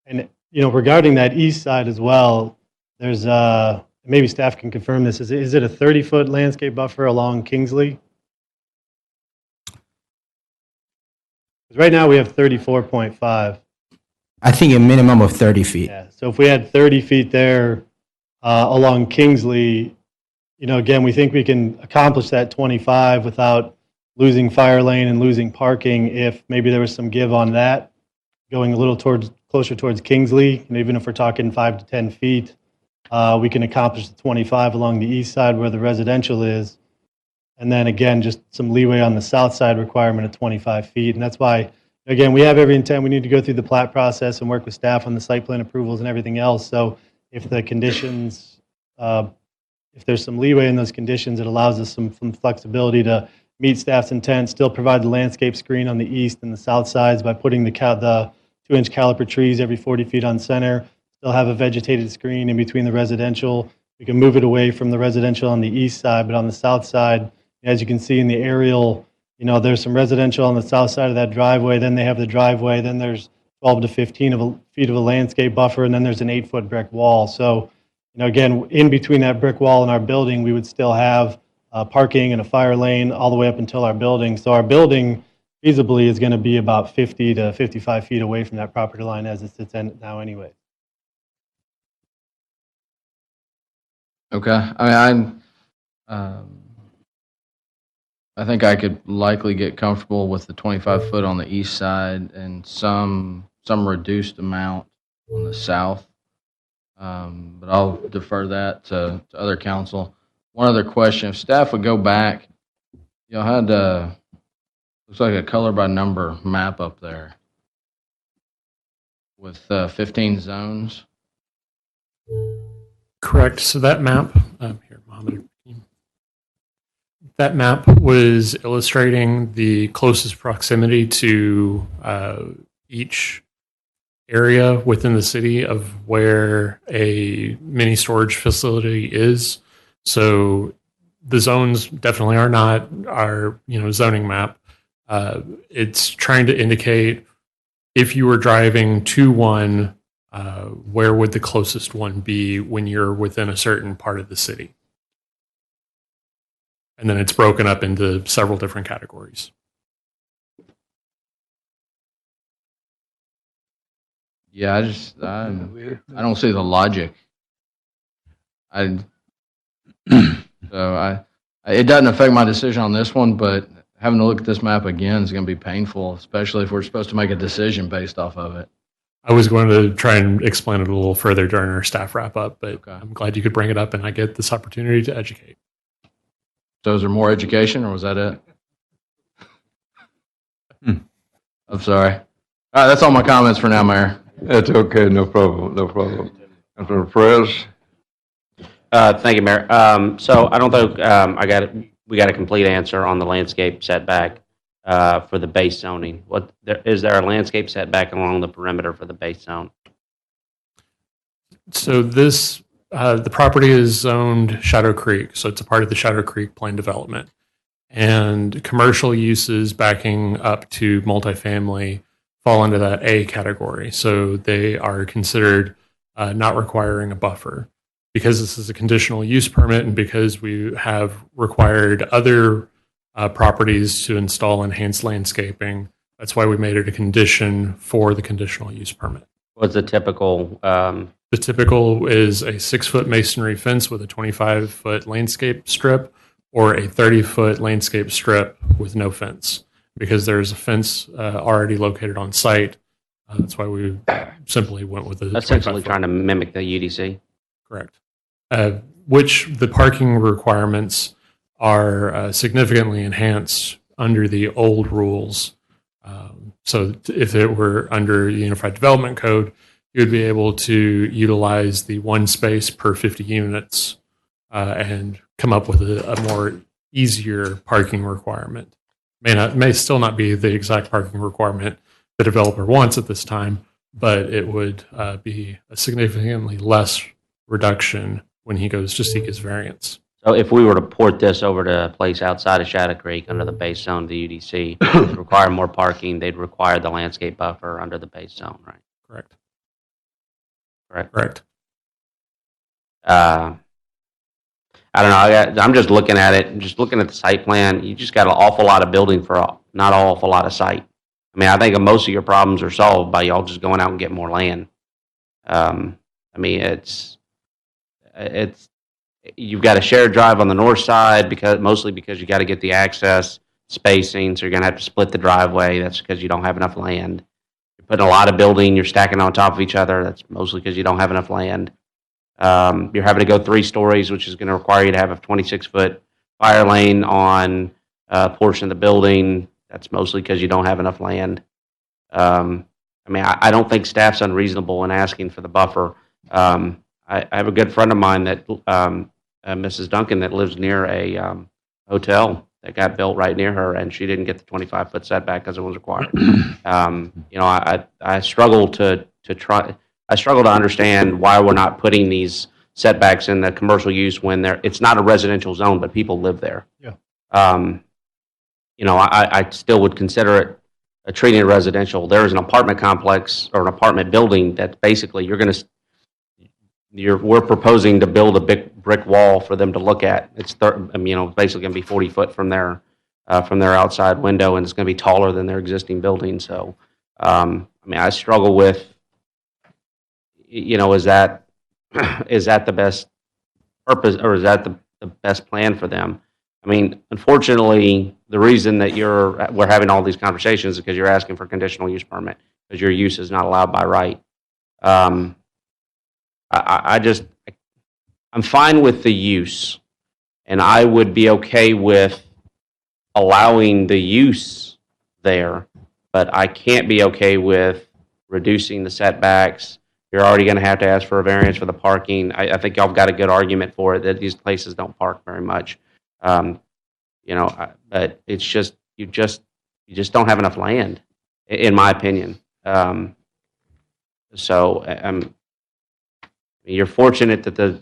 And, regarding that east side as well, there's, maybe staff can confirm this, is it a 30-foot landscape buffer along Kingsley? Because right now we have 34.5. I think a minimum of 30 feet. Yeah, so if we had 30 feet there along Kingsley, again, we think we can accomplish that 25 without losing fire lane and losing parking if maybe there was some give on that, going a little closer towards Kingsley. And even if we're talking 5 to 10 feet, we can accomplish the 25 along the east side where the residential is. And then again, just some leeway on the south side requirement of 25 feet. And that's why, again, we have every intent. We need to go through the plat process and work with staff on the site plan approvals and everything else. So if the conditions, if there's some leeway in those conditions, it allows us some flexibility to meet staff's intent, still provide the landscape screen on the east and the south sides by putting the 2-inch caliper trees every 40 feet on center, still have a vegetated screen in between the residential. We can move it away from the residential on the east side, but on the south side, as you can see in the aerial, there's some residential on the south side of that driveway, then they have the driveway, then there's 12 to 15 feet of a landscape buffer, and then there's an 8-foot brick wall. So, again, in between that brick wall and our building, we would still have parking and a fire lane all the way up until our building. So our building feasibly is going to be about 50 to 55 feet away from that property line as it sits now anyway. Okay. I mean, I think I could likely get comfortable with the 25 foot on the east side and some reduced amount on the south. But I'll defer that to other council. One other question: if staff would go back, had looks like a color by number map up there with 15 zones. Correct. So that map, here, Mohammed. That map was illustrating the closest proximity to each area within the city of where a mini storage facility is. So the zones definitely are not our zoning map. It's trying to indicate if you were driving to one, where would the closest one be when you're within a certain part of the city. And then it's broken up into several different categories. Yeah, I don't see the logic. It doesn't affect my decision on this one, but having to look at this map again is going to be painful, especially if we're supposed to make a decision based off of it. I was going to try and explain it a little further during our staff wrap up, but okay. I'm glad you could bring it up and I get this opportunity to educate. So is there more education, or was that it? I'm sorry. All right, that's all my comments for now, Mayor. That's okay, no problem, no problem. Councilor Perez? Thank you, Mayor. So I don't think we got a complete answer on the landscape setback for the base zoning. Is there a landscape setback along the perimeter for the base zone? So this, the property is zoned Shadow Creek, so it's a part of the Shadow Creek plan development. And commercial uses backing up to multifamily fall into that A category. So they are considered not requiring a buffer. Because this is a conditional use permit and because we have required other properties to install enhanced landscaping, that's why we made it a condition for the conditional use permit. What's the typical? The typical is a 6-foot masonry fence with a 25-foot landscape strip or a 30-foot landscape strip with no fence. Because there's a fence already located on site, that's why we simply went with the essentially trying to mimic the UDC. Correct. Which the parking requirements are significantly enhanced under the old rules. So if it were under the Unified Development Code, you would be able to utilize the 1 space per 50 units and come up with a more easier parking requirement. May still not be the exact parking requirement the developer wants at this time, but it would be a significantly less reduction when he goes to seek his variance. So if we were to port this over to a place outside of Shadow Creek under the base zone of the UDC, they'd require more parking, they'd require the landscape buffer under the base zone, right? Correct. I don't know, I'm just looking at it, just looking at the site plan, you just got an awful lot of building for not an awful lot of site. I mean, I think most of your problems are solved by y'all just going out and getting more land. I mean, it's you've got a shared drive on the north side mostly because you got to get the access spacing, so you're going to have to split the driveway. That's because you don't have enough land. You're putting a lot of building, you're stacking on top of each other. That's mostly because you don't have enough land. You're having to go 3 stories, which is going to require you to have a 26-foot fire lane on a portion of the building. That's mostly because you don't have enough land. I mean, I don't think staff's unreasonable in asking for the buffer. I have a good friend of mine that, Mrs. Duncan, that lives near a hotel that got built right near her, and she didn't get the 25-foot setback as it was required. You know, I struggle to understand why we're not putting these setbacks in the commercial use when it's not a residential zone, but people live there. Yeah. You know, I still would consider it treating it residential. There's an apartment complex or an apartment building that basically we're proposing to build a big brick wall for them to look at. It's you know, basically going to be 40 foot from their outside window, and it's going to be taller than their existing building. So, I mean, I struggle with, you know, is that the best purpose, or is that the best plan for them? I mean, unfortunately, the reason that we're having all these conversations is because you're asking for a conditional use permit because your use is not allowed by right. I'm fine with the use, and I would be okay with allowing the use there, but I can't be okay with reducing the setbacks. You're already going to have to ask for a variance for the parking. I think y'all have got a good argument for it that these places don't park very much. You know, but it's just you just don't have enough land, in my opinion. So you're fortunate that the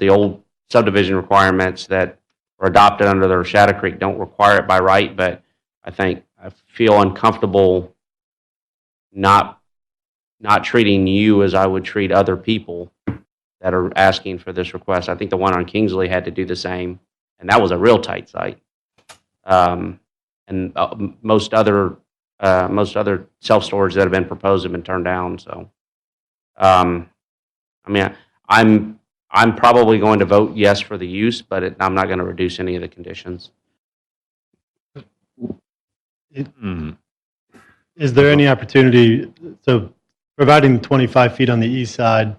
old subdivision requirements that were adopted under the Shadow Creek don't require it by right. But I feel uncomfortable not treating you as I would treat other people that are asking for this request. I think the one on Kingsley had to do the same. And that was a real tight site. And most other self-storage that have been proposed have been turned down. So, I mean, I'm probably going to vote yes for the use, but I'm not going to reduce any of the conditions. Is there any opportunity, so providing 25 feet on the east side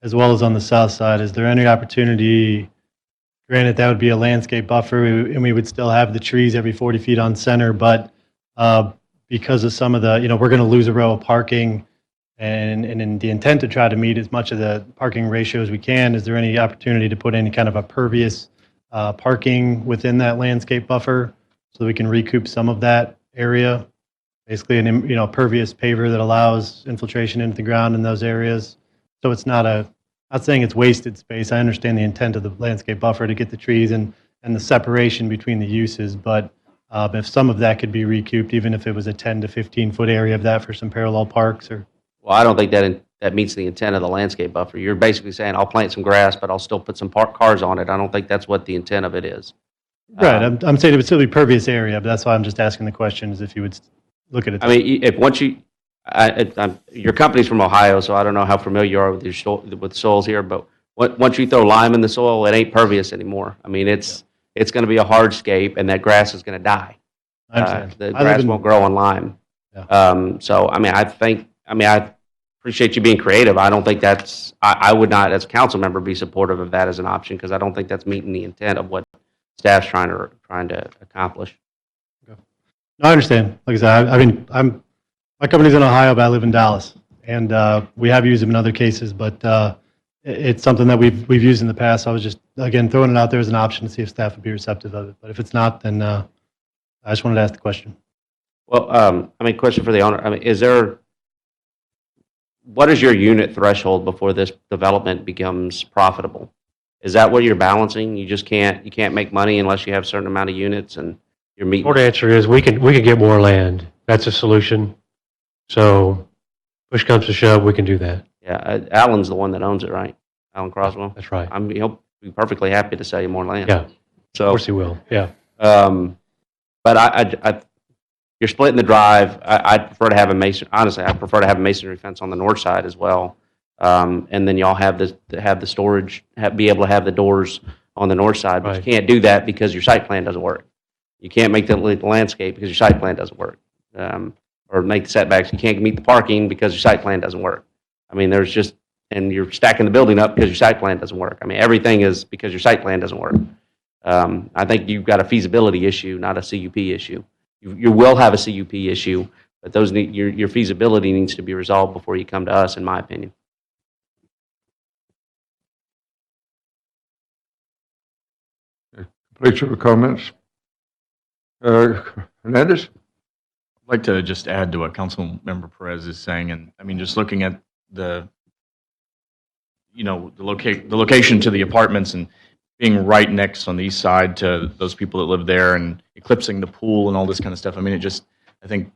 as well as on the south side, is there any opportunity? Granted, that would be a landscape buffer, and we would still have the trees every 40 feet on center, but because of some of the, you know, we're going to lose a row of parking, and in the intent to try to meet as much of the parking ratio as we can, is there any opportunity to put any kind of a pervious parking within that landscape buffer so that we can recoup some of that area? Basically, you know, pervious paver that allows infiltration into the ground in those areas. So it's not saying it's wasted space. I understand the intent of the landscape buffer to get the trees and the separation between the uses, but if some of that could be recouped, even if it was a 10 to 15 foot area of that for some parallel parks, or. Well, I don't think that meets the intent of the landscape buffer. You're basically saying I'll plant some grass, but I'll still put some cars on it. I don't think that's what the intent of it is. Right. I'm saying it would still be pervious area, but that's why I'm just asking the question, is if you would look at it. I mean, if once you, your company's from Ohio, so I don't know how familiar you are with soils here, but once you throw lime in the soil, it ain't pervious anymore. I mean, it's going to be a hardscape, and that grass is going to die. I understand. The grass won't grow on lime. Yeah. So, I mean, I appreciate you being creative. I don't think I would not, as a council member, be supportive of that as an option, because I don't think that's meeting the intent of what staff's trying to accomplish. No, I understand. Like I said, I mean, my company's in Ohio, but I live in Dallas, and we have used them in other cases, but it's something that we've used in the past. So I was just, again, throwing it out there as an option to see if staff would be receptive of it. But if it's not, then I just wanted to ask the question. Well, I mean, question for the owner. I mean, what is your unit threshold before this development becomes profitable? Is that what you're balancing? You can't make money unless you have a certain amount of units, and you're meeting. Short answer is we could get more land. That's a solution. So push comes to shove, we can do that. Yeah, Alan's the one that owns it, right? Alan Croswell. That's right. He'll be perfectly happy to sell you more land. Yeah. So, of course he will. Yeah. But you're splitting the drive. I'd prefer to have honestly, I prefer to have a masonry fence on the north side as well. And then y'all have the storage, be able to have the doors on the north side, but Right. you can't do that because your site plan doesn't work. You can't make the landscape because your site plan doesn't work. Or make the setbacks. You can't meet the parking because your site plan doesn't work. I mean, and you're stacking the building up because your site plan doesn't work. I mean, everything is because your site plan doesn't work. I think you've got a feasibility issue, not a CUP issue. You will have a CUP issue, but your feasibility needs to be resolved before you come to us, in my opinion. Complete your comments. Hernandez? I'd like to just add to what Councilmember Perez is saying, and I mean, just looking at the location to the apartments and being right next on the east side to those people that live there and eclipsing the pool and all this kind of stuff. I mean, I think,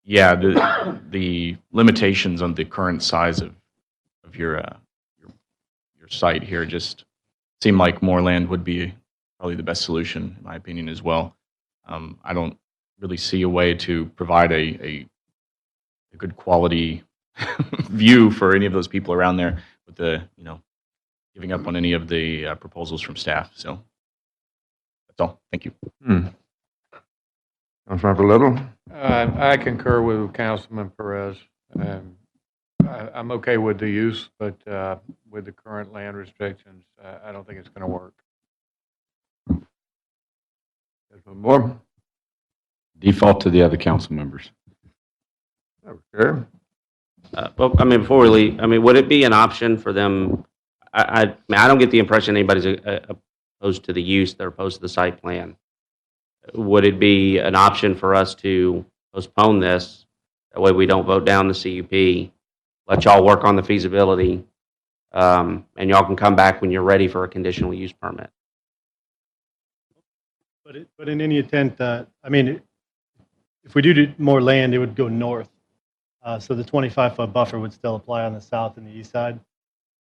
yeah, the limitations on the current size of your site here just seem like more land would be probably the best solution, in my opinion, as well. I don't really see a way to provide a good quality view for any of those people around there with the, giving up on any of the proposals from staff. So that's all. Thank you. Councilmember Little? I concur with Councilman Perez. I'm okay with the use, but with the current land restrictions, I don't think it's going to work. More? Default to the other council members. Okay. Well, I mean, before we leave, I mean, would it be an option for them? I mean, I don't get the impression anybody's opposed to the use. They're opposed to the site plan. Would it be an option for us to postpone this? That way we don't vote down the CUP, let y'all work on the feasibility, and y'all can come back when you're ready for a conditional use permit. But in any event, I mean, if we do more land, it would go north. So the 25-foot buffer would still apply on the south and the east side.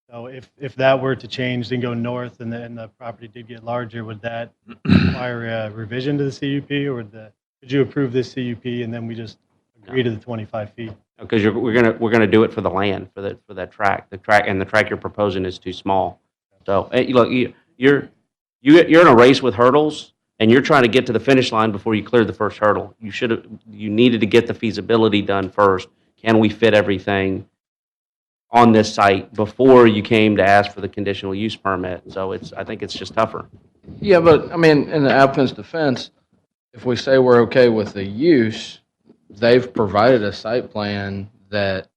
So if that were to change, then go north, and the property did get larger, would that require a revision to the CUP, or could you approve this CUP and then we just agree to the 25 feet? Because we're gonna do it for the land, for that track. The track you're proposing is too small. So look, you're in a race with hurdles, and you're trying to get to the finish line before you clear the first hurdle. You needed to get the feasibility done first. Can we fit everything on this site before you came to ask for the conditional use permit? So I think it's just tougher. Yeah, but I mean, in the applicant's defense, if we say we're okay with the use, they've provided a site plan that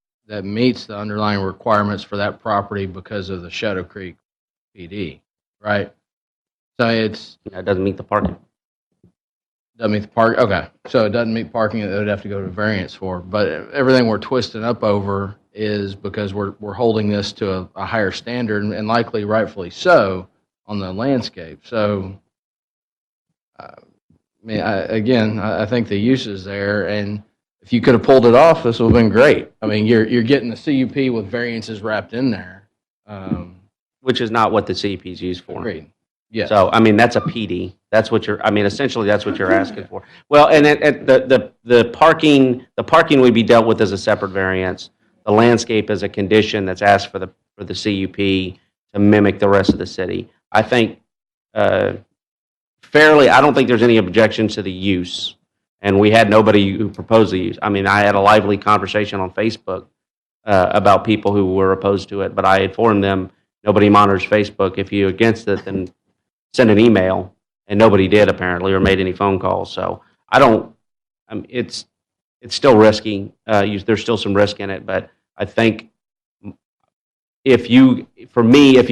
meets the underlying requirements for that property because of the Shadow Creek PD, right? So it doesn't meet the parking. Doesn't meet the park. Okay, so it doesn't meet parking that they would have to go to variance for. But everything we're twisting up over is because we're holding this to a higher standard, and likely rightfully so, on the landscape. So, I mean, I think the use is there, and if you could have pulled it off, this would have been great. I mean, you're getting the CUP with variances wrapped in there, which is not what the CUP is used for. Agreed. Yeah. So, I mean, that's a PD. That's what essentially that's what you're asking for. Well, and the parking would be dealt with as a separate variance. The landscape is a condition that's asked for the CUP to mimic the rest of the city. I think fairly, I don't think there's any objection to the use, and we had nobody who proposed the use. I mean, I had a lively conversation on Facebook about people who were opposed to it, but I informed them nobody monitors Facebook. If you're against it, then send an email, and nobody did apparently, or made any phone calls. So it's still risky. There's still some risk in it, but I think if you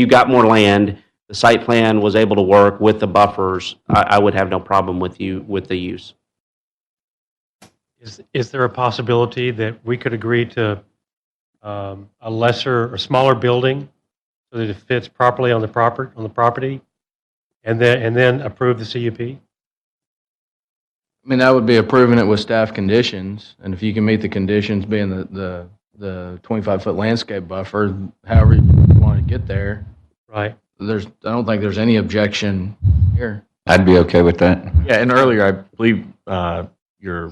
got more land, the site plan was able to work with the buffers, I would have no problem with the use. Is there a possibility that we could agree to a lesser or smaller building so that it fits properly on the property, and then approve the CUP? I mean, that would be approving it with staff conditions, and if you can meet the conditions, being the 25-foot landscape buffer, however you want to get there. Right. I don't think there's any objection here. I'd be okay with that. Yeah, and earlier I believe your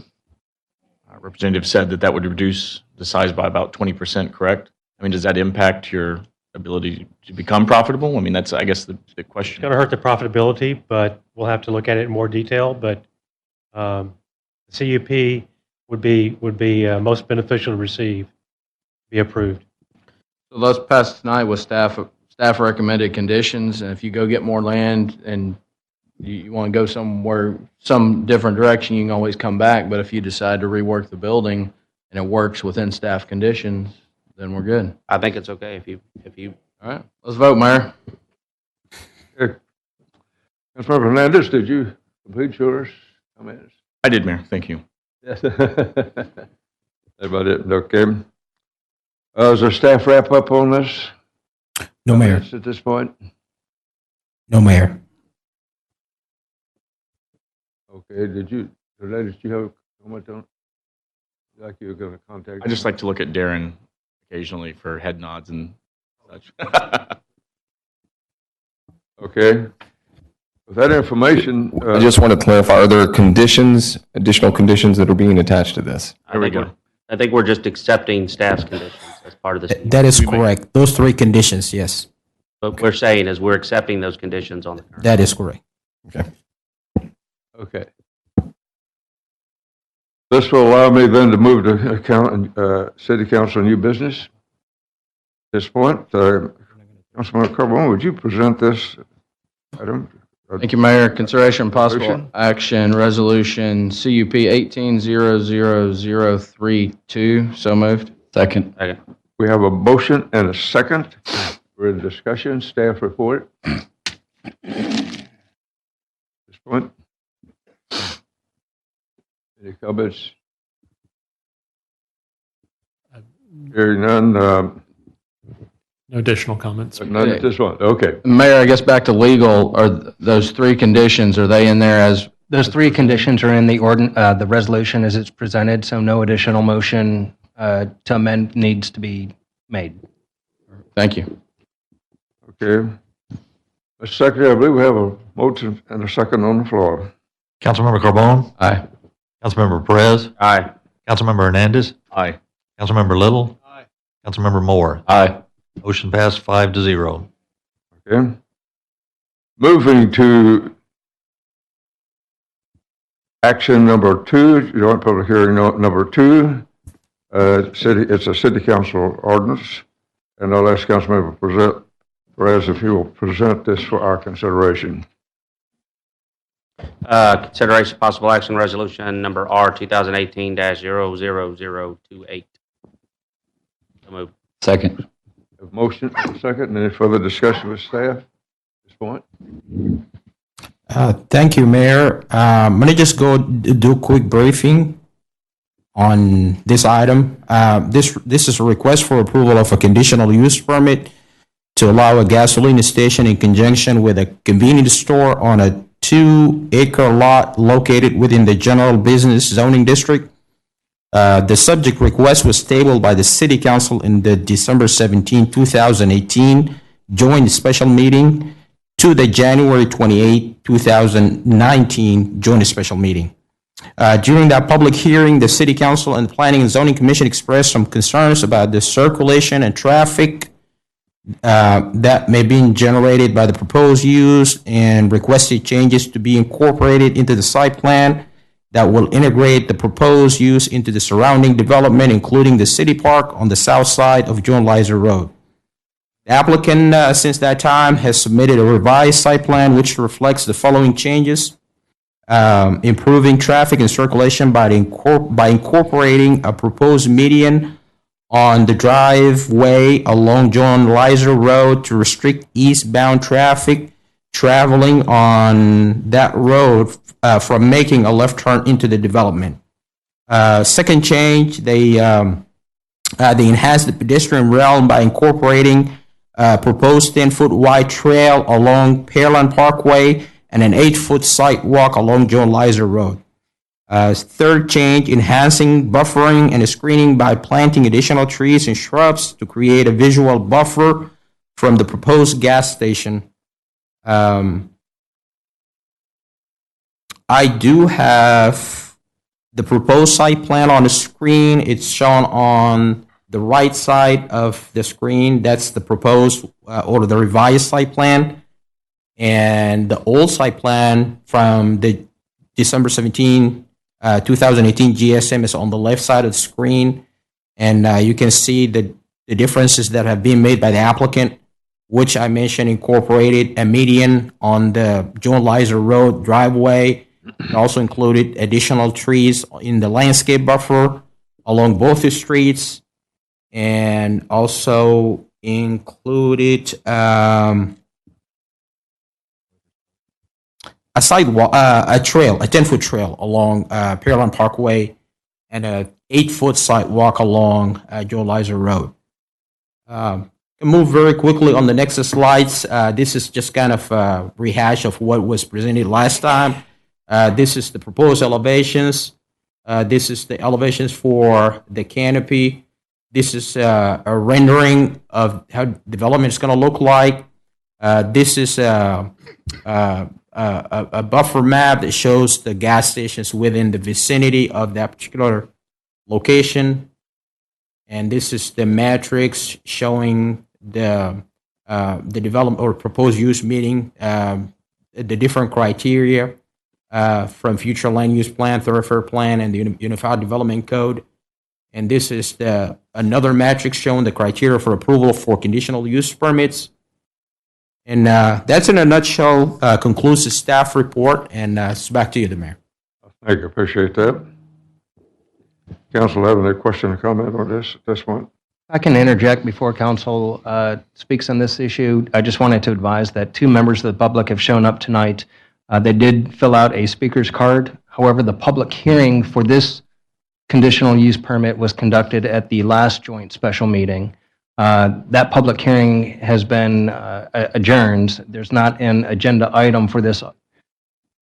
representative said that would reduce the size by about 20%, correct? I mean, does that impact your ability to become profitable? I mean, that's, I guess, the question. It's going to hurt the profitability, but we'll have to look at it in more detail. But the CUP would be most beneficial to receive, be approved. So let's pass tonight with staff recommended conditions, and if you go get more land and you want to go somewhere, some different direction, you can always come back. But if you decide to rework the building and it works within staff conditions, then we're good. I think it's okay if you. All right, let's vote, Mayor. Councilmember Hernandez, did you complete yours? Comments? I did, Mayor. Thank you. Yes. Everybody, okay. Is there staff wrap up on this? No, Mayor. Comments at this point? No, Mayor. Okay, did you have a comment on? Like you were going to contact? I just like to look at Darren occasionally for head nods and such. Okay. With that information. I just want to clarify, are there conditions, additional conditions that are being attached to this? I think we're just accepting staff's conditions as part of this. That is correct. Those 3 conditions, yes. What we're saying is we're accepting those conditions on the current. That is correct. Okay. This will allow me then to move to City Council new business. At this point, Councilman Carbone, would you present this item? Thank you, Mayor. Consideration and possible Resolution? action, resolution CUP 18-00032. So moved. Second. We have a motion and a second. We're in discussion. Staff report. At this point. Any comments? Hearing none. No additional comments. None at this point. Okay. Mayor, I guess back to legal, are those 3 conditions, are they in there as? Those 3 conditions are in the the resolution as it's presented, so no additional motion to amend needs to be made. Thank you. Okay. Mr. Secretary, I believe we have a motion and a second on the floor. Councilmember Carbone? Aye. Councilmember Perez? Aye. Councilmember Hernandez? Aye. Councilmember Little? Aye. Councilmember Moore? Aye. Motion passed 5-0. Okay. Moving to action number 2, joint public hearing number 2. It's a city council ordinance, and I'll ask Councilmember Perez if he will present this for our consideration. Consideration possible action resolution number R 2018-00028. So moved. Second. A motion and a second. Any further discussion with staff at this point? Thank you, Mayor. I'm going to just go do a quick briefing on this item. This is a request for approval of a conditional use permit to allow a gasoline station in conjunction with a convenience store on a 2-acre lot located within the general business zoning district. The subject request was tabled by the City Council in the December 17, 2018 joint special meeting to the January 28, 2019 joint special meeting. During that public hearing, the City Council and the Planning and Zoning Commission expressed some concerns about the circulation and traffic that may be generated by the proposed use and requested changes to be incorporated into the site plan that will integrate the proposed use into the surrounding development, including the city park on the south side of John Lizer Road. The applicant, since that time, has submitted a revised site plan which reflects the following changes: improving traffic and circulation by incorporating a proposed median on the driveway along John Lizer Road to restrict eastbound traffic traveling on that road from making a left turn into the development. Second change, they enhance the pedestrian realm by incorporating a proposed 10-foot wide trail along Pearland Parkway and an 8-foot sidewalk along John Lizer Road. Third change, enhancing buffering and screening by planting additional trees and shrubs to create a visual buffer from the proposed gas station. I do have the proposed site plan on the screen. It's shown on the right side of the screen. That's the proposed or the revised site plan. And the old site plan from the December 17, 2018 GSM is on the left side of the screen. And you can see the differences that have been made by the applicant which I mentioned incorporated a median on the Joan Lizer Road driveway. It also included additional trees in the landscape buffer along both the streets, and also included a sidewalk, a trail, a 10-foot trail along Pearland Parkway, and a 8-foot sidewalk along Joe Lizer Road. Move very quickly on the next slides. This is just kind of a rehash of what was presented last time. This is the proposed elevations. This is the elevations for the canopy. This is a rendering of how development is going to look like. This is a buffer map that shows the gas stations within the vicinity of that particular location. And this is the matrix showing the development or proposed use meeting the different criteria from future land use plan, thoroughfare plan, and the Unified Development Code. And this is another matrix showing the criteria for approval for conditional use permits. And that's in a nutshell concludes the staff report, and it's back to you, the mayor. Thank you, appreciate that. Council have any question or comment on this one? I can interject before council speaks on this issue. I just wanted to advise that 2 members of the public have shown up tonight. They did fill out a speaker's card. However, the public hearing for this conditional use permit was conducted at the last joint special meeting. That public hearing has been adjourned. There's not an agenda item for this,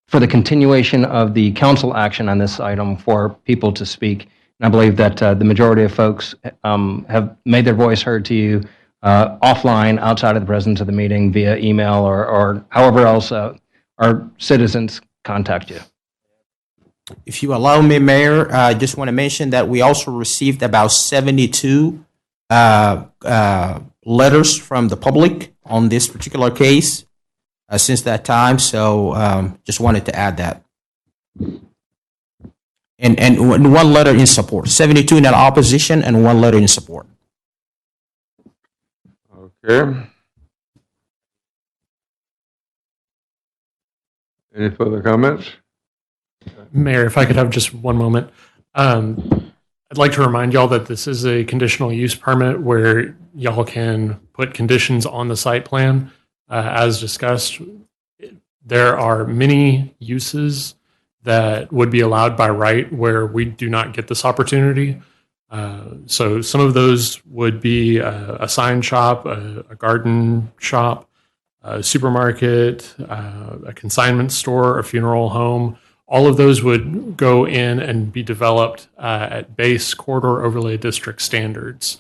for the continuation of the council action on this item for people to speak. And I believe that the majority of folks have made their voice heard to you offline, outside of the presence of the meeting, via email or however else our citizens contact you. If you allow me, Mayor, I just want to mention that we also received about 72 letters from the public on this particular case since that time. So just wanted to add that. And 1 letter in support, 72 in opposition and 1 letter in support. Okay. Any further comments? Mayor, if I could have just one moment. I'd like to remind y'all that this is a conditional use permit where y'all can put conditions on the site plan. As discussed, there are many uses that would be allowed by right where we do not get this opportunity. So some of those would be a sign shop, a garden shop, a supermarket, a consignment store, a funeral home. All of those would go in and be developed at base corridor overlay district standards.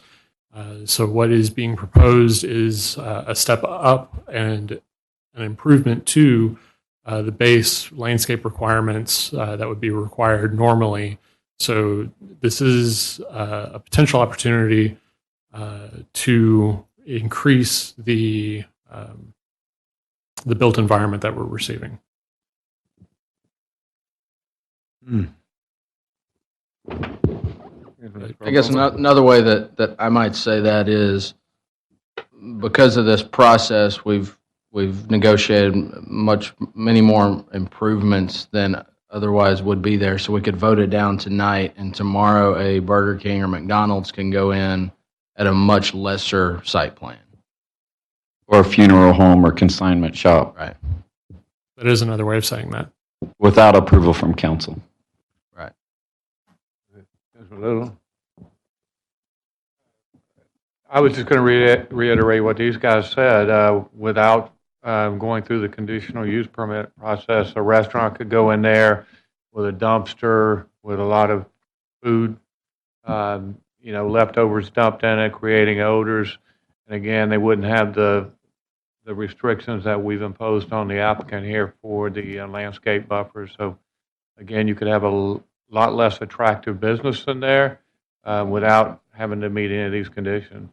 So what is being proposed is a step up and an improvement to the base landscape requirements that would be required normally. So this is a potential opportunity to increase the built environment that we're receiving. I guess another way that I might say that is because of this process, we've negotiated many more improvements than otherwise would be there, so we could vote it down tonight, and tomorrow a Burger King or McDonald's can go in at a much lesser site plan. Or a funeral home or consignment shop. Right. That is another way of saying that. Without approval from council. Right. Little. I was just going to reiterate what these guys said. Without going through the conditional use permit process, a restaurant could go in there with a dumpster with a lot of food, leftovers dumped in it, creating odors. And again, they wouldn't have the restrictions that we've imposed on the applicant here for the landscape buffer. So again, you could have a lot less attractive business in there without having to meet any of these conditions.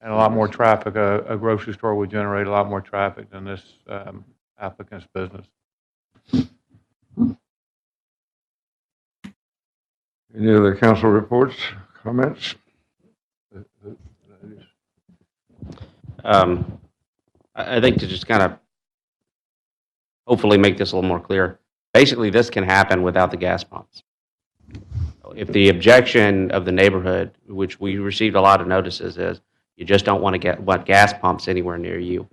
And a lot more traffic. A grocery store would generate a lot more traffic than this applicant's business. Any other council reports, comments? I think to just kind of hopefully make this a little more clear, basically this can happen without the gas pumps. If the objection of the neighborhood, which we received a lot of notices, is you just don't want gas pumps anywhere near you.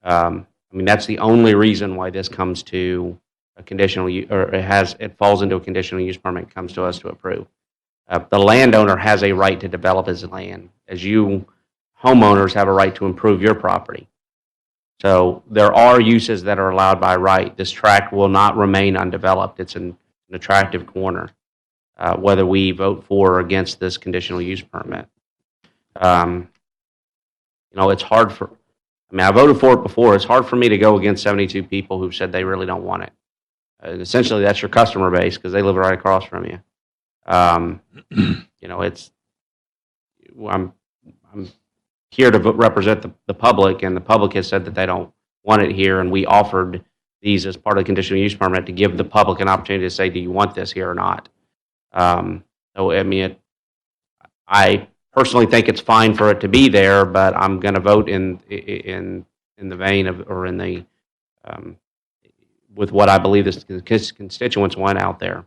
I mean, that's the only reason why this comes to a conditional, or it falls into a conditional use permit, comes to us to approve. The landowner has a right to develop his land, as you homeowners have a right to improve your property. So there are uses that are allowed by right. This tract will not remain undeveloped. It's an attractive corner, whether we vote for or against this conditional use permit. It's hard for, I voted for it before. It's hard for me to go against 72 people who said they really don't want it. Essentially, that's your customer base because they live right across from you. I'm here to represent the public, and the public has said that they don't want it here, and we offered these as part of the conditional use permit to give the public an opportunity to say, do you want this here or not? I personally think it's fine for it to be there, but I'm going to vote in the vein of, or in the, with what I believe his constituents want out there.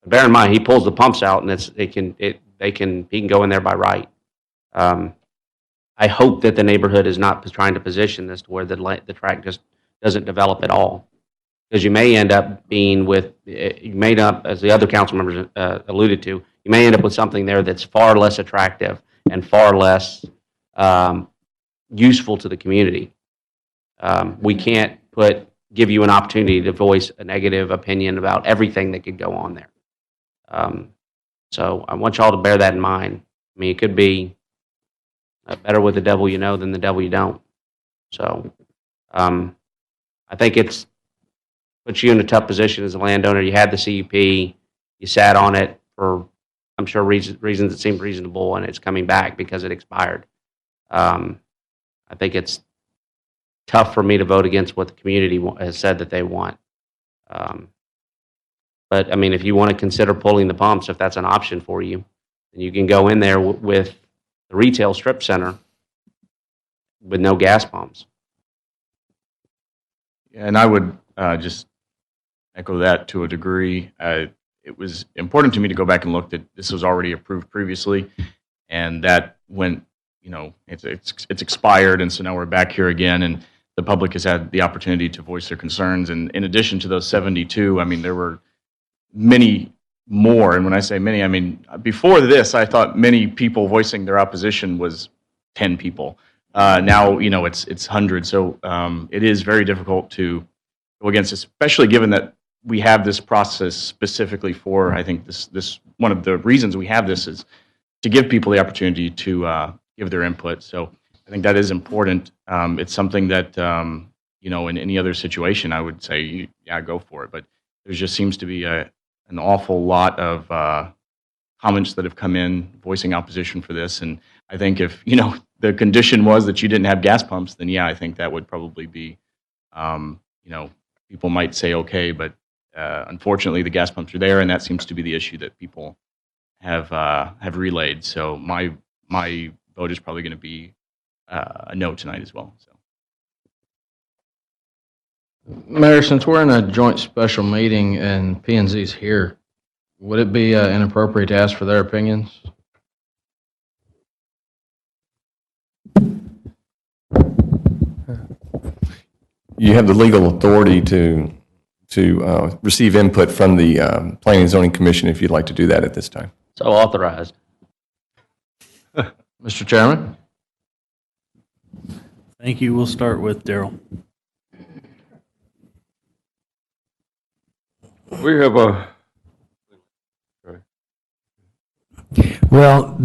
Bear in mind, he pulls the pumps out, and he can go in there by right. I hope that the neighborhood is not trying to position this to where the tract just doesn't develop at all, because you may end up as the other council members alluded to, you may end up with something there that's far less attractive and far less useful to the community. We can't give you an opportunity to voice a negative opinion about everything that could go on there. So I want y'all to bear that in mind. I mean, it could be better with the devil you know than the devil you don't. So I think it's puts you in a tough position as a landowner. You had the CUP, you sat on it for, I'm sure, reasons that seemed reasonable, and it's coming back because it expired. I think it's tough for me to vote against what the community has said that they want. But I mean, if you want to consider pulling the pumps, if that's an option for you, then you can go in there with the retail strip center with no gas pumps. And I would just echo that to a degree. It was important to me to go back and look that this was already approved previously, and that went, it's expired, and so now we're back here again, and the public has had the opportunity to voice their concerns. And in addition to those 72, I mean, there were many more, and when I say many, I mean, before this, I thought many people voicing their opposition was 10 people. Now, it's hundreds, so it is very difficult to go against, especially given that we have this process specifically for, I think this one of the reasons we have this is to give people the opportunity to give their input. So I think that is important. It's something that, in any other situation, I would say, yeah, go for it. But there just seems to be an awful lot of comments that have come in voicing opposition for this. And I think if, the condition was that you didn't have gas pumps, then yeah, I think that would probably be, people might say, okay, but unfortunately the gas pumps are there, and that seems to be the issue that people have relayed. So my vote is probably going to be a no tonight as well. So. Mayor, since we're in a joint special meeting and P&Z's here, would it be inappropriate to ask for their opinions? You have the legal authority to receive input from the Planning and Zoning Commission if you'd like to do that at this time. So authorized. Mr. Chairman? Thank you. We'll start with Daryl. We have a, Well,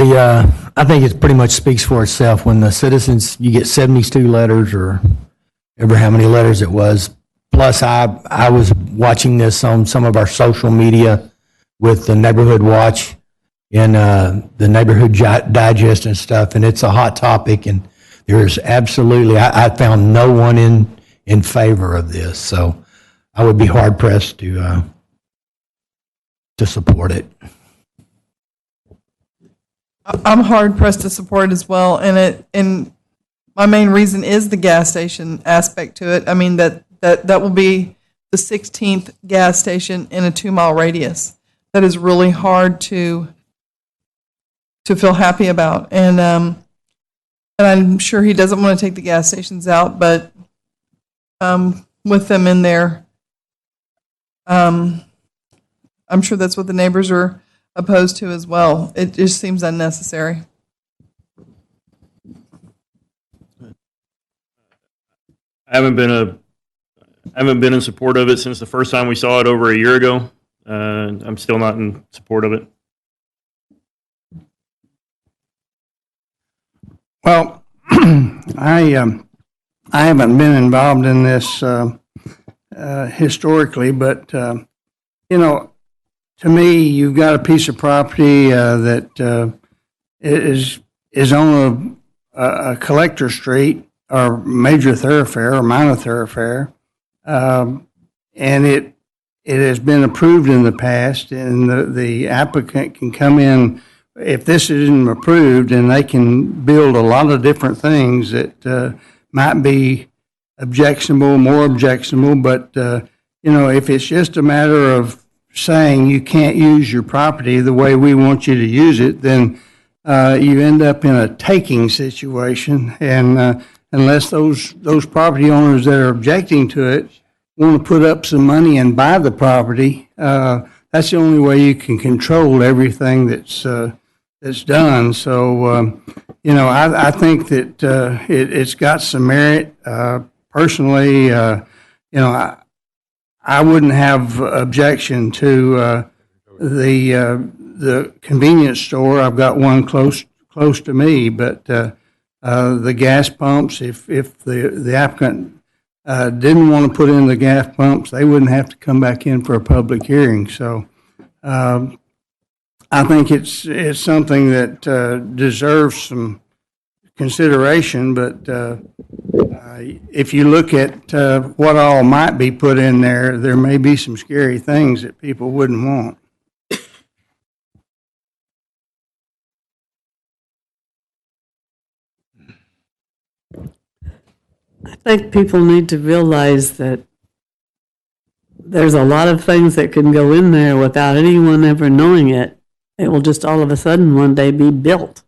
I think it pretty much speaks for itself. When the citizens, you get 72 letters or ever how many letters it was. Plus, I was watching this on some of our social media with the Neighborhood Watch and the Neighborhood Digest and stuff, and it's a hot topic, and there's absolutely, I found no one in favor of this, so I would be hard-pressed to support it. I'm hard pressed to support it as well, and my main reason is the gas station aspect to it. I mean, that will be the 16th gas station in a 2-mile radius. That is really hard to feel happy about. And I'm sure he doesn't want to take the gas stations out, but with them in there, I'm sure that's what the neighbors are opposed to as well. It just seems unnecessary. I haven't been in support of it since the first time we saw it over a year ago. I'm still not in support of it. Well, I haven't been involved in this historically, but you know, to me, you've got a piece of property that is on a collector street or major thoroughfare or minor thoroughfare, and it has been approved in the past, and the applicant can come in. If this isn't approved, and they can build a lot of different things that might be objectionable, more objectionable, but you know, if it's just a matter of saying you can't use your property the way we want you to use it, then you end up in a taking situation, and unless those property owners that are objecting to it want to put up some money and buy the property, that's the only way you can control everything that's done. So, you know, I think that it's got some merit. Personally, you know, I wouldn't have objection to the convenience store. I've got one close to me, but the gas pumps, if the applicant didn't want to put in the gas pumps, they wouldn't have to come back in for a public hearing. So I think it's something that deserves some consideration, but if you look at what all might be put in there, there may be some scary things that people wouldn't want. I think people need to realize that there's a lot of things that can go in there without anyone ever knowing it. It will just all of a sudden one day be built.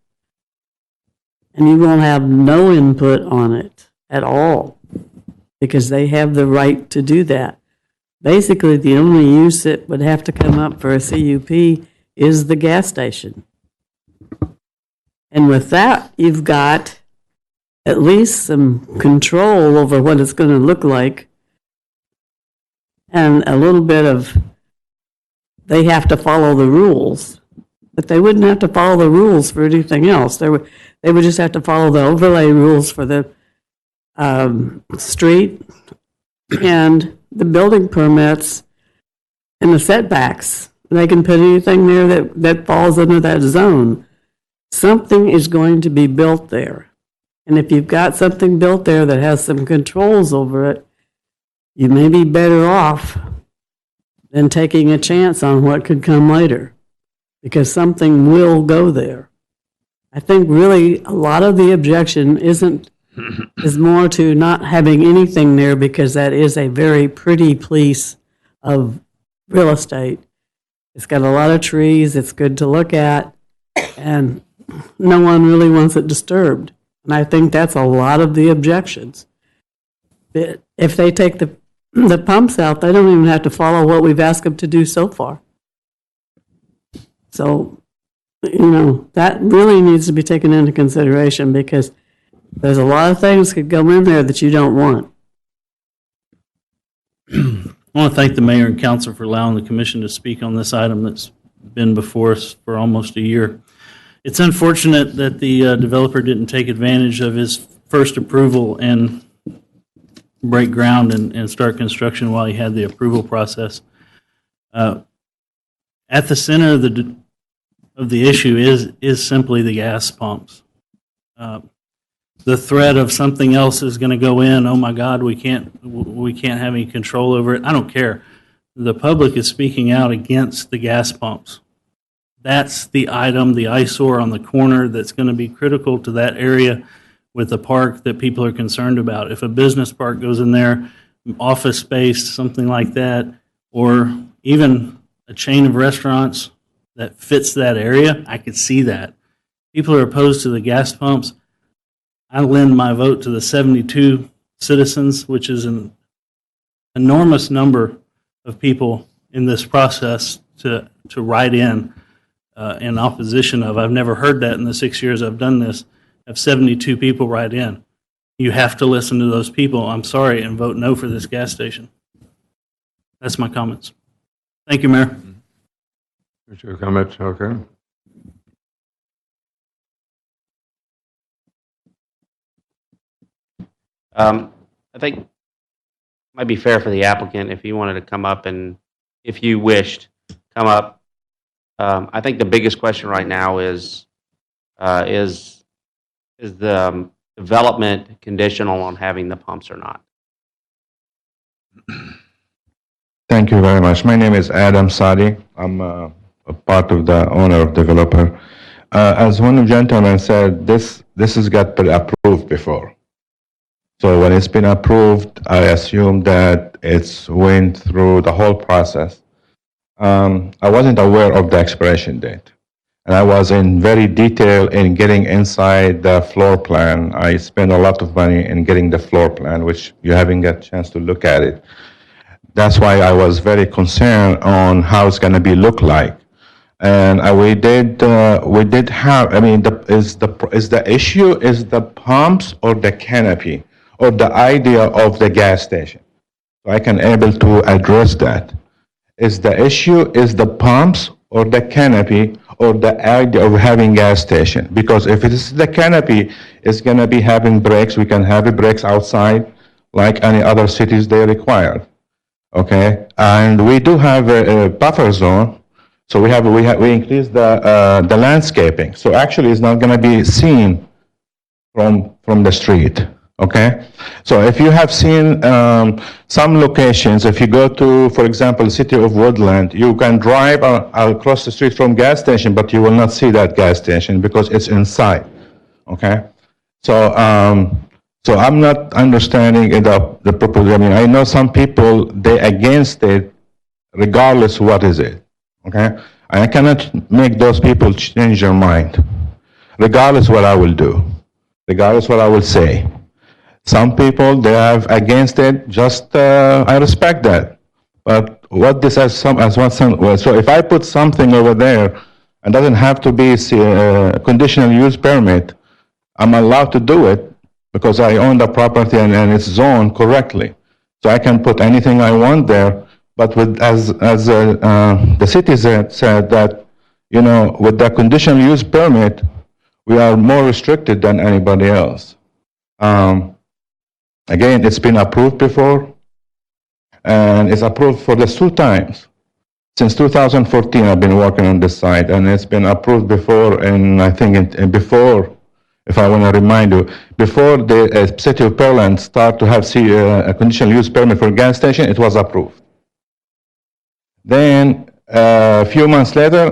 And you won't have no input on it at all because they have the right to do that. Basically, the only use that would have to come up for a CUP is the gas station. And with that, you've got at least some control over what it's going to look like and a little bit of, they have to follow the rules, but they wouldn't have to follow the rules for anything else. They would just have to follow the overlay rules for the street and the building permits and the setbacks. They can put anything there that falls under that zone. Something is going to be built there. And if you've got something built there that has some controls over it, you may be better off than taking a chance on what could come later, because something will go there. I think really a lot of the objection is more to not having anything there, because that is a very pretty piece of real estate. It's got a lot of trees, it's good to look at, and no one really wants it disturbed. And I think that's a lot of the objections. If they take the pumps out, they don't even have to follow what we've asked them to do so far. So, you know, that really needs to be taken into consideration, because there's a lot of things could go in there that you don't want. I want to thank the mayor and council for allowing the commission to speak on this item that's been before us for almost a year. It's unfortunate that the developer didn't take advantage of his first approval and break ground and start construction while he had the approval process. At the center of the issue is simply the gas pumps. The threat of something else is going to go in. Oh my God, we can't have any control over it. I don't care. The public is speaking out against the gas pumps. That's the item, the eyesore on the corner that's going to be critical to that area with a park that people are concerned about. If a business park goes in there, office space, something like that, or even a chain of restaurants that fits that area, I could see that. People are opposed to the gas pumps. I lend my vote to the 72 citizens, which is an enormous number of people in this process to write in opposition of. I've never heard that in the 6 years I've done this, have 72 people write in. You have to listen to those people, I'm sorry, and vote no for this gas station. That's my comments. Thank you, Mayor. What's your comments? Okay. I think it might be fair for the applicant if you wanted to come up and, if you wished, come up. I think the biggest question right now is the development conditional on having the pumps or not? Thank you very much. My name is Adam Sadi. I'm a part of the owner of developer. As one gentleman said, this has got pre-approved before. So when it's been approved, I assume that it's went through the whole process. I wasn't aware of the expiration date. And I was in very detail in getting inside the floor plan. I spent a lot of money in getting the floor plan, which you haven't got a chance to look at it. That's why I was very concerned on how it's going to be look like. And we did have, I mean, is the issue is the pumps or the canopy or the idea of the gas station? So I can able to address that. Is the issue is the pumps or the canopy or the idea of having gas station? Because if it is the canopy, it's going to be having brakes. We can have brakes outside like any other cities they require. Okay, and we do have a buffer zone, so we increase the landscaping. So actually, it's not going to be seen from the street. Okay, so if you have seen some locations, if you go to, for example, City of Woodland, you can drive across the street from gas station, but you will not see that gas station because it's inside. Okay, so so I'm not understanding the proposal. I mean, I know some people they against it, regardless what is it. Okay, I cannot make those people change their mind, regardless what I will do, regardless what I will say. Some people, they have against it, just, I respect that. But what this as one, so if I put something over there, and doesn't have to be a conditional use permit, I'm allowed to do it because I own the property and it's zoned correctly. So I can put anything I want there, but as the city said that, you know, with the conditional use permit, we are more restricted than anybody else. Again, it's been approved before, and it's approved for this 2 times. Since 2014, I've been working on this site, and it's been approved before, and I think before, if I want to remind you, before the City of Pearland start to have a conditional use permit for a gas station, it was approved. Then, a few months later,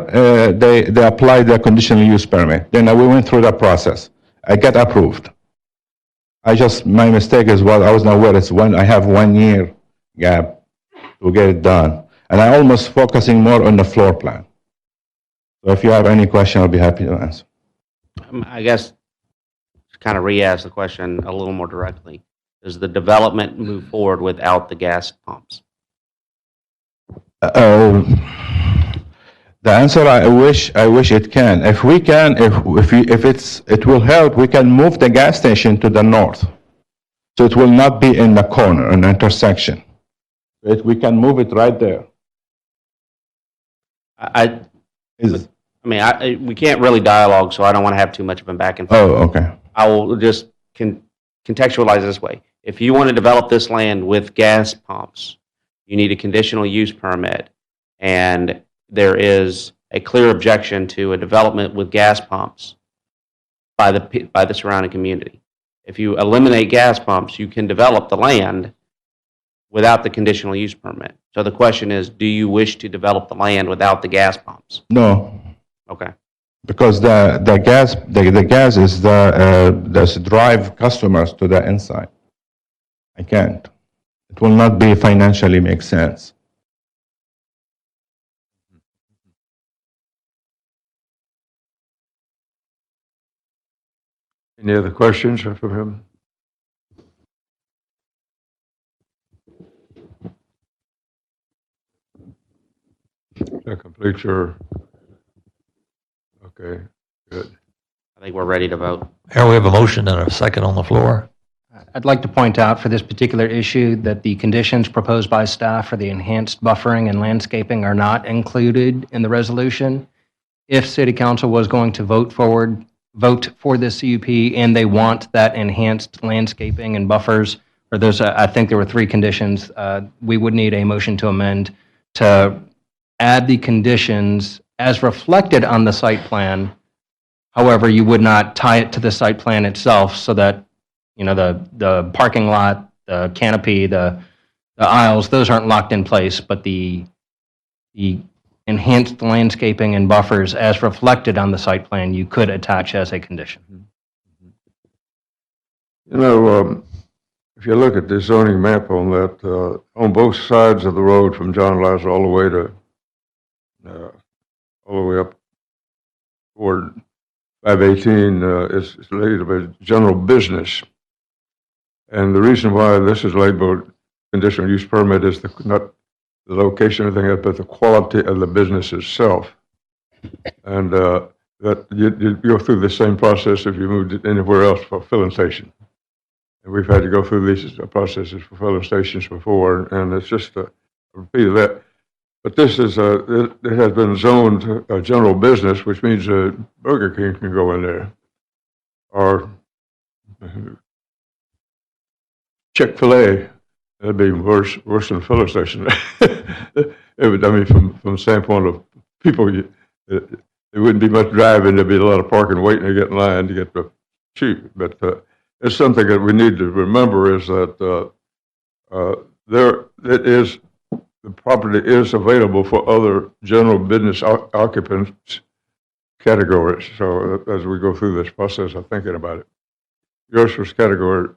they applied the conditional use permit. Then we went through that process. I got approved. My mistake is I was not aware I have 1 year gap to get it done. And I almost focusing more on the floor plan. So if you have any question, I'll be happy to answer. I guess to kind of re-ask the question a little more directly. Does the development move forward without the gas pumps? The answer, I wish it can. If we can, it will help, we can move the gas station to the north. So it will not be in the corner, an intersection. We can move it right there. We can't really dialogue, so I don't want to have too much of a back and forth. Oh, okay. I will just contextualize this way. If you want to develop this land with gas pumps, you need a conditional use permit, and there is a clear objection to a development with gas pumps by the surrounding community. If you eliminate gas pumps, you can develop the land without the conditional use permit. So the question is, do you wish to develop the land without the gas pumps? No. Okay. Because the gas is the drive customers to the inside. I can't. It will not be financially make sense. Any other questions for him? That completes your, okay, good. I think we're ready to vote. Here we have a motion and a second on the floor. I'd like to point out for this particular issue that the conditions proposed by staff for the enhanced buffering and landscaping are not included in the resolution. If City Council was going to vote for this CUP and they want that enhanced landscaping and buffers, or those, I think there were 3 conditions, we would need a motion to amend to add the conditions as reflected on the site plan. However, you would not tie it to the site plan itself so that, you know, the parking lot, the canopy, the aisles, those aren't locked in place, but the enhanced landscaping and buffers as reflected on the site plan, you could attach as a condition. You know, if you look at the zoning map on that, on both sides of the road from John Lazar all the way to, all the way up toward 518, is labeled as general business. And the reason why this is labeled conditional use permit is not the location or anything, but the quality of the business itself. And that you go through the same process if you moved it anywhere else for a filling station. And we've had to go through these processes for filling stations before, and it's just a repeat of that. But this is it has been zoned a general business, which means Burger King can go in there, or Chick-fil-A. That'd be worse than a filling station. It would, I mean, from the standpoint of people, there wouldn't be much driving. There'd be a lot of parking, waiting to get in line to get the cheap. But it's something that we need to remember is that the property is available for other general business occupants categories. So as we go through this process of thinking about it, yours was category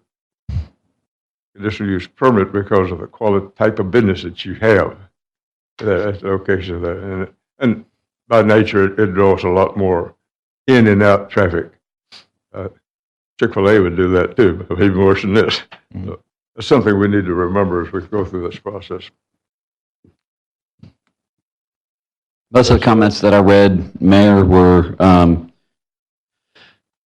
conditional use permit because of the quality type of business that you have. That's the location of that. And by nature, it draws a lot more in and out traffic. Chick-fil-A would do that too, but even worse than this. So that's something we need to remember as we go through this process. Most of the comments that I read, Mayor, were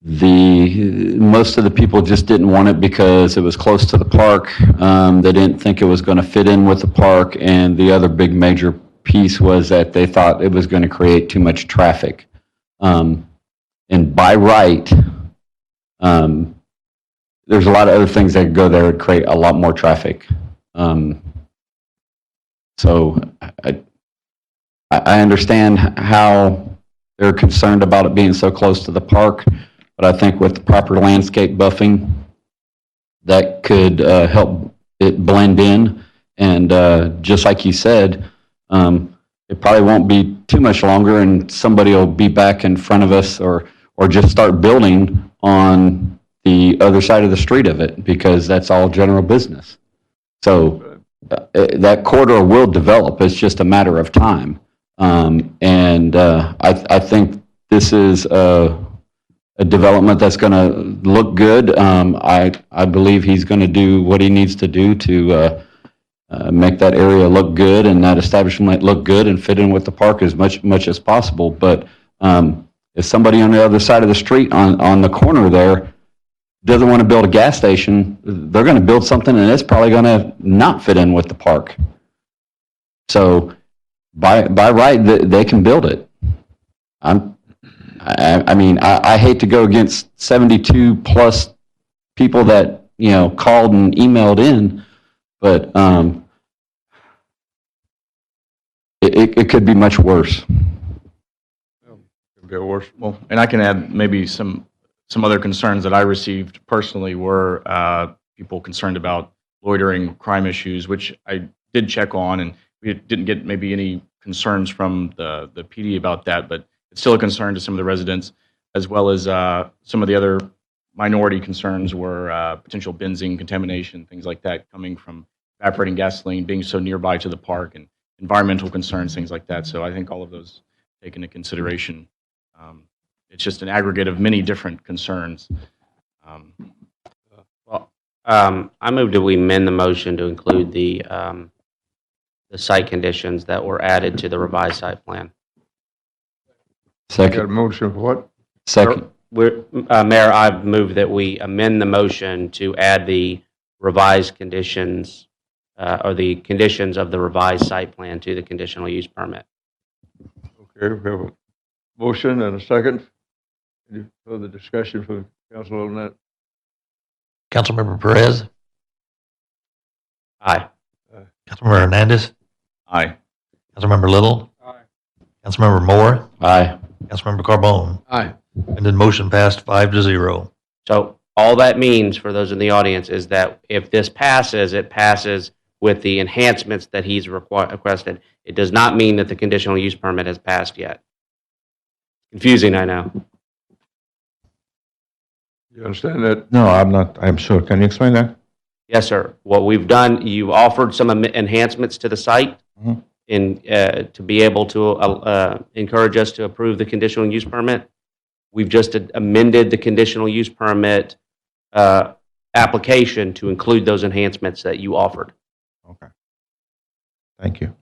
most of the people just didn't want it because it was close to the park. They didn't think it was going to fit in with the park, and the other big major piece was that they thought it was going to create too much traffic. And by right, there's a lot of other things that could go there and create a lot more traffic. So I understand how they're concerned about it being so close to the park, but I think with the proper landscape buffing, that could help it blend in. And just like you said, it probably won't be too much longer and somebody will be back in front of us or just start building on the other side of the street of it because that's all general business. So that corridor will develop. It's just a matter of time. And I think this is a development that's going to look good. I believe he's going to do what he needs to do to make that area look good and that establishment look good and fit in with the park as much as possible. But if somebody on the other side of the street on the corner there doesn't want to build a gas station, they're going to build something and it's probably going to not fit in with the park. So by right, they can build it. I mean, I hate to go against 72 plus people that, you know, called and emailed in, but it could be much worse. It could be worse. Well, and I can add maybe some other concerns that I received personally were people concerned about loitering crime issues, which I did check on, and we didn't get maybe any concerns from the PD about that, but it's still a concern to some of the residents, as well as some of the other minority concerns were potential benzene contamination, things like that, coming from evaporating gasoline, being so nearby to the park, and environmental concerns, things like that. So I think all of those take into consideration. It's just an aggregate of many different concerns. I move that we amend the motion to include the site conditions that were added to the revised site plan. Got a Second. motion for what? Second. Mayor, I move that we amend the motion to add the revised conditions, or the conditions of the revised site plan to the conditional use permit. Okay, we have a motion and a second. Any further discussion from the council on that? Councilmember Perez, Aye. Councilmember Hernandez, Aye. Councilmember Little, Councilmember Moore, Aye. Councilmember Carbone. Aye. And then motion passed 5-0. So all that means for those in the audience is that if this passes, it passes with the enhancements that he's requested. It does not mean that the conditional use permit has passed yet. Confusing, I know. You understand that? No, I'm sure. Can you explain that? Yes, sir. What we've done, you've offered some enhancements to the site Mhm. to be able to encourage us to approve the conditional use permit. We've just amended the conditional use permit application to include those enhancements that you offered. Okay. Thank you.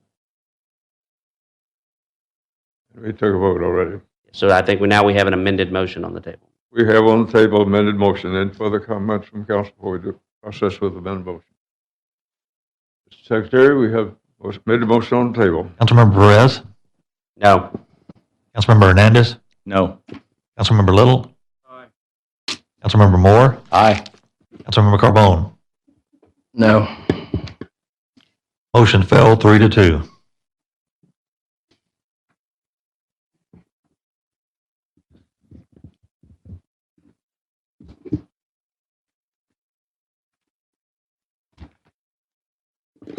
We took a vote already. So I think now we have an amended motion on the table. We have on the table amended motion. Any further comments from council before we do process with amended motion? Mr. Secretary, we have made the motion on the table. Councilmember Perez, No. Councilmember Hernandez, No. Councilmember Little, Councilmember Moore, Aye. Councilmember Carbone. No. Motion fell 3-2.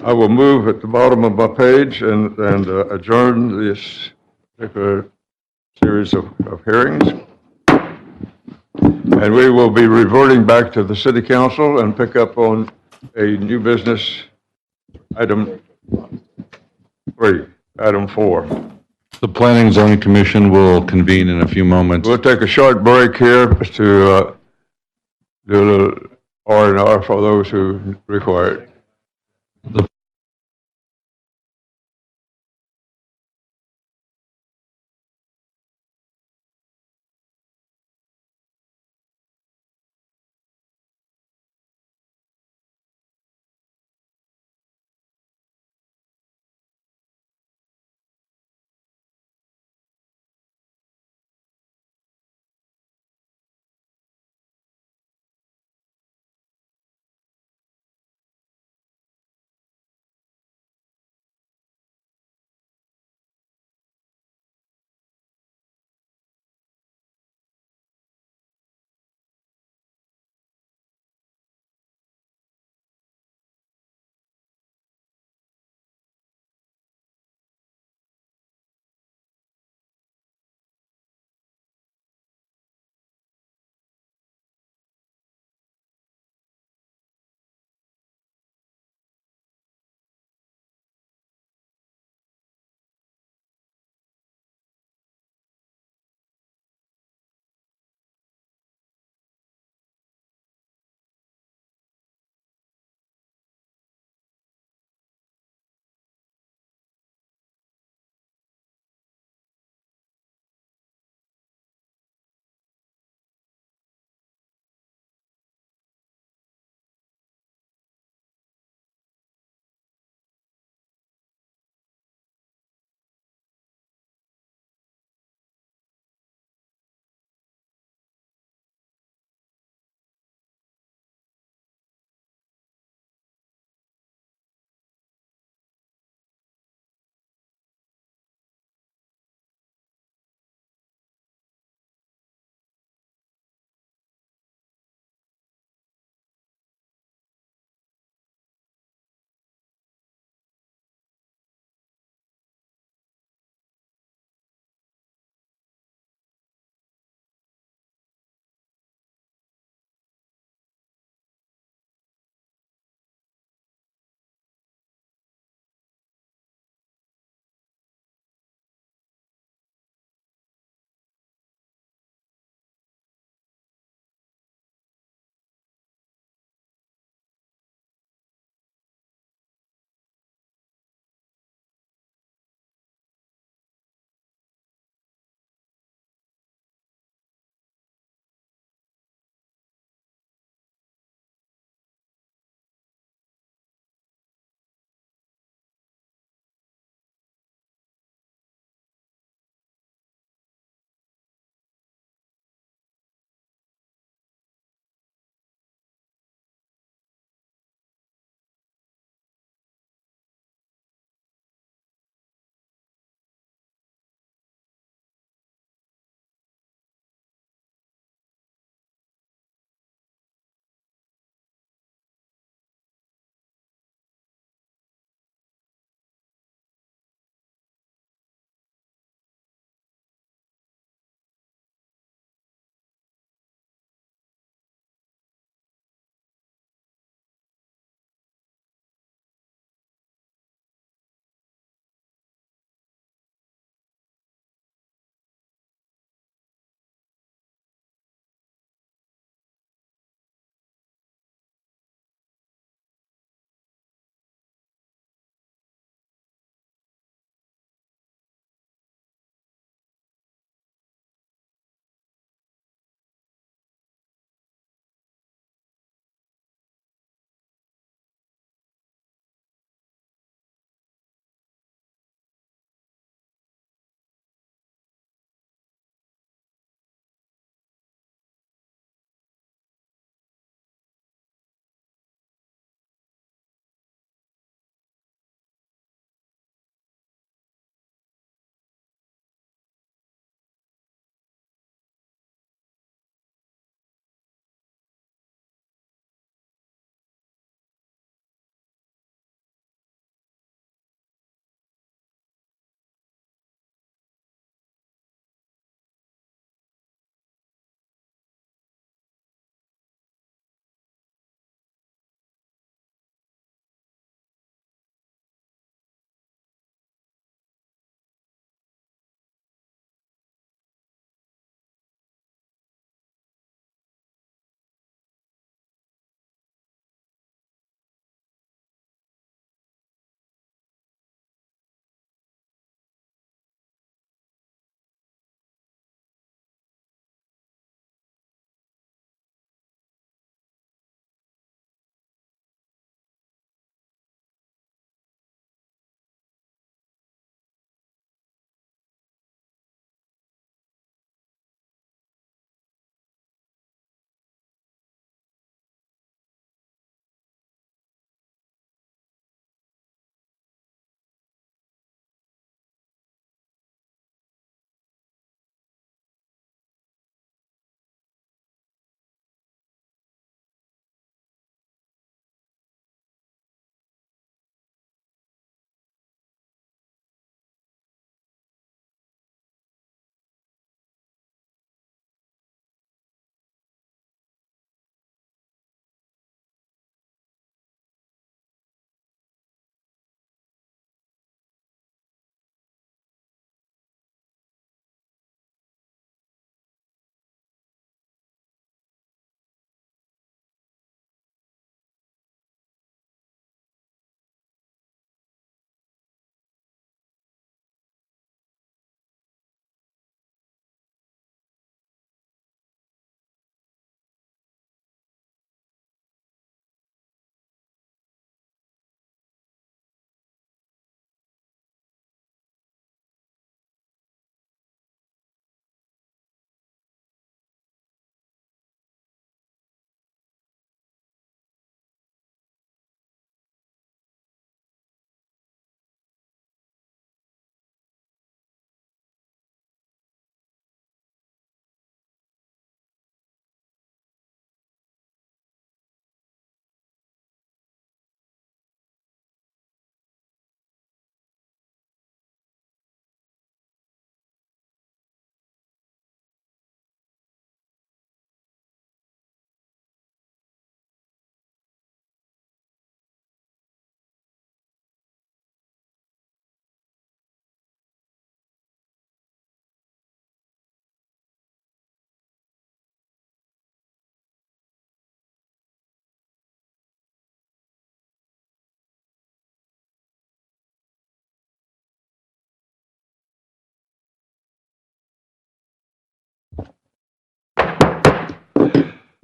I will move at the bottom of my page and adjourn this particular series of hearings. And we will be reverting back to the city council and pick up on a new business item 3, item 4. The Planning and Zoning Commission will convene in a few moments. We'll take a short break here to do a little R&R for those who require it.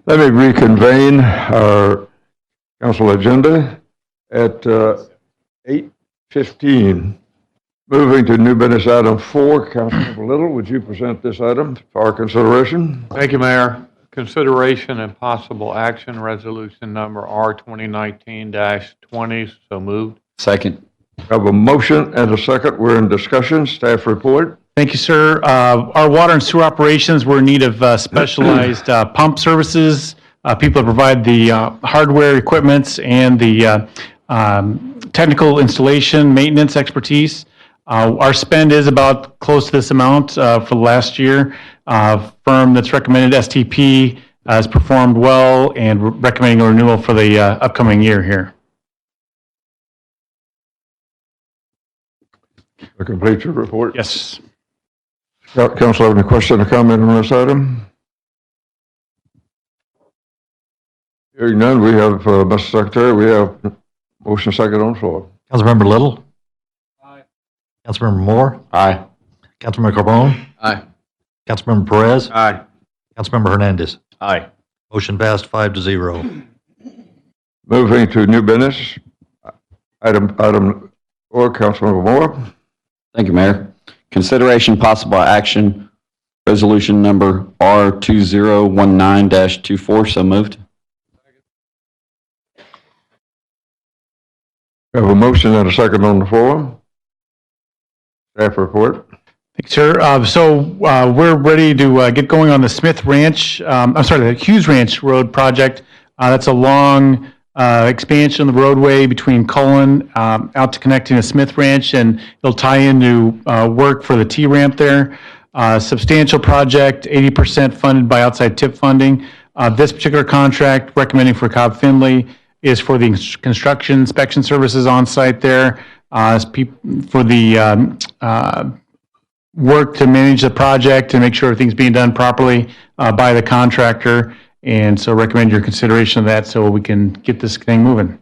Let me reconvene our council agenda at 8:15. Moving to new business item 4, Councilmember Little, would you present this item for our consideration? Thank you, Mayor. Consideration and possible action, resolution number R 2019-20, so moved. Second. Have a motion and a second. We're in discussion. Staff report. Thank you, sir. Our water and sewer operations were in need of specialized pump services, people that provide the hardware, equipments, and the technical installation, maintenance expertise. Our spend is about close to this amount for the last year. Firm that's recommended, STP, has performed well and we're recommending a renewal for the upcoming year here. To complete your report. Yes. Council have any question or comment on this item? Hearing none, we have, Mr. Secretary, we have motion second on the floor. Councilmember Little? Aye. Councilmember Moore? Aye. Councilmember Carbone? Aye. Councilmember Perez? Aye. Councilmember Hernandez? Aye. Motion passed 5-0. Moving to new business, item 4, Councilmember Moore. Thank you, Mayor. Consideration possible action, resolution number R2019-24, so moved. We have a motion and a second on the floor. Staff report. Thanks, sir. We're ready to get going on the Smith Ranch, the Hughes Ranch Road project. That's a long expansion of the roadway between Cullen out to connecting to Smith Ranch, and it'll tie into work for the T-ramp there. Substantial project, 80% funded by outside tip funding. This particular contract, recommending for Cobb Finley, is for the construction inspection services on site there, for the work to manage the project and make sure everything's being done properly by the contractor. And so recommend your consideration of that so we can get this thing moving.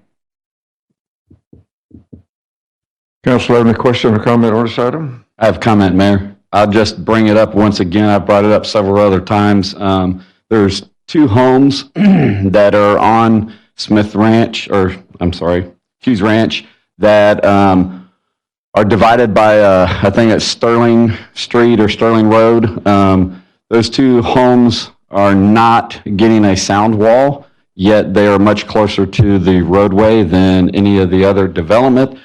Council have any question or comment on this item? I have a comment, Mayor. I'll just bring it up once again. I've brought it up several other times. There's 2 homes that are on Smith Ranch, Hughes Ranch, that are divided by, I think it's Sterling Street or Sterling Road. Those 2 homes are not getting a sound wall, yet they are much closer to the roadway than any of the other development.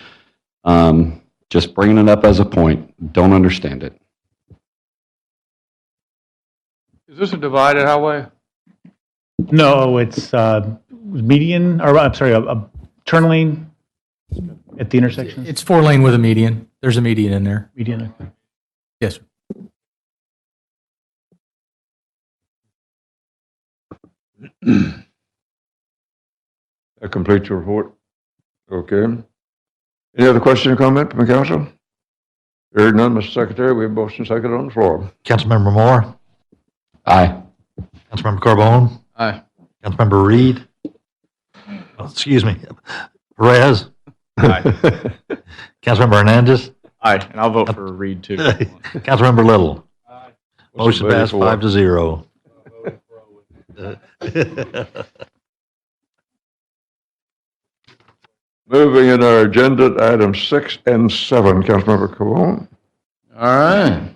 Just bringing it up as a point. Don't understand it. Is this a divided highway? No, it's median, or I'm sorry, a turn lane at the intersection. It's 4-lane with a median. There's a median in there. Median. Yes, sir. That completes your report. Okay. Any other question or comment from the council? Hearing none, Mr. Secretary, we have motion second on the floor. Councilmember Moore? Aye. Councilmember Carbone? Aye. Councilmember Reed? Oh, excuse me. Perez? Aye. Councilmember Hernandez? Aye, and I'll vote for Reed, too. Councilmember Little? Aye. Motion passed 5-0. Moving in our agenda, items 6 and 7, Councilmember Carbone. All right.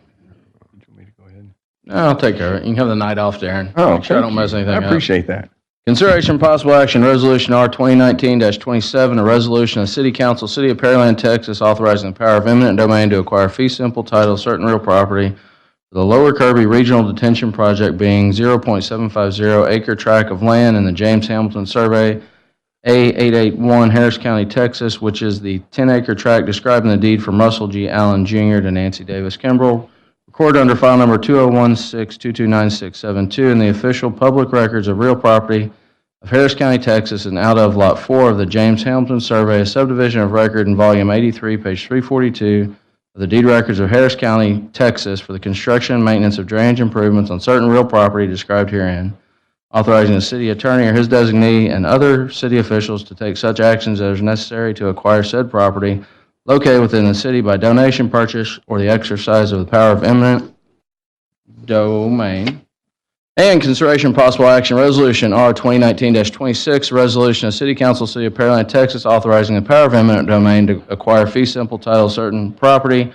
No, I'll take care of it. You can have the night off, Darren. Oh, Make sure I don't mess anything up. I appreciate that. Consideration possible action, resolution R 2019-27, a resolution of City Council, City of Pearland, Texas, authorizing the power of eminent domain to acquire fee simple title of certain real property for the Lower Kirby Regional Detention Project, being 0.750 acre tract of land in the James Hamilton Survey, A881, Harris County, Texas, which is the 10-acre tract described in the deed from Russell G. Allen Jr. to Nancy Davis Kimbrell, recorded under file number 2016229672 in the official public records of real property of Harris County, Texas, and out of Lot 4 of the James Hamilton Survey, a subdivision of record in Volume 83, page 342 of the deed records of Harris County, Texas, for the construction and maintenance of drainage improvements on certain real property described herein, authorizing the city attorney or his designee and other city officials to take such actions as necessary to acquire said property located within the city by donation, purchase, or the exercise of the power of eminent domain And consideration of possible action, resolution R 2019-26, resolution of City Council, City of Pearland, Texas, authorizing the power of eminent domain to acquire fee simple title of certain property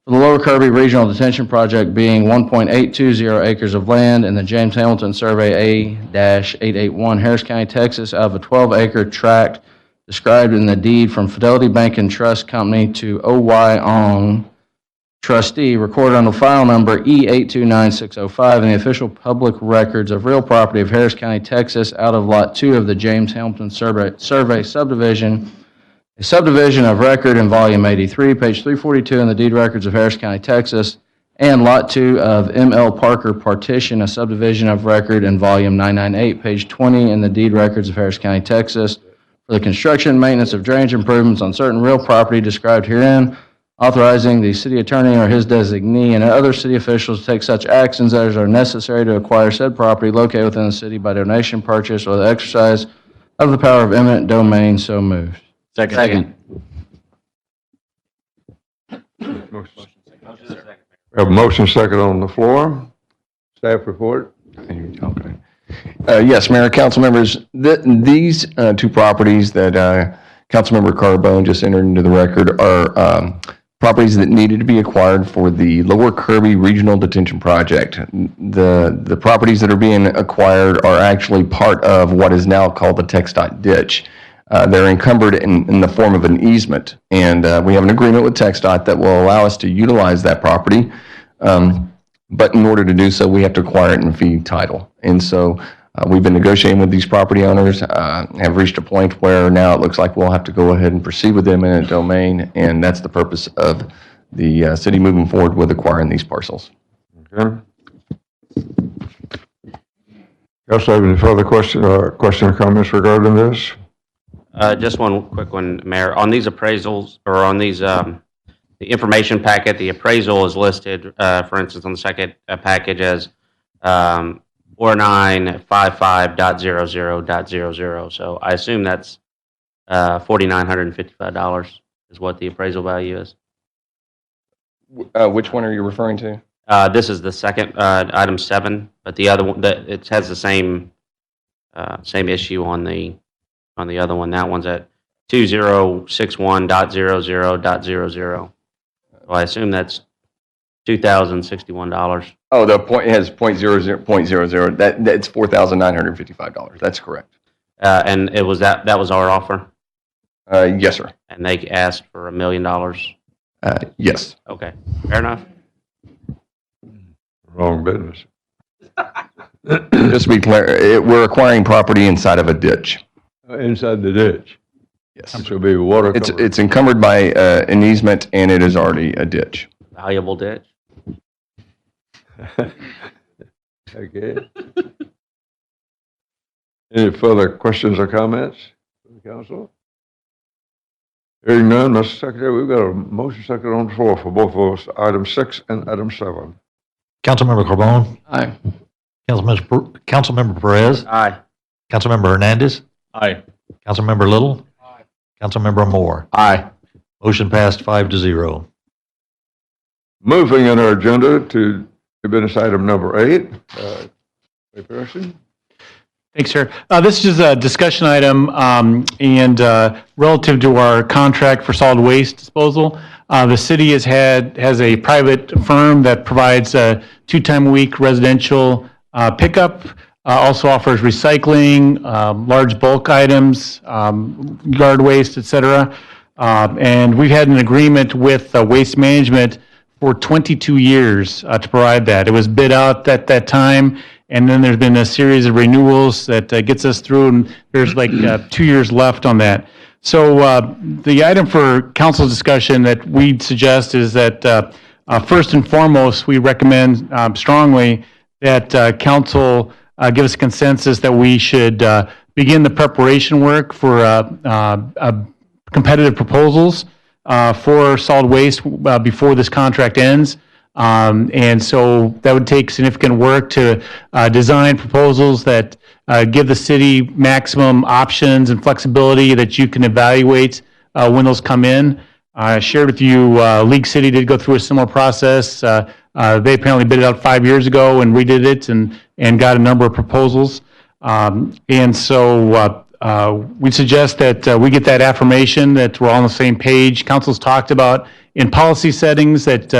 for the Lower Kirby Regional Detention Project, being 1.820 acres of land in the James Hamilton Survey A-881, Harris County, Texas, out of a 12-acre tract described in the deed from Fidelity Bank and Trust Company to O.Y. Ong, trustee, recorded on the file number E829605 in the official public records of real property of Harris County, Texas, out of Lot 2 of the James Hamilton Survey subdivision, a subdivision of record in Volume 83, page 342 in the deed records of Harris County, Texas, and Lot 2 of M.L. Parker Partition, a subdivision of record in Volume 998, page 20 in the deed records of Harris County, Texas, for the construction and maintenance of drainage improvements on certain real property described herein, authorizing the city attorney or his designee and other city officials to take such actions as are necessary to acquire said property located within the city by donation, purchase, or the exercise of the power of eminent domain. So moved. Second. We have a motion second on the floor. Staff report. Okay. Yes, Mayor, council members, these two properties that Councilmember Carbone just entered into the record are properties that needed to be acquired for the Lower Kirby Regional Detention Project. The properties that are being acquired are actually part of what is now called the TxDOT ditch. They're encumbered in the form of an easement, and we have an agreement with TxDOT that will allow us to utilize that property. But in order to do so, we have to acquire it in fee title. And so we've been negotiating with these property owners, have reached a point where now it looks like we'll have to go ahead and proceed with them in a domain, and that's the purpose of the city moving forward with acquiring these parcels. Okay. Council have any further question or comments regarding this? Just one quick one, Mayor. On these appraisals, or on these, the information packet, the appraisal is listed, for instance, on the second package as 4955.00.00. So I assume that's $4,955 is what the appraisal value is. Which one are you referring to? This is the second, item 7, but the other one, it has the same issue on the other one. That one's at 2061.00.00. So I assume that's $2,061. Oh, the point has .00.00. That's $4,955. That's correct. And it was that was our offer, Yes, sir. and they asked for $1 million. Yes. Okay, fair enough. Wrong business. Just to be clear, we're acquiring property inside of a ditch. Inside the ditch. Yes. Which will be water covered. It's encumbered by an easement, and it is already a ditch. Valuable ditch. Okay. Any further questions or comments from the council? Hearing none, Mr. Secretary, we've got a motion second on the floor for both of those, item 6 and item 7. Councilmember Carbone? Aye. Councilmember Perez? Aye. Councilmember Hernandez? Aye. Councilmember Little? Aye. Councilmember Moore? Aye. Motion passed 5-0. Moving on our agenda to business item number 8. Person? Thanks, sir. This is a discussion item and relative to our contract for solid waste disposal. The city has a private firm that provides 2-time-a-week residential pickup, also offers recycling, large bulk items, yard waste, et cetera. And we've had an agreement with Waste Management for 22 years to provide that. It was bid out at that time, and then there's been a series of renewals that gets us through, and there's like 2 years left on that. So the item for council discussion that we'd suggest is that first and foremost, we recommend strongly that council give us consensus that we should begin the preparation work for competitive proposals for solid waste before this contract ends. And so that would take significant work to design proposals that give the city maximum options and flexibility that you can evaluate when those come in. I shared with you, League City did go through a similar process They apparently bid it out 5 years ago and redid it and got a number of proposals. And so we suggest that we get that affirmation that we're all on the same page. Council's talked about in policy settings that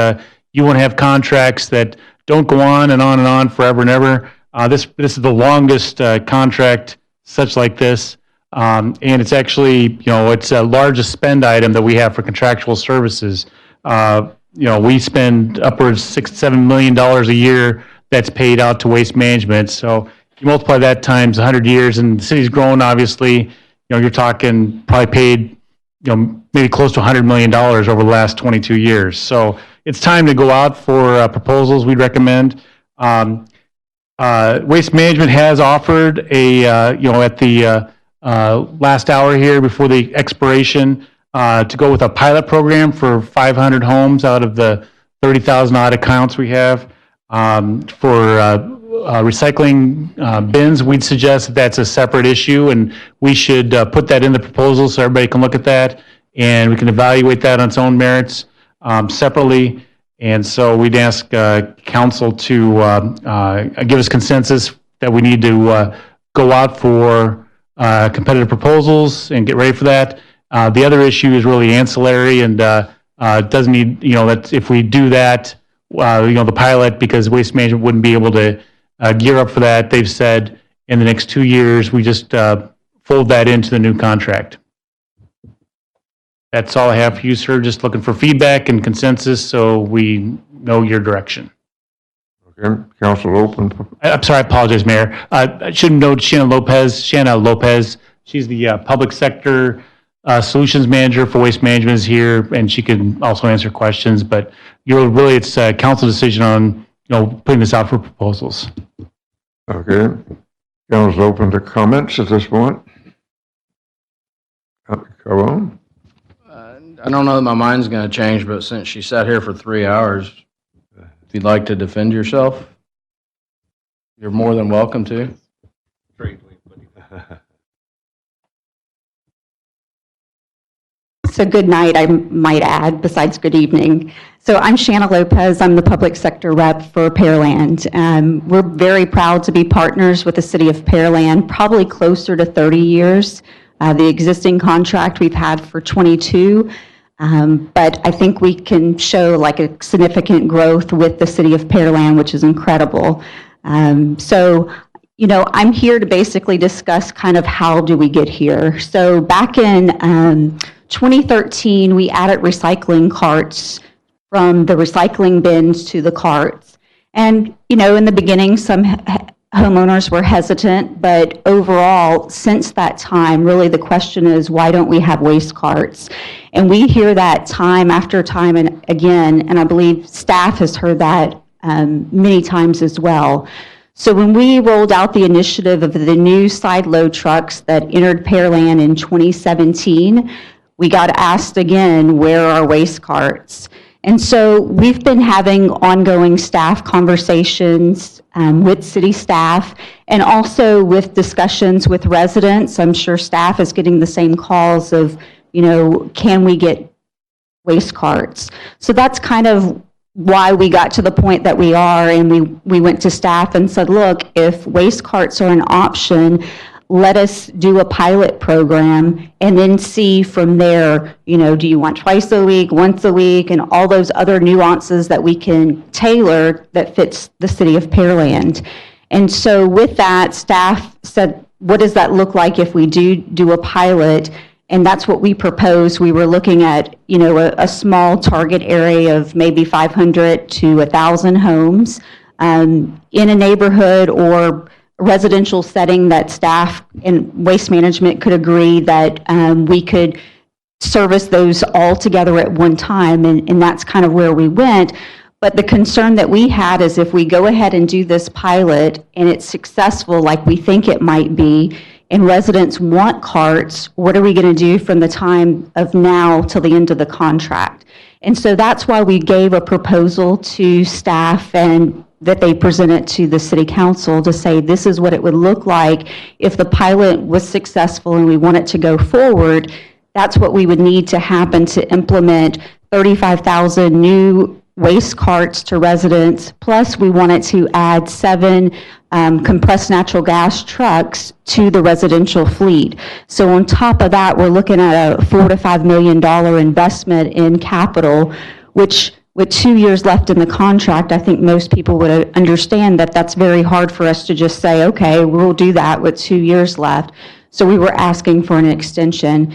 you want to have contracts that don't go on and on and on forever and ever. This is the longest contract such like this. And it's actually, it's the largest spend item that we have for contractual services. We spend upwards $6-7 million a year that's paid out to waste management. So you multiply that times 100 years, and the city's grown, obviously, you're talking probably paid, maybe close to $100 million over the last 22 years. So it's time to go out for proposals. We'd recommend. Waste Management has offered at the last hour here before the expiration to go with a pilot program for 500 homes out of the 30,000 odd accounts we have for recycling bins. We'd suggest that that's a separate issue, and we should put that in the proposal so everybody can look at that, and we can evaluate that on its own merits separately. And so we'd ask council to give us consensus that we need to go out for competitive proposals and get ready for that. The other issue is really ancillary, and doesn't need, that if we do that, the pilot, because Waste Management wouldn't be able to gear up for that. They've said in the next 2 years, we just fold that into the new contract. That's all I have for you, sir. Just looking for feedback and consensus so we know your direction. Okay, council open. I'm sorry, I apologize, Mayor. I should note Shanna Lopez. She's the Public Sector Solutions Manager for Waste Management is here, and she can also answer questions. But it's a council decision on putting this out for proposals. Okay, council open to comments at this point. Go on. I don't know that my mind's going to change, but since she sat here for 3 hours, if you'd like to defend yourself, you're more than welcome to. So good night, I might add, besides good evening. So I'm Shanna Lopez. I'm the public sector rep for Pearland. We're very proud to be partners with the City of Pearland, probably closer to 30 years. The existing contract we've had for 22. But I think we can show like a significant growth with the City of Pearland, which is incredible. I'm here to basically discuss kind of how do we get here. So back in 2013, we added recycling carts from the recycling bins to the carts. And, in the beginning, some homeowners were hesitant, but overall, since that time, really the question is, why don't we have waste carts? And we hear that time after time and again, and I believe staff has heard that many times as well. So when we rolled out the initiative of the new side load trucks that entered Pearland in 2017, we got asked again, where are waste carts? And so we've been having ongoing staff conversations with city staff and also with discussions with residents. I'm sure staff is getting the same calls of, can we get waste carts? So that's kind of why we got to the point that we are, and we went to staff and said, look, if waste carts are an option, let us do a pilot program and then see from there, do you want twice a week, once a week, and all those other nuances that we can tailor that fits the City of Pearland. And so with that, staff said, what does that look like if we do a pilot? And that's what we proposed. We were looking at, a small target area of maybe 500 to 1,000 homes in a neighborhood or residential setting that staff and waste management could agree that we could service those all together at one time, and that's kind of where we went. But the concern that we had is if we go ahead and do this pilot and it's successful like we think it might be, and residents want carts, what are we going to do from the time of now till the end of the contract? And so that's why we gave a proposal to staff and that they presented to the city council to say this is what it would look like if the pilot was successful and we want it to go forward. That's what we would need to happen to implement 35,000 new waste carts to residents, plus we wanted to add 7 compressed natural gas trucks to the residential fleet. So on top of that, we're looking at a $4 to $5 million investment in capital, which with 2 years left in the contract, I think most people would understand that that's very hard for us to just say, okay, we'll do that with 2 years left. So we were asking for an extension.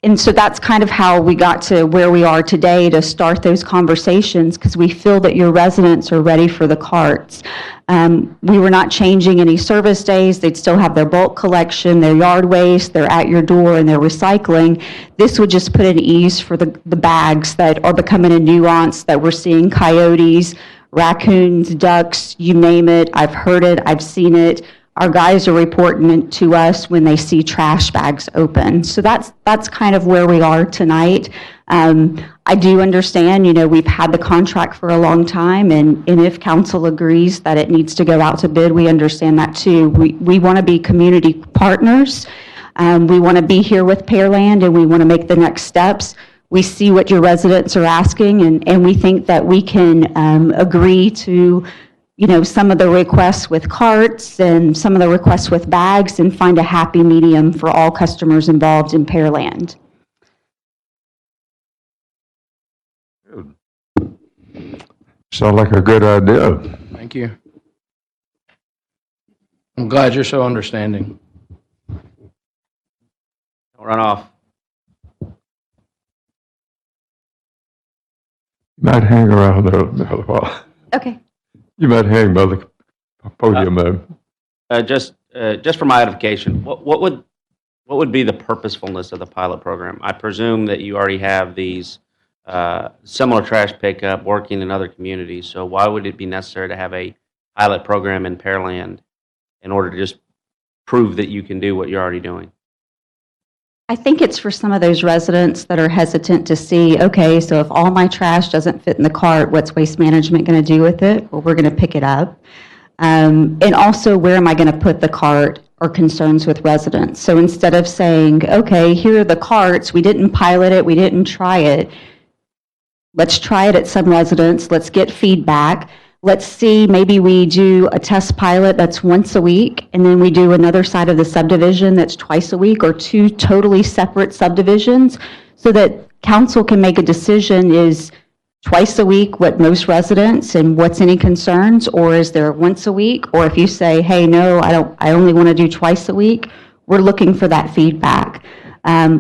And so that's kind of how we got to where we are today to start those conversations, because we feel that your residents are ready for the carts. We were not changing any service days. They'd still have their bulk collection, their yard waste, they're at your door, and their recycling. This would just put an ease for the bags that are becoming a nuance, that we're seeing coyotes, raccoons, ducks, you name it. I've heard it, I've seen it. Our guys are reporting it to us when they see trash bags open. So that's kind of where we are tonight. I do understand, we've had the contract for a long time, and if council agrees that it needs to go out to bid, we understand that too. We want to be community partners. We want to be here with Pearland, and we want to make the next steps. We see what your residents are asking, and we think that we can agree to some of the requests with carts and some of the requests with bags, and find a happy medium for all customers involved in Pearland. Sound like a good idea. Thank you. I'm glad you're so understanding. Don't run off. You might hang around there a while. Okay. You might hang by the podium there. Just for my edification, what would be the purposefulness of the pilot program? I presume that you already have these similar trash pickup working in other communities. So why would it be necessary to have a pilot program in Pearland in order to just prove that you can do what you're already doing? I think it's for some of those residents that are hesitant to see, okay, so if all my trash doesn't fit in the cart, what's Waste Management going to do with it? Well, we're going to pick it up. And also, where am I going to put the cart, or concerns with residents. So instead of saying, okay, here are the carts, we didn't pilot it, we didn't try it, let's try it at some residents, let's get feedback. Let's see, maybe we do a test pilot that's once a week, and then we do another side of the subdivision that's twice a week, or 2 totally separate subdivisions, so that council can make a decision, is twice a week what most residents and what's any concerns, or is there once a week? Or if you say, hey, no, I only want to do twice a week, we're looking for that feedback.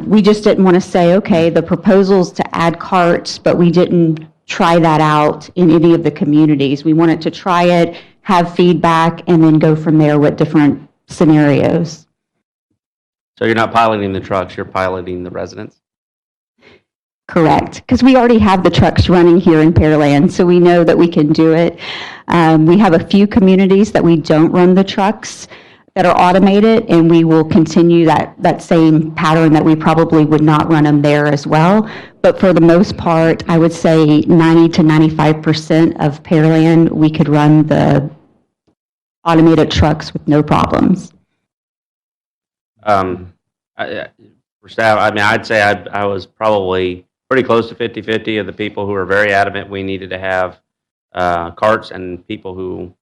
We just didn't want to say, okay, the proposal's to add carts, but we didn't try that out in any of the communities. We wanted to try it, have feedback, and then go from there with different scenarios. So you're not piloting the trucks, you're piloting the residents? Correct, because we already have the trucks running here in Pearland, so we know that we can do it. We have a few communities that we don't run the trucks that are automated, and we will continue that same pattern, that we probably would not run them there as well. But for the most part, I would say 90 to 95% of Pearland, we could run the automated trucks with no problems. For staff, I'd say I was probably pretty close to 50-50 of the people who were very adamant we needed to have carts, and people who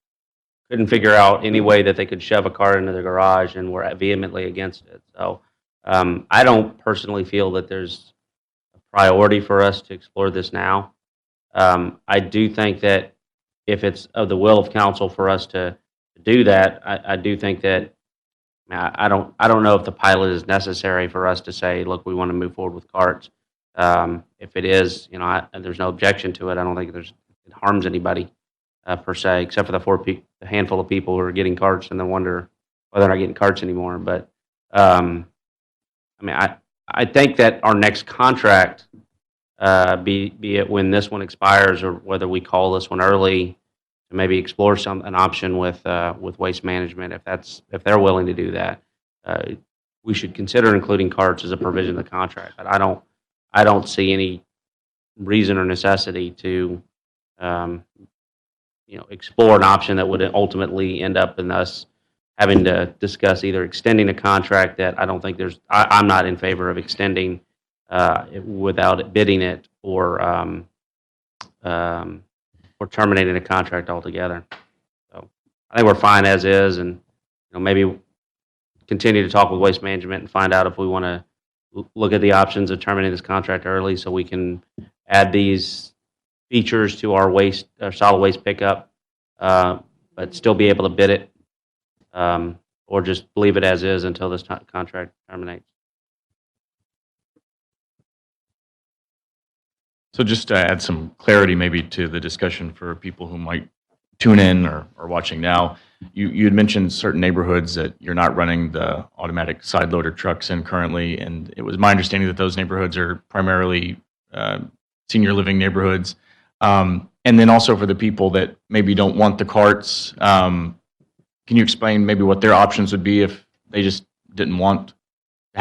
couldn't figure out any way that they could shove a cart into the garage and were vehemently against it. So I don't personally feel that there's a priority for us to explore this now. I do think that if it's of the will of council for us to do that, I do think that I don't know if the pilot is necessary for us to say, look, we want to move forward with carts. If it is, there's no objection to it. I don't think it harms anybody per se, except for the handful of people who are getting carts and then wonder why they're not getting carts anymore. But I think that our next contract, be it when this one expires or whether we call this one early, to maybe explore an option with Waste Management, if they're willing to do that, we should consider including carts as a provision of the contract. But I don't see any reason or necessity to explore an option that would ultimately end up in us having to discuss either extending a contract that I don't think I'm not in favor of extending without bidding it, or or terminating the contract altogether. So I think we're fine as is, and maybe continue to talk with Waste Management and find out if we want to look at the options of terminating this contract early so we can add these features to our solid waste pickup, but still be able to bid it, or just leave it as is until this contract terminates. So just to add some clarity maybe to the discussion for people who might tune in or watching now, you had mentioned certain neighborhoods that you're not running the automatic side loader trucks in currently, and it was my understanding that those neighborhoods are primarily senior living neighborhoods. And then also for the people that maybe don't want the carts, can you explain maybe what their options would be if they just didn't want to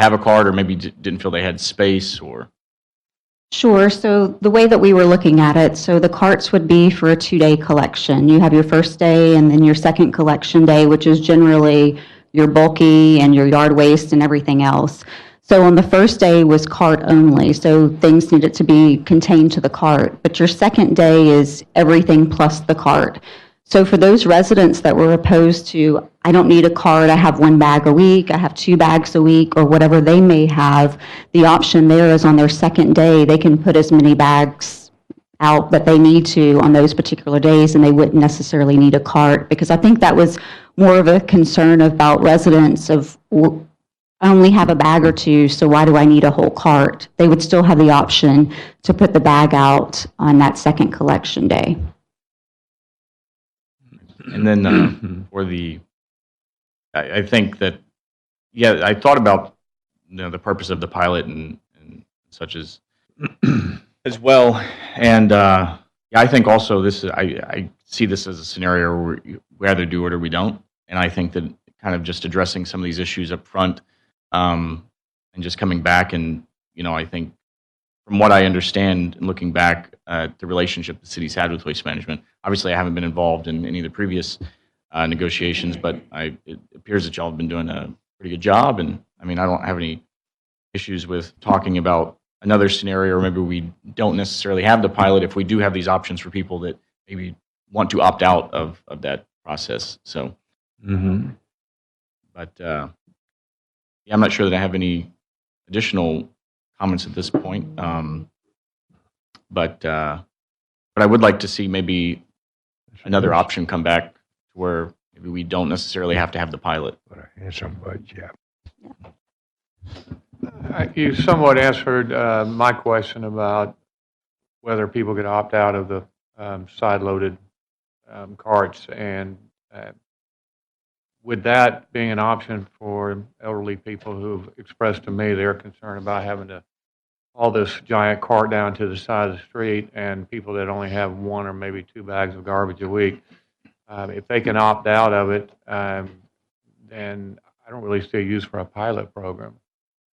have a cart or maybe didn't feel they had space or? Sure. So the way that we were looking at it, so the carts would be for a 2-day collection. You have your first day and then your second collection day, which is generally your bulky and your yard waste and everything else. So on the first day was cart only, so things needed to be contained to the cart. But your second day is everything plus the cart. So for those residents that were opposed to, I don't need a cart, I have 1 bag a week, I have 2 bags a week, or whatever they may have, the option there is on their second day, they can put as many bags out that they need to on those particular days, and they wouldn't necessarily need a cart, because I think that was more of a concern about residents of, I only have a bag or 2, so why do I need a whole cart? They would still have the option to put the bag out on that second collection day. And then for the, I think that, yeah, I thought about the purpose of the pilot and such as well. And yeah, I think also this is, I see this as a scenario where we either do it or we don't. And I think that kind of just addressing some of these issues up front and just coming back and, I think from what I understand and looking back at the relationship the city's had with Waste Management, obviously I haven't been involved in any of the previous negotiations, but it appears that y'all have been doing a pretty good job. And I mean, I don't have any issues with talking about another scenario, or maybe we don't necessarily have the pilot if we do have these options for people that maybe want to opt out of that process. So, but yeah, I'm not sure that I have any additional comments at this point. But I would like to see maybe another option come back to where maybe we don't necessarily have to have the pilot. Handsome budget. You somewhat answered my question about whether people could opt out of the side-loaded carts, and with that being an option for elderly people who've expressed to me their concern about having to haul this giant cart down to the side of the street, and people that only have 1 or maybe 2 bags of garbage a week, if they can opt out of it, then I don't really see a use for a pilot program.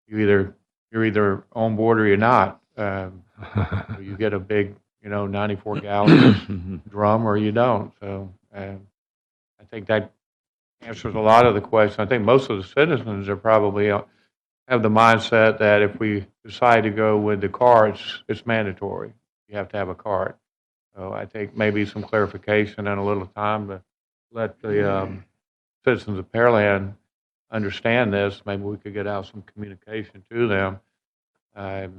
You're either on board or you're not. You get a big, 94-gallon drum, or you don't. So I think that answers a lot of the questions. I think most of the citizens are probably have the mindset that if we decide to go with the carts, it's mandatory. You have to have a cart. So I think maybe some clarification and a little time to let the citizens of Pearland understand this. Maybe we could get out some communication to them. The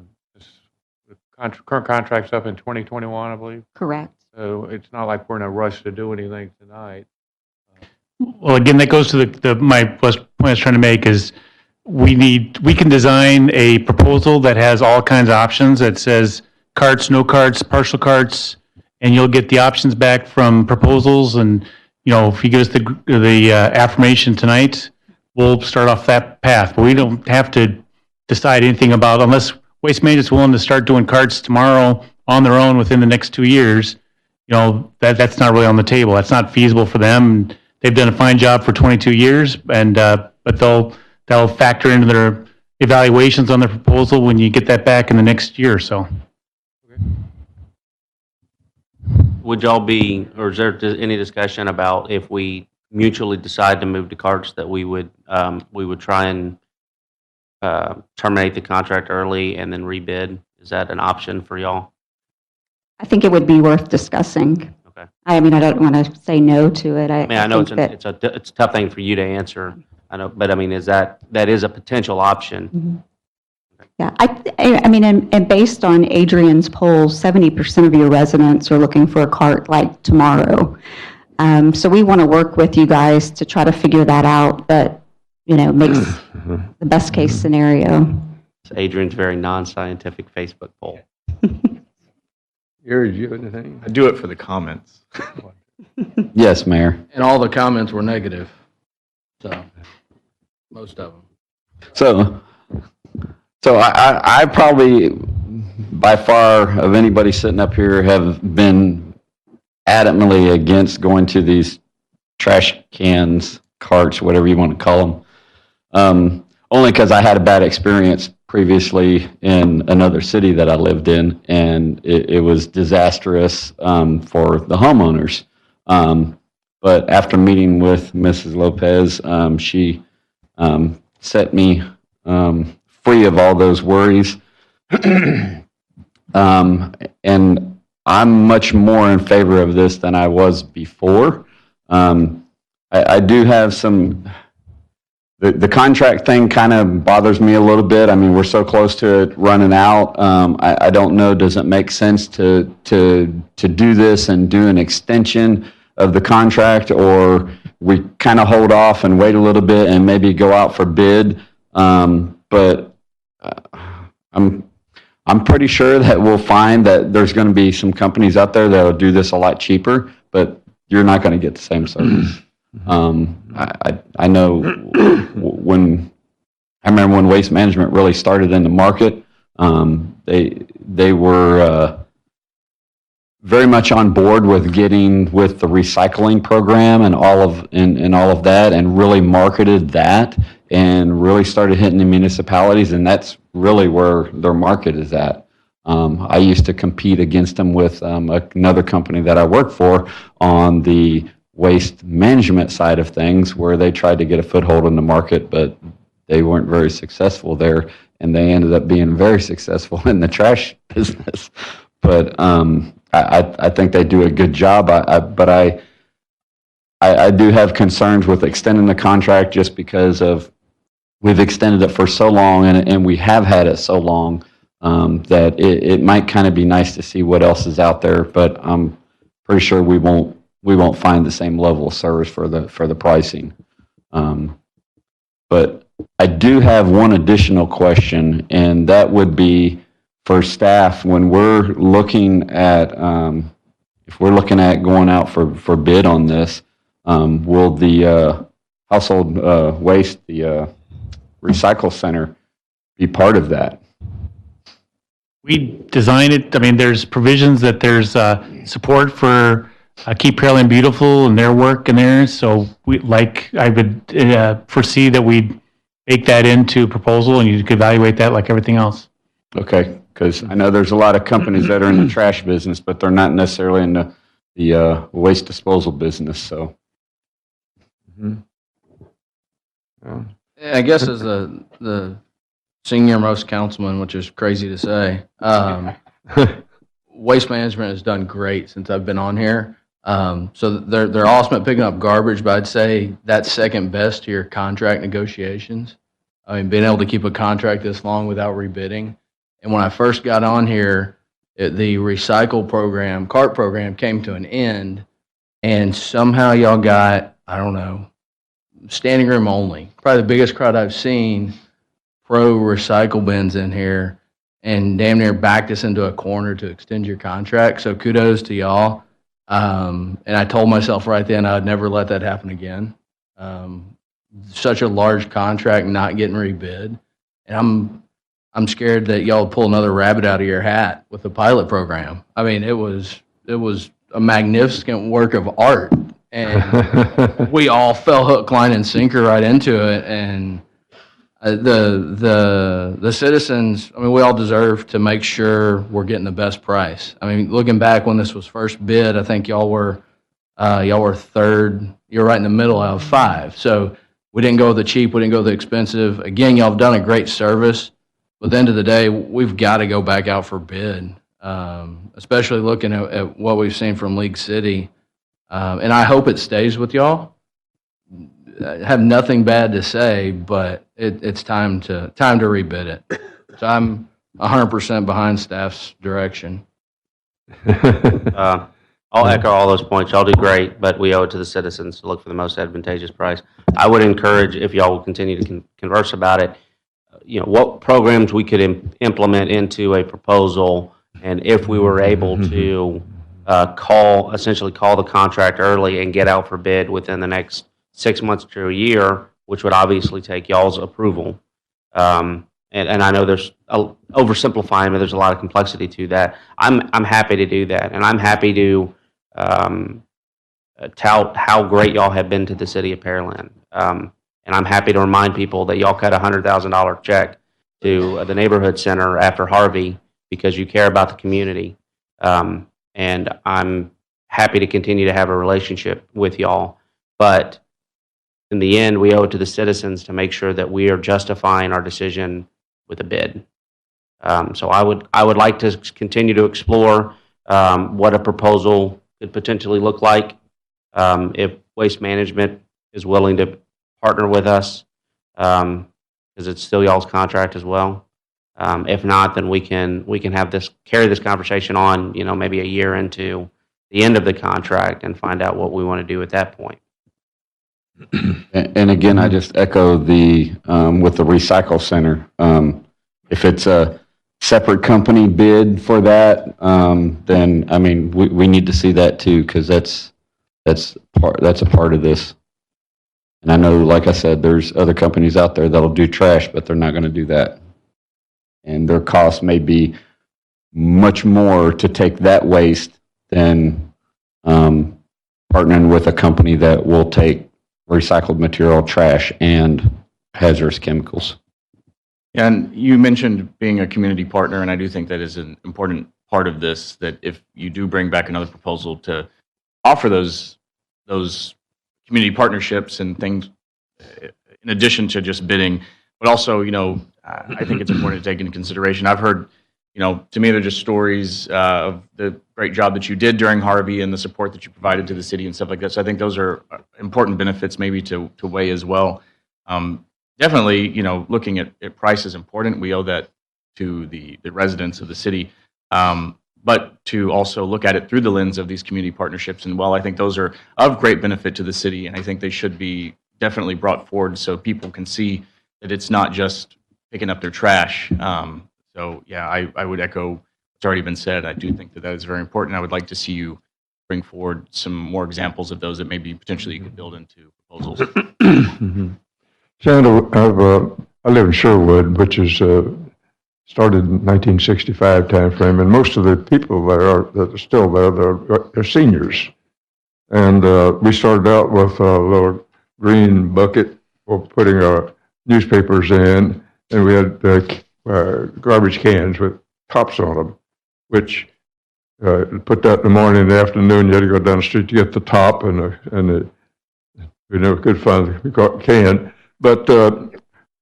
current contract's up in 2021, I believe. Correct. So it's not like we're in a rush to do anything tonight. Well, again, that goes to my point I was trying to make is we can design a proposal that has all kinds of options that says carts, no carts, partial carts, and you'll get the options back from proposals. And, if you give us the affirmation tonight, we'll start off that path. But we don't have to decide anything about, unless Waste Management's willing to start doing carts tomorrow on their own within the next 2 years, that's not really on the table. That's not feasible for them. They've done a fine job for 22 years, and but they'll factor into their evaluations on the proposal when you get that back in the next year or so. Would y'all be, or is there any discussion about if we mutually decide to move to carts that we would try and terminate the contract early and then rebid? Is that an option for y'all? I think it would be worth discussing. Okay. I mean, I don't want to say no to it. I mean, I know think it's a tough thing for you to answer. I know, but I mean, that is a potential option? Yeah, I mean, and based on Adrian's poll, 70% of your residents are looking for a cart like tomorrow. So we want to work with you guys to try to figure that out, that, makes the best case scenario. It's Adrian's very non-scientific Facebook poll. Gary, do you have anything? I do it for the comments. Yes, Mayor. And all the comments were negative, so, most of them. So I probably, by far, of anybody sitting up here, have been adamantly against going to these trash cans, carts, whatever you want to call them. Only because I had a bad experience previously in another city that I lived in, and it was disastrous for the homeowners. But after meeting with Mrs. Lopez, she set me free of all those worries. And I'm much more in favor of this than I was before. I do have some, the contract thing kind of bothers me a little bit. I mean, we're so close to it running out. I don't know, does it make sense to do this and do an extension of the contract, or we kind of hold off and wait a little bit and maybe go out for bid? But I'm pretty sure that we'll find that there's going to be some companies out there that will do this a lot cheaper, but you're not going to get the same service. I know I remember when Waste Management really started in the market, they were very much on board with getting with the recycling program and all of that, and really marketed that and really started hitting the municipalities, and that's really where their market is at. I used to compete against them with another company that I work for on the waste management side of things, where they tried to get a foothold in the market, but they weren't very successful there, and they ended up being very successful in the trash business. But I think they do a good job, but I do have concerns with extending the contract, just because of we've extended it for so long, and we have had it so long, that it might kind of be nice to see what else is out there, but I'm pretty sure we won't find the same level of service for the pricing. But I do have one additional question, and that would be for staff. When we're looking at, if we're looking at going out for bid on this, will the household waste, the recycle center, be part of that? We design it, I mean, there's provisions that there's support for Keep Pearland Beautiful and their work in there. So I would foresee that we'd bake that into a proposal, and you could evaluate that like everything else. Okay, because I know there's a lot of companies that are in the trash business, but they're not necessarily in the waste disposal business, so. I guess as the senior most councilman, which is crazy to say, Waste Management has done great since I've been on here. So they're awesome at picking up garbage, but I'd say that's second best to your contract negotiations. I mean, being able to keep a contract this long without rebidding. And when I first got on here, the recycle program, cart program, came to an end, and somehow y'all got, I don't know, standing room only. Probably the biggest crowd I've seen, pro recycle bins in here, and damn near backed us into a corner to extend your contract. So kudos to y'all. And I told myself right then I'd never let that happen again. Such a large contract not getting rebid, and I'm scared that y'all pull another rabbit out of your hat with the pilot program. I mean, it was a magnificent work of art, and we all fell hook, line, and sinker right into it. And the citizens, I mean, we all deserve to make sure we're getting the best price. I mean, looking back when this was first bid, I think y'all were third. You're right in the middle out of 5. So we didn't go with the cheap. We didn't go with the expensive. Again, y'all have done a great service. But at the end of the day, we've got to go back out for bid. especially looking at what we've seen from League City. And I hope it stays with y'all. I have nothing bad to say, but it's time to rebid it. So I'm 100% behind staff's direction. I'll echo all those points. Y'all do great, but we owe it to the citizens to look for the most advantageous price. I would encourage, if y'all will continue to converse about it, what programs we could implement into a proposal, and if we were able to essentially call the contract early and get out for bid within the next 6 months to a year, which would obviously take y'all's approval. And I know there's oversimplifying, but there's a lot of complexity to that. I'm happy to do that, and I'm happy to tout how great y'all have been to the city of Pearland. And I'm happy to remind people that y'all cut a $100,000 check to the neighborhood center after Harvey because you care about the community. And I'm happy to continue to have a relationship with y'all. But in the end, we owe it to the citizens to make sure that we are justifying our decision with a bid. So I would like to continue to explore what a proposal could potentially look like if Waste Management is willing to partner with us, because it's still y'all's contract as well. If not, then we can carry this conversation on, maybe a year into the end of the contract and find out what we want to do at that point. And again, I just echo with the recycle center. If it's a separate company bid for that, then I mean we need to see that too, because that's a part of this. And I know, like I said, there's other companies out there that'll do trash, but they're not going to do that. And their cost may be much more to take that waste than partnering with a company that will take recycled material, trash, and hazardous chemicals. And you mentioned being a community partner, and I do think that is an important part of this, that if you do bring back another proposal to offer those community partnerships and things in addition to just bidding, but also, I think it's important to take into consideration. I've heard, to me, they're just stories of the great job that you did during Harvey and the support that you provided to the city and stuff like that. So I think those are important benefits maybe to weigh as well. Definitely, looking at price is important. We owe that to the residents of the city. But to also look at it through the lens of these community partnerships. And while I think those are of great benefit to the city, and I think they should be definitely brought forward so people can see that it's not just picking up their trash. So yeah, I would echo what's already been said. I do think that is very important. I would like to see you bring forward some more examples of those that maybe potentially you could build into proposals. Senator, I live in Sherwood, which is started in 1965 timeframe, and most of the people there that are still there, they're seniors. And we started out with a little green bucket for putting our newspapers in, and we had garbage cans with tops on them, which put that in the morning and the afternoon. You had to go down the street to get the top, and we never could find the can. But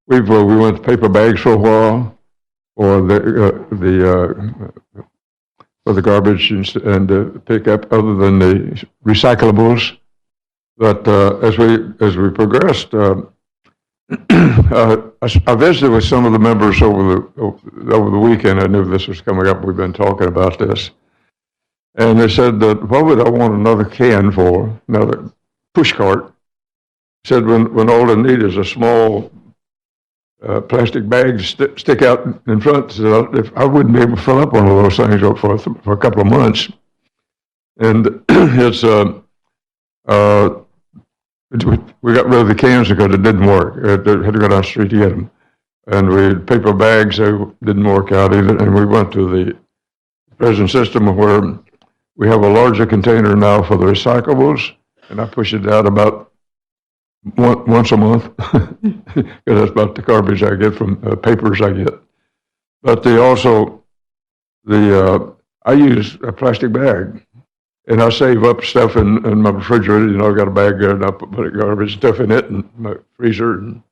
we went to paper bags for a while, or for the garbage and pick up, other than the recyclables. But as we progressed, I visited with some of the members over the weekend. I knew this was coming up. We've been talking about this, and they said that what would I want another can for? Another push cart. Said when all they need is a small plastic bag to stick out in front. So if I wouldn't be able to fill up one of those things for a couple of months, and it's we got rid of the cans because it didn't work. They had to go down the street to get them, and we had paper bags. They didn't work out either. And we went to the present system where we have a larger container now for the recyclables, and I push it out about once a month, because that's about the garbage I get from papers I get. But I use a plastic bag, and I save up stuff in my refrigerator. I got a bag there, and I put garbage stuff in it, and my freezer, and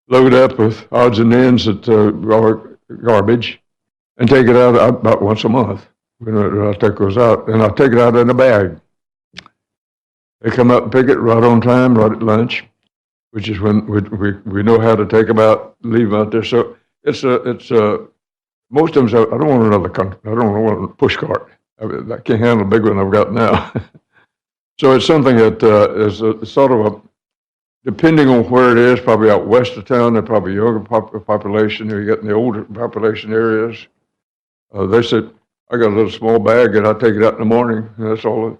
load up with odds and ends that are garbage. and take it out about once a month. I take those out, and I take it out in a bag. They come up and pick it right on time, right at lunch, which is when we know how to take them out, leave them out there. So it's most of them. I don't want another. I don't want a push cart. I can't handle the big one I've got now. So it's something that is sort of a, depending on where it is, probably out west of town, they're probably younger population. You get in the older population areas. They said, I got a little small bag and I take it out in the morning. And that's all.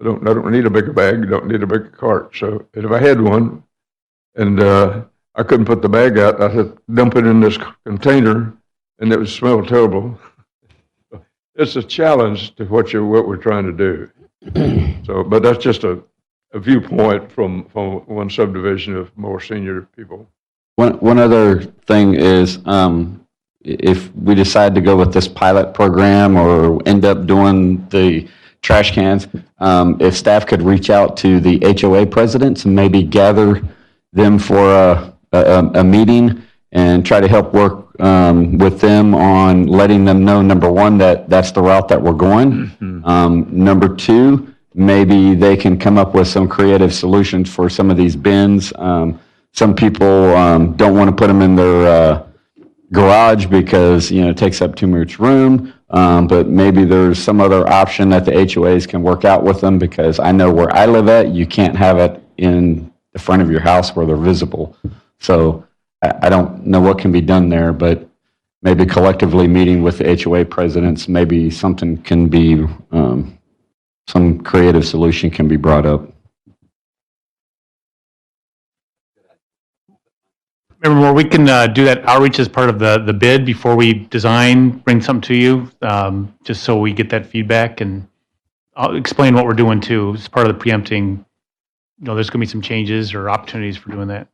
I don't need a bigger bag. You don't need a bigger cart. So if I had one, and I couldn't put the bag out, I had to dump it in this container, and it would smell terrible. It's a challenge to what we're trying to do. So, but that's just a viewpoint from one subdivision of more senior people. One other thing is, if we decide to go with this pilot program or end up doing the trash cans, if staff could reach out to the HOA presidents and maybe gather them for a meeting and try to help work with them on letting them know, number one, that that's the route that we're going. Number two, maybe they can come up with some creative solutions for some of these bins. Some people don't want to put them in their garage because, it takes up too much room. But maybe there's some other option that the HOAs can work out with them, because I know where I live at, you can't have it in the front of your house where they're visible. So I don't know what can be done there, but maybe collectively meeting with the HOA presidents, maybe something can be, some creative solution can be brought up. Remember, we can do that outreach as part of the bid before we design, bring something to you, just so we get that feedback, and I'll explain what we're doing too. As part of the preempting, there's going to be some changes or opportunities for doing that.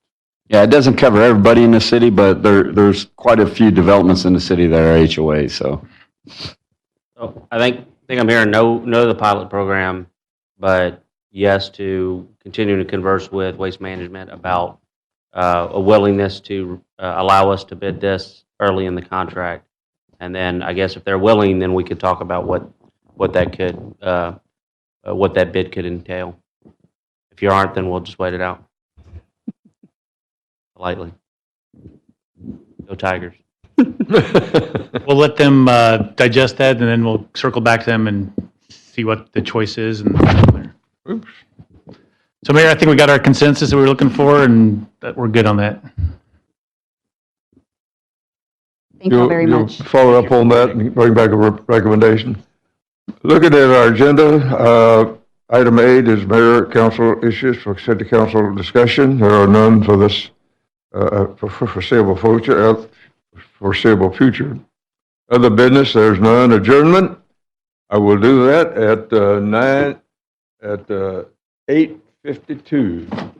Yeah, it doesn't cover everybody in the city, but there's quite a few developments in the city that are HOA, so. So I think I'm hearing no to the pilot program, but yes to continuing to converse with Waste Management about a willingness to allow us to bid this early in the contract. And then I guess if they're willing, then we could talk about what that bid could entail. If you aren't, then we'll just wait it out. Politely. Go Tigers. We'll let them digest that, and then we'll circle back to them and see what the choice is. And Oops. so, Mayor, I think we got our consensus that we were looking for, and that we're good on that. Thank you all very much. You'll follow up on that and bring back a recommendation. Looking at our agenda, item 8 is mayor council issues for city council discussion. There are none for this foreseeable future. Other business, there's none. Adjournment, I will do that at 8:52.